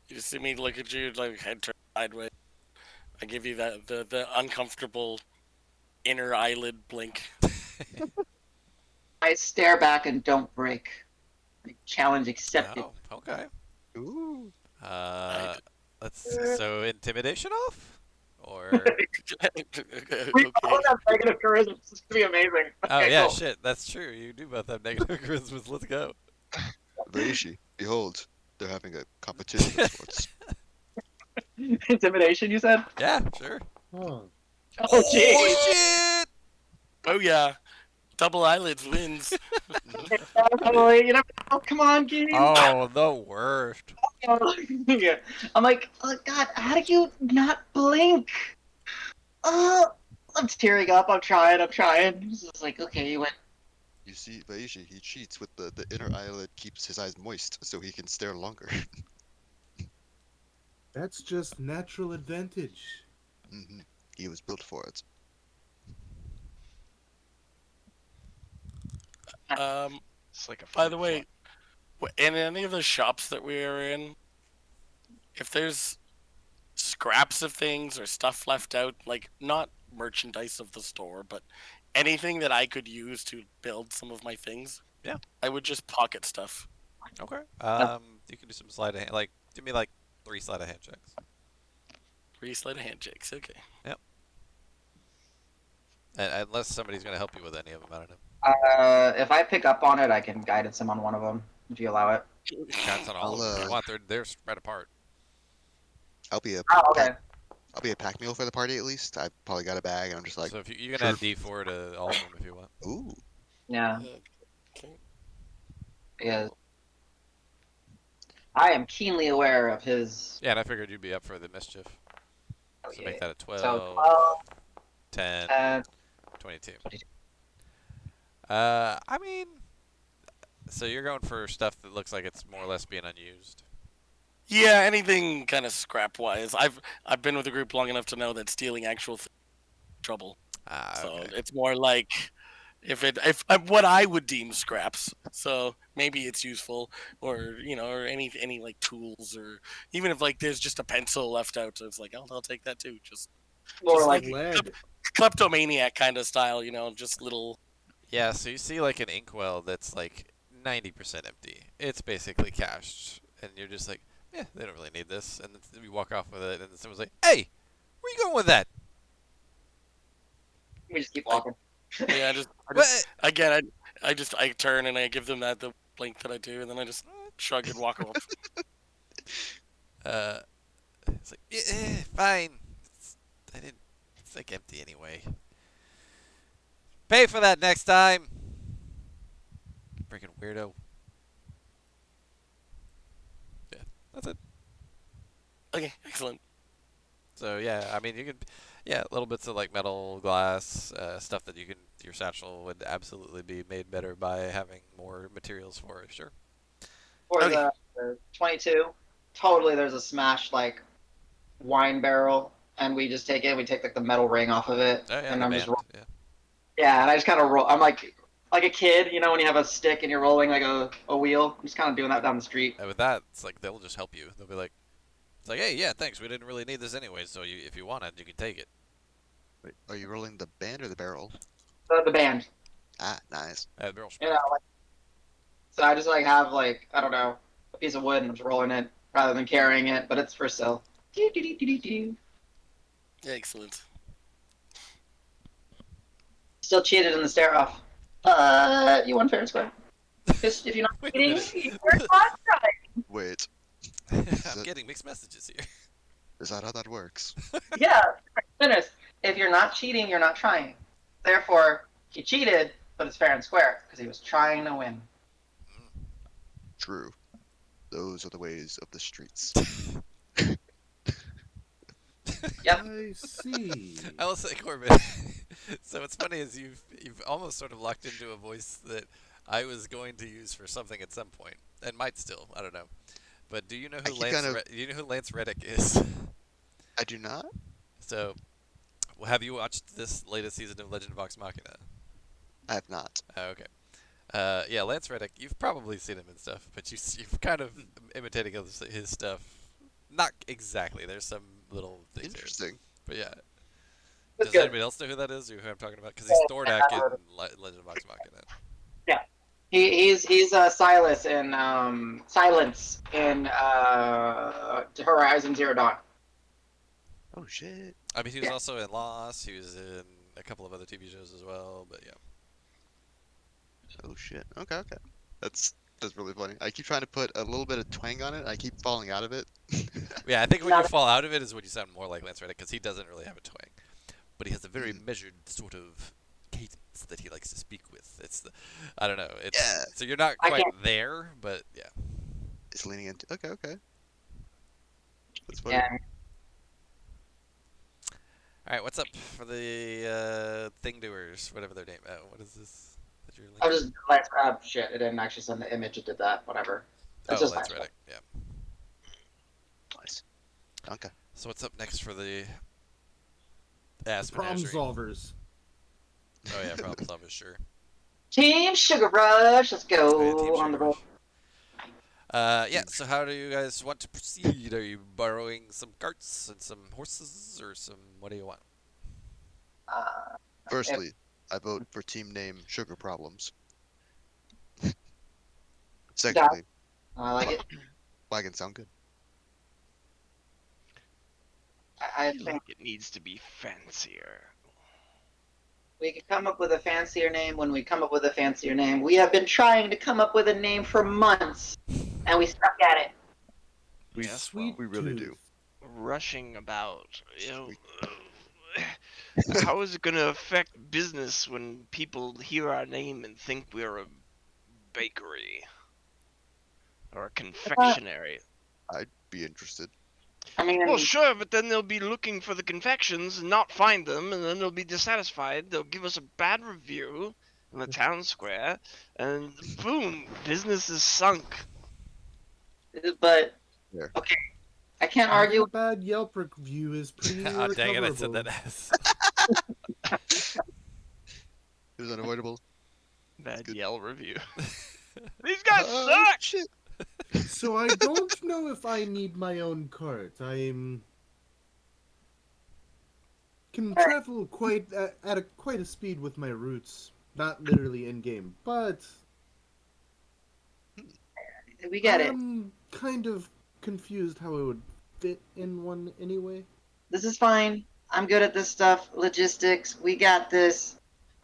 [SPEAKER 5] You see me look at you like head turned sideways. I give you the uncomfortable inner eyelid blink.
[SPEAKER 7] I stare back and don't break. Challenge accepted.
[SPEAKER 1] Oh, okay.
[SPEAKER 4] Ooh.
[SPEAKER 1] Uh,
[SPEAKER 5] I
[SPEAKER 1] let's so intimidation off, or
[SPEAKER 7] We
[SPEAKER 5] okay.
[SPEAKER 7] both have negative charisma. This is gonna be amazing.
[SPEAKER 1] oh
[SPEAKER 7] Okay,
[SPEAKER 1] yeah,
[SPEAKER 7] cool.
[SPEAKER 1] shit, that's true. You do both have negative charismas. Let's go.
[SPEAKER 4] Reishi, behold, they're having a competition of sorts.
[SPEAKER 7] Intimidation, you said?
[SPEAKER 1] Yeah, sure.
[SPEAKER 2] Oh,
[SPEAKER 7] Oh,
[SPEAKER 1] Oh
[SPEAKER 7] jeez.
[SPEAKER 1] shit!
[SPEAKER 5] Oh yeah, double eyelids wins.
[SPEAKER 7] Oh, you never know. Come on, game.
[SPEAKER 1] Oh, the worst.
[SPEAKER 7] Yeah. I'm like, oh, God, how do you not blink? Oh, I'm tearing up. I'm trying. I'm trying. It's just like, okay, you went.
[SPEAKER 4] You see, Reishi, he cheats with the inner eyelid keeps his eyes moist so he can stare longer.
[SPEAKER 2] that's just natural advantage.
[SPEAKER 4] Hmm. He was built for it.
[SPEAKER 5] Um,
[SPEAKER 6] It's like a
[SPEAKER 5] by
[SPEAKER 6] flip
[SPEAKER 5] the
[SPEAKER 6] flop.
[SPEAKER 5] way, in any of the shops that we are in, if there's scraps of things or stuff left out, like not merchandise of the store, but anything that I could use to build some of my things,
[SPEAKER 1] Yeah.
[SPEAKER 5] I would just pocket stuff.
[SPEAKER 1] Okay.
[SPEAKER 7] Uh,
[SPEAKER 1] You can do some sleight of hand. Like, do me like 3 sleight of hand checks.
[SPEAKER 5] Re-slide handshakes, okay.
[SPEAKER 1] Yep. And, unless somebody's gonna help you with any of them, I don't know.
[SPEAKER 7] If I pick up on it, I can guidance him on one of them if you allow it.
[SPEAKER 1] Counts on all
[SPEAKER 4] I'll
[SPEAKER 1] of them if you want. They're spread apart.
[SPEAKER 4] I'll be a
[SPEAKER 7] Oh,
[SPEAKER 4] pack,
[SPEAKER 7] okay.
[SPEAKER 4] I'll be a pack mule for the party at least. I probably got a bag and I'm just like,
[SPEAKER 1] So if you can
[SPEAKER 4] sure.
[SPEAKER 1] add D4 to all of them if you want.
[SPEAKER 4] Ooh.
[SPEAKER 7] Yeah.
[SPEAKER 5] Okay.
[SPEAKER 7] Because I am keenly aware of his.
[SPEAKER 1] Yeah, and I figured you'd be up for the mischief.
[SPEAKER 7] Oh,
[SPEAKER 1] So
[SPEAKER 7] yeah.
[SPEAKER 1] make that a
[SPEAKER 7] So
[SPEAKER 1] 12,
[SPEAKER 7] 12,
[SPEAKER 1] 10,
[SPEAKER 7] 10,
[SPEAKER 1] 22.
[SPEAKER 7] 22.
[SPEAKER 1] I mean, so you're going for stuff that looks like it's more or less being unused.
[SPEAKER 5] Yeah, anything kind of scrap wise. I've been with the group long enough to know that stealing actual trouble.
[SPEAKER 1] Ah,
[SPEAKER 5] So
[SPEAKER 1] okay.
[SPEAKER 5] it's more like if what I would deem scraps. So maybe it's useful, or or any like tools, or even if like there's just a pencil left out, so it's like I'll take that too. Just
[SPEAKER 7] More like
[SPEAKER 5] like
[SPEAKER 2] Lead.
[SPEAKER 5] kleptomaniac kind of style, just little.
[SPEAKER 1] Yeah, so you see like an inkwell that's like 90% empty. It's basically cashed, and you're just like, yeah, they don't really need this. And then you walk off with it, and then someone's like, hey, where you going with that?
[SPEAKER 7] we just keep
[SPEAKER 5] I,
[SPEAKER 7] walking.
[SPEAKER 5] yeah, I just
[SPEAKER 1] What?
[SPEAKER 5] again, I turn and I give them the blink that I do, and then I just shrug and walk off.
[SPEAKER 1] It's like, fine. I didn't. It's like empty anyway. Pay for that next time. Freaking weirdo. Yeah, that's it.
[SPEAKER 5] Okay, excellent.
[SPEAKER 1] So yeah, I mean you can, yeah, little bits of like metal, glass, stuff that you can your satchel would absolutely be made better by having more materials for it. Sure.
[SPEAKER 7] For
[SPEAKER 5] Okay.
[SPEAKER 7] the 22, totally there's a smashed like wine barrel, and we just take it. We take like the metal ring off of it,
[SPEAKER 1] Oh yeah,
[SPEAKER 7] and
[SPEAKER 1] the
[SPEAKER 7] I'm just
[SPEAKER 1] band. Yeah.
[SPEAKER 7] yeah, and I just kind of roll. I'm like a kid, you know, when you have a stick and you're rolling like a wheel. I'm just kind of doing that down the street.
[SPEAKER 1] And with that, it's like they'll just help you. They'll be like, it's like, hey, yeah, thanks. We didn't really need this anyway, so if you want it, you can take it.
[SPEAKER 4] Wait, are you rolling the band or the barrel?
[SPEAKER 7] The band,
[SPEAKER 4] Ah, nice.
[SPEAKER 1] The barrel
[SPEAKER 7] you know.
[SPEAKER 1] smashed.
[SPEAKER 7] Like, so I just like have like I don't know a piece of wood and I'm just rolling it rather than carrying it, but it's for sale.
[SPEAKER 5] Excellent.
[SPEAKER 7] Still cheated in the stare off. But you won fair and square. Just if you're not
[SPEAKER 1] Wait a
[SPEAKER 7] cheating,
[SPEAKER 1] minute.
[SPEAKER 7] you're not right.
[SPEAKER 4] Wait,
[SPEAKER 1] I'm
[SPEAKER 4] it-
[SPEAKER 1] getting mixed messages here.
[SPEAKER 4] is that how that works?
[SPEAKER 7] Yeah, goodness. If you're not cheating, you're not trying. Therefore, he cheated, but it's fair and square because he was trying to win.
[SPEAKER 4] True. Those are the ways of the streets.
[SPEAKER 7] Yep.
[SPEAKER 2] I see.
[SPEAKER 1] I will say, Corbin. So what's funny is you've almost sort of locked into a voice that I was going to use for something at some point, and might still. I don't know. But do you know
[SPEAKER 4] I
[SPEAKER 1] who
[SPEAKER 4] keep kind of.
[SPEAKER 1] do you know who Lance Reddick is?
[SPEAKER 4] I do not.
[SPEAKER 1] So, well, have you watched this latest season of Legend of Vox Machina?
[SPEAKER 4] I have not.
[SPEAKER 1] Oh, okay. Yeah, Lance Reddick. You've probably seen him and stuff, but you've kind of imitating his stuff. Not exactly. There's some little things here,
[SPEAKER 4] Interesting.
[SPEAKER 1] but yeah.
[SPEAKER 7] That's
[SPEAKER 1] Does
[SPEAKER 7] good.
[SPEAKER 1] anybody else know who that is, or who I'm talking about? Because he's Thordak in Legend of Vox Machina.
[SPEAKER 7] Yeah. He's Silas in Silence in Horizon Zero Dawn.
[SPEAKER 4] Oh shit.
[SPEAKER 1] I mean, he was
[SPEAKER 7] Yeah.
[SPEAKER 1] also in Lost. He was in a couple of other TV shows as well. But yeah.
[SPEAKER 4] Oh shit. Okay, okay. That's really funny. I keep trying to put a little bit of twang on it. I keep falling out of it.
[SPEAKER 1] Yeah, I think when
[SPEAKER 7] Now
[SPEAKER 1] you fall out of it is when you sound more like Lance Reddick, because he doesn't really have a twang, but he has a very
[SPEAKER 4] Mm.
[SPEAKER 1] measured sort of cadence that he likes to speak with. I don't know.
[SPEAKER 4] Yeah.
[SPEAKER 1] So you're not
[SPEAKER 7] I
[SPEAKER 1] quite
[SPEAKER 7] can't-
[SPEAKER 1] there, but yeah.
[SPEAKER 4] It's leaning into. Okay, okay. That's funny.
[SPEAKER 7] Yeah.
[SPEAKER 1] All right, what's up for the thing doers, whatever their name? What is this that you're
[SPEAKER 7] I
[SPEAKER 1] linking?
[SPEAKER 7] was just Lance shit. It didn't actually send the image. It did that. Whatever. It's
[SPEAKER 1] Oh,
[SPEAKER 7] just
[SPEAKER 1] Lance
[SPEAKER 7] Lance
[SPEAKER 1] Reddick. Yeah.
[SPEAKER 4] Nice. Okay.
[SPEAKER 1] So what's up next for the ass
[SPEAKER 2] Problem
[SPEAKER 1] menagerie?
[SPEAKER 2] solvers.
[SPEAKER 1] Oh yeah, problem solvers, sure.
[SPEAKER 7] Team Sugar Rush. Let's
[SPEAKER 1] Oh yeah, Team
[SPEAKER 7] go on the
[SPEAKER 1] Sugar
[SPEAKER 7] road.
[SPEAKER 1] Rush. Yeah. So how do you guys want to proceed? Are you borrowing some carts and some horses, or some? What do you want?
[SPEAKER 4] Firstly, I vote for team name Sugar Problems.
[SPEAKER 7] Yeah,
[SPEAKER 4] Secondly,
[SPEAKER 7] I like it.
[SPEAKER 4] wagons sound good.
[SPEAKER 7] I
[SPEAKER 6] I feel
[SPEAKER 7] think
[SPEAKER 6] like it needs to be fancier.
[SPEAKER 7] we could come up with a fancier name when we come up with a fancier name. We have been trying to come up with a name for months, and we stuck at it.
[SPEAKER 4] We,
[SPEAKER 6] Yes,
[SPEAKER 2] Sweet
[SPEAKER 4] we really do.
[SPEAKER 2] tooth.
[SPEAKER 6] Rushing about, you know.
[SPEAKER 4] Sweet.
[SPEAKER 6] How is it going to affect business when people hear our name and think we're a bakery or a confectionery?
[SPEAKER 4] I'd be interested.
[SPEAKER 7] I mean,
[SPEAKER 6] Well, sure, but then they'll be looking for the confections and not find them, and then they'll be dissatisfied. They'll give us a bad review in the town square, and boom, business is sunk.
[SPEAKER 7] but
[SPEAKER 4] There.
[SPEAKER 7] okay, I can't
[SPEAKER 2] Having
[SPEAKER 7] argue.
[SPEAKER 2] a bad Yelp review is pretty
[SPEAKER 1] Ah, dang it! I said
[SPEAKER 2] recoverable.
[SPEAKER 1] that ass.
[SPEAKER 4] It was unavoidable.
[SPEAKER 6] Bad
[SPEAKER 4] good.
[SPEAKER 6] Yell review. These guys
[SPEAKER 4] Oh,
[SPEAKER 6] suck!
[SPEAKER 4] shit.
[SPEAKER 2] So I don't know if I need my own cart. Can travel quite at quite a speed with my routes. Not literally in game, but
[SPEAKER 7] We get it.
[SPEAKER 2] I'm kind of confused how it would fit in one anyway.
[SPEAKER 7] This is fine. I'm good at this stuff. Logistics. We got this.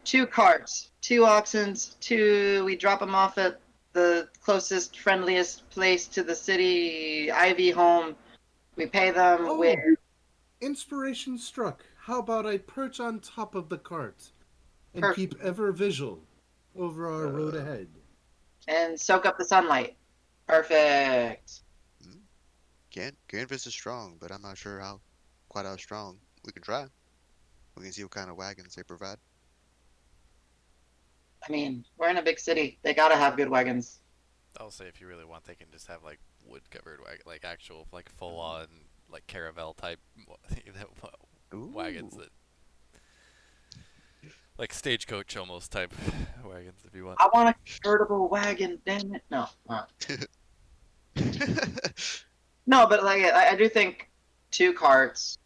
[SPEAKER 7] 2 carts, 2 oxens, 2. We drop them off at the closest, friendliest place to the city, Ivyholm. We pay them with
[SPEAKER 2] Oh, inspiration struck. How about I perch on top of the cart and keep ever vigil over our road
[SPEAKER 4] Uh,
[SPEAKER 2] ahead?
[SPEAKER 7] and soak up the sunlight. Perfect.
[SPEAKER 4] hmm, canvas is strong, but I'm not sure quite how strong. We can try. We can see what kind of wagons they provide.
[SPEAKER 7] I mean, we're in a big city. They gotta have good wagons.
[SPEAKER 1] I'll say if you really want, they can just have like wood covered like actual like full on like caravel type you know, wagons
[SPEAKER 4] Ooh.
[SPEAKER 1] that like stagecoach almost type wagons if you want.
[SPEAKER 7] I want a convertible wagon. Damn it! No, no, but like I do think two carts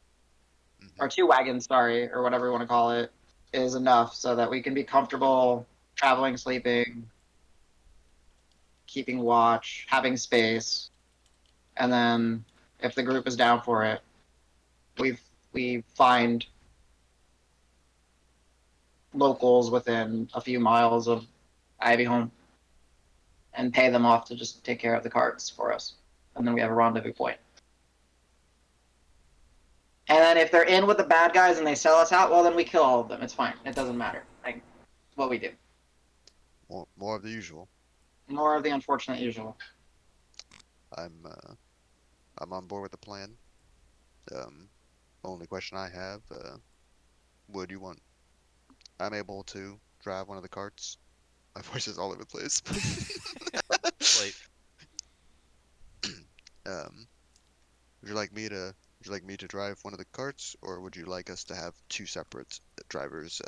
[SPEAKER 4] Mhm.
[SPEAKER 7] or two wagons, sorry, or whatever you want to call it, is enough so that we can be comfortable traveling, sleeping, keeping watch, having space, and then if the group is down for it, we we find locals within a few miles of Ivyholm and pay them off to just take care of the carts for us, and then we have a rendezvous point. And then if they're in with the bad guys and they sell us out, well, then we kill all of them. It's fine. It doesn't matter. Like what we do.
[SPEAKER 4] More of the usual.
[SPEAKER 7] More of the unfortunate usual.
[SPEAKER 4] I'm uh, I'm on board with the plan. Um, only question I have, what do you want? I'm able to drive one of the carts. My voice is all over the place.
[SPEAKER 1] Slate.
[SPEAKER 4] Um, would you like me to drive one of the carts, or would you like us to have two separate drivers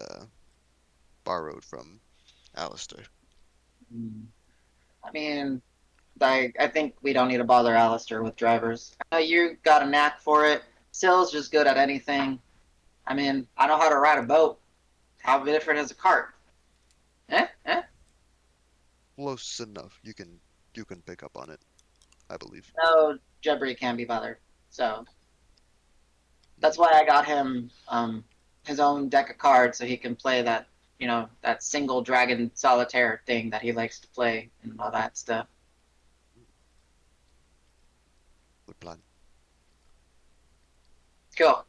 [SPEAKER 4] borrowed from Alistair?
[SPEAKER 7] I mean, I think we don't need to bother Alistair with drivers. I know you got a knack for it. Sill's just good at anything. I mean, I know how to ride a boat. How different is a cart? Eh? Eh?
[SPEAKER 4] Close enough. You can pick up on it, I believe.
[SPEAKER 7] No, Jebri can't be bothered. So that's
[SPEAKER 4] Hmm.
[SPEAKER 7] why I got him his own deck of cards so he can play that, that single dragon solitaire thing that he likes to play and all that stuff.
[SPEAKER 4] Good plan.
[SPEAKER 7] Cool.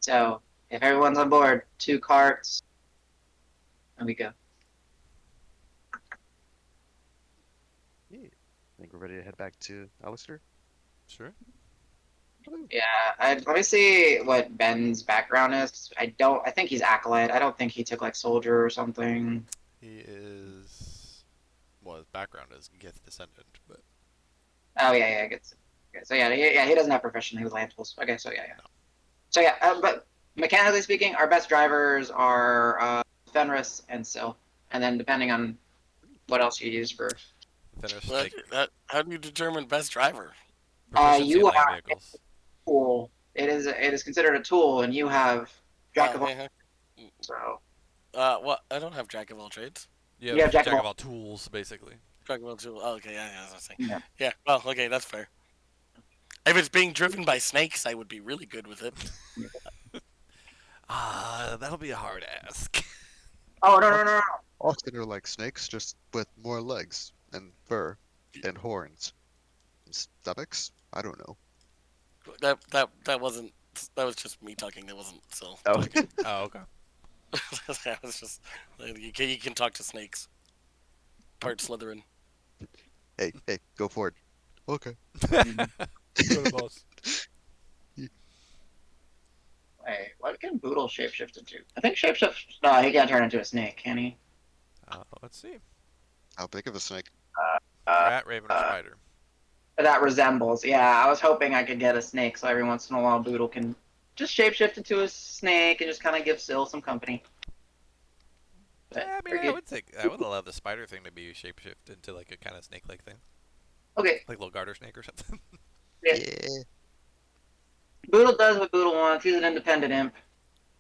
[SPEAKER 7] So if everyone's on board, two carts, and we go.
[SPEAKER 4] Yeah. Think we're ready to head back to Alistair?
[SPEAKER 1] Sure.
[SPEAKER 7] Yeah, let me see what Ben's background is. I think he's acolyte. I don't think he took like soldier or something.
[SPEAKER 1] He is well his background is Gith descendant, but
[SPEAKER 7] Oh yeah, yeah, okay, so yeah, he doesn't have profession. He was land tools. Okay, so yeah, yeah.
[SPEAKER 1] no.
[SPEAKER 7] So yeah, but mechanically speaking, our best drivers are Fenris and Syl, and then depending on what else you use for,
[SPEAKER 1] Finish take
[SPEAKER 5] How do you determine best driver?
[SPEAKER 1] proficiency
[SPEAKER 7] you
[SPEAKER 1] in
[SPEAKER 7] have
[SPEAKER 1] land
[SPEAKER 7] a
[SPEAKER 1] vehicles.
[SPEAKER 7] tool. It is considered a tool, and you have jack of all.
[SPEAKER 5] Yeah.
[SPEAKER 7] So
[SPEAKER 5] What? I don't have jack of all trades.
[SPEAKER 1] You
[SPEAKER 7] you have
[SPEAKER 1] have
[SPEAKER 7] jack of
[SPEAKER 1] jack
[SPEAKER 7] all.
[SPEAKER 1] of all tools, basically.
[SPEAKER 5] Jack of all tools. Oh, okay, yeah, that's what I was saying.
[SPEAKER 7] Yeah.
[SPEAKER 5] Yeah. Well, okay, that's fair. If it's being driven by snakes, I would be really good with it.
[SPEAKER 1] That'll be a hard ask.
[SPEAKER 7] Oh no no no
[SPEAKER 4] Ox-
[SPEAKER 7] no!
[SPEAKER 4] Oxen are like snakes, just with more legs and fur and horns and stomachs. I don't know.
[SPEAKER 5] That wasn't. That was just me talking. That wasn't Sil
[SPEAKER 4] Oh,
[SPEAKER 5] talking.
[SPEAKER 1] Oh, okay.
[SPEAKER 5] That was just you can talk to snakes. Part Slytherin.
[SPEAKER 4] hey, go for it. Okay.
[SPEAKER 1] Go to boss.
[SPEAKER 7] Wait, what can Boodle shapeshift into? I think shapeshift. No, he can't turn into a snake, can he?
[SPEAKER 1] Let's see.
[SPEAKER 4] How big of a snake?
[SPEAKER 7] Uh,
[SPEAKER 1] Rat, raven, or
[SPEAKER 7] uh,
[SPEAKER 1] spider.
[SPEAKER 7] that resembles. Yeah, I was hoping I could get a snake, so every once in a while Boodle can just shapeshift into a snake and just kind of give Syl some company. But
[SPEAKER 1] Yeah, I mean,
[SPEAKER 7] very
[SPEAKER 1] I
[SPEAKER 7] good.
[SPEAKER 1] would think I would allow the spider thing to be shapeshift into like a kind of snake-like thing,
[SPEAKER 7] Okay,
[SPEAKER 1] like a little garter snake or something.
[SPEAKER 7] yeah.
[SPEAKER 4] Yeah.
[SPEAKER 7] Boodle does what Boodle wants. He's an independent imp.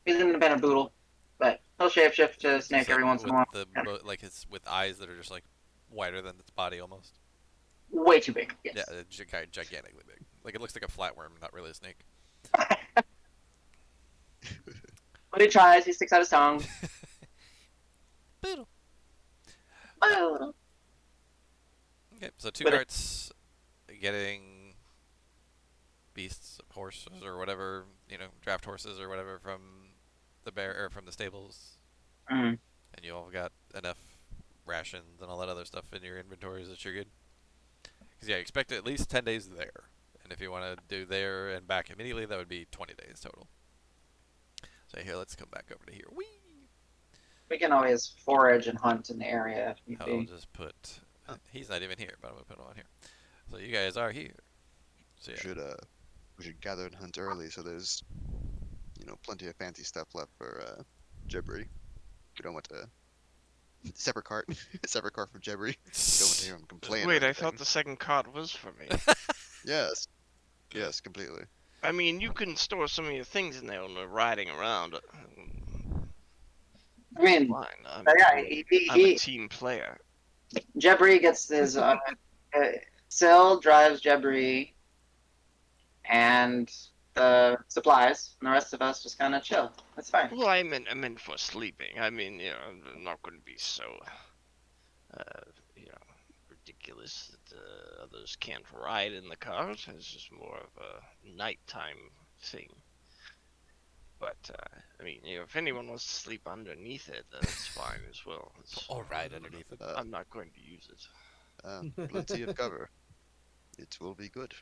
[SPEAKER 7] He's an independent Boodle, but he'll shapeshift to a
[SPEAKER 1] Just
[SPEAKER 7] snake
[SPEAKER 1] like
[SPEAKER 7] every once in a
[SPEAKER 1] with
[SPEAKER 7] while.
[SPEAKER 1] the like his with eyes that are just like wider than its body almost.
[SPEAKER 7] Way too big.
[SPEAKER 1] Yeah,
[SPEAKER 7] Yes.
[SPEAKER 1] gigantically big. Like it looks like a flatworm, not really a snake.
[SPEAKER 7] But he tries. He sticks out his tongue.
[SPEAKER 1] Boodle.
[SPEAKER 7] Oh.
[SPEAKER 1] Okay, so two
[SPEAKER 7] But
[SPEAKER 1] carts getting beasts, horses, or whatever, draft horses or whatever from the bear or from the stables,
[SPEAKER 7] mm,
[SPEAKER 1] and you all got enough rations and all that other stuff in your inventories that you're good. Because yeah, expect at least 10 days there, and if you want to do there and back immediately, that would be 20 days total. So here, let's come back over to here. Whee!
[SPEAKER 7] we can always forage and hunt in the area if need
[SPEAKER 1] I'll
[SPEAKER 7] be.
[SPEAKER 1] just put. He's not even here, but I'm gonna put him on here. So you guys are here. So
[SPEAKER 4] We
[SPEAKER 1] yeah.
[SPEAKER 4] should we should gather and hunt early so there's plenty of fancy stuff left for Jibri. We don't want to separate cart separate cart from Jibri. Don't want to hear him complain or
[SPEAKER 6] Wait, I thought
[SPEAKER 4] anything.
[SPEAKER 6] the second card was for me.
[SPEAKER 4] Yes, yes, completely.
[SPEAKER 6] I mean, you can store some of your things in there when we're riding around.
[SPEAKER 7] I mean,
[SPEAKER 6] Fine.
[SPEAKER 7] yeah,
[SPEAKER 6] I'm a team player.
[SPEAKER 7] Jebri gets his Syl drives Jebri and the supplies, and the rest of us just kind of chill. That's fine.
[SPEAKER 6] Well, I meant for sleeping. I mean, I'm not going to be so, uh, ridiculous that others can't ride in the cars. It's just more of a nighttime thing. But I mean, if anyone wants to sleep underneath it, that's fine as well.
[SPEAKER 1] All right, underneath it.
[SPEAKER 6] I'm not going to use it.
[SPEAKER 4] Plenty of cover. It will be good.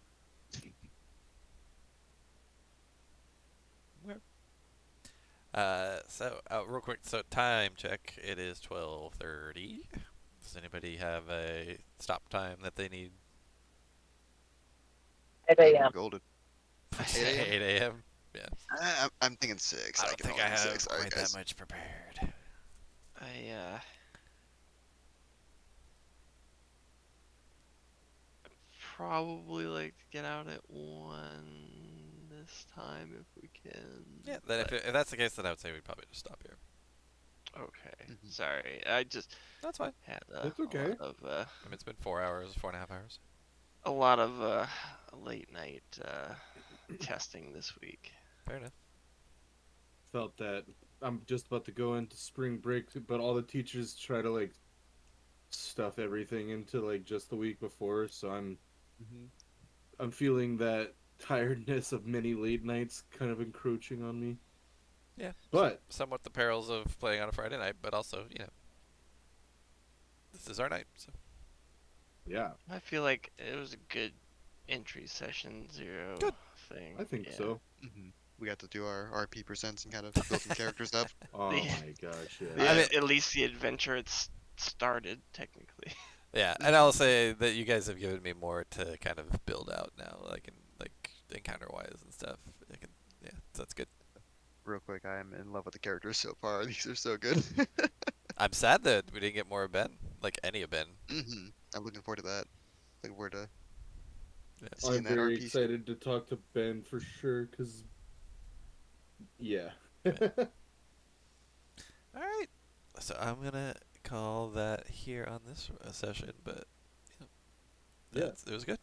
[SPEAKER 1] Real quick, so time check. It is 12:30. Does anybody have a stop time that they need?
[SPEAKER 7] 8 a.m.
[SPEAKER 4] Golden.
[SPEAKER 1] 8
[SPEAKER 4] 8
[SPEAKER 1] a.m. Yeah.
[SPEAKER 4] I'm thinking 6.
[SPEAKER 1] I don't
[SPEAKER 4] can
[SPEAKER 1] think
[SPEAKER 4] only
[SPEAKER 1] I
[SPEAKER 4] do
[SPEAKER 1] have
[SPEAKER 4] 6. Sorry,
[SPEAKER 1] quite
[SPEAKER 4] guys.
[SPEAKER 1] that much prepared.
[SPEAKER 6] I probably like to get out at 1 this time if we can.
[SPEAKER 1] Yeah. Then if that's the case, then I would say we'd probably just stop here.
[SPEAKER 6] Okay.
[SPEAKER 4] Mhm.
[SPEAKER 6] Sorry. I just
[SPEAKER 1] That's fine.
[SPEAKER 6] had
[SPEAKER 2] That's okay.
[SPEAKER 6] a lot of
[SPEAKER 1] I mean, it's been 4 hours, 4.5 hours.
[SPEAKER 6] a lot of late night testing this week.
[SPEAKER 1] Fair enough.
[SPEAKER 2] Felt that I'm just about to go into spring break, but all the teachers try to like stuff everything into like just the week before, so I'm feeling that tiredness of many late nights kind of encroaching on me.
[SPEAKER 1] Yeah.
[SPEAKER 2] But
[SPEAKER 1] Somewhat the perils of playing on a Friday night, but also, this is our night. So.
[SPEAKER 2] yeah,
[SPEAKER 6] I feel like it was a good entry session 0
[SPEAKER 1] Good.
[SPEAKER 6] thing.
[SPEAKER 2] I think
[SPEAKER 6] Yeah.
[SPEAKER 2] so.
[SPEAKER 4] We got to do our RP percents and kind of build some characters up.
[SPEAKER 2] Oh
[SPEAKER 6] Yeah.
[SPEAKER 2] my gosh, yeah.
[SPEAKER 6] Yeah,
[SPEAKER 1] I mean-
[SPEAKER 6] at least the adventure started technically.
[SPEAKER 1] Yeah, and I'll say that you guys have given me more to kind of build out now, like encounter wise and stuff. So that's good.
[SPEAKER 4] Real quick, I am in love with the characters so far. These are so good.
[SPEAKER 1] I'm sad that we didn't get more of Ben, like any of Ben.
[SPEAKER 4] I'm looking forward to that. Looking forward to
[SPEAKER 1] Yeah.
[SPEAKER 4] seeing
[SPEAKER 2] I'm
[SPEAKER 4] that
[SPEAKER 2] very
[SPEAKER 4] RP.
[SPEAKER 2] excited to talk to Ben for sure, because yeah.
[SPEAKER 1] All right, so I'm gonna call that here on this session, but
[SPEAKER 2] Yeah.
[SPEAKER 1] it was good.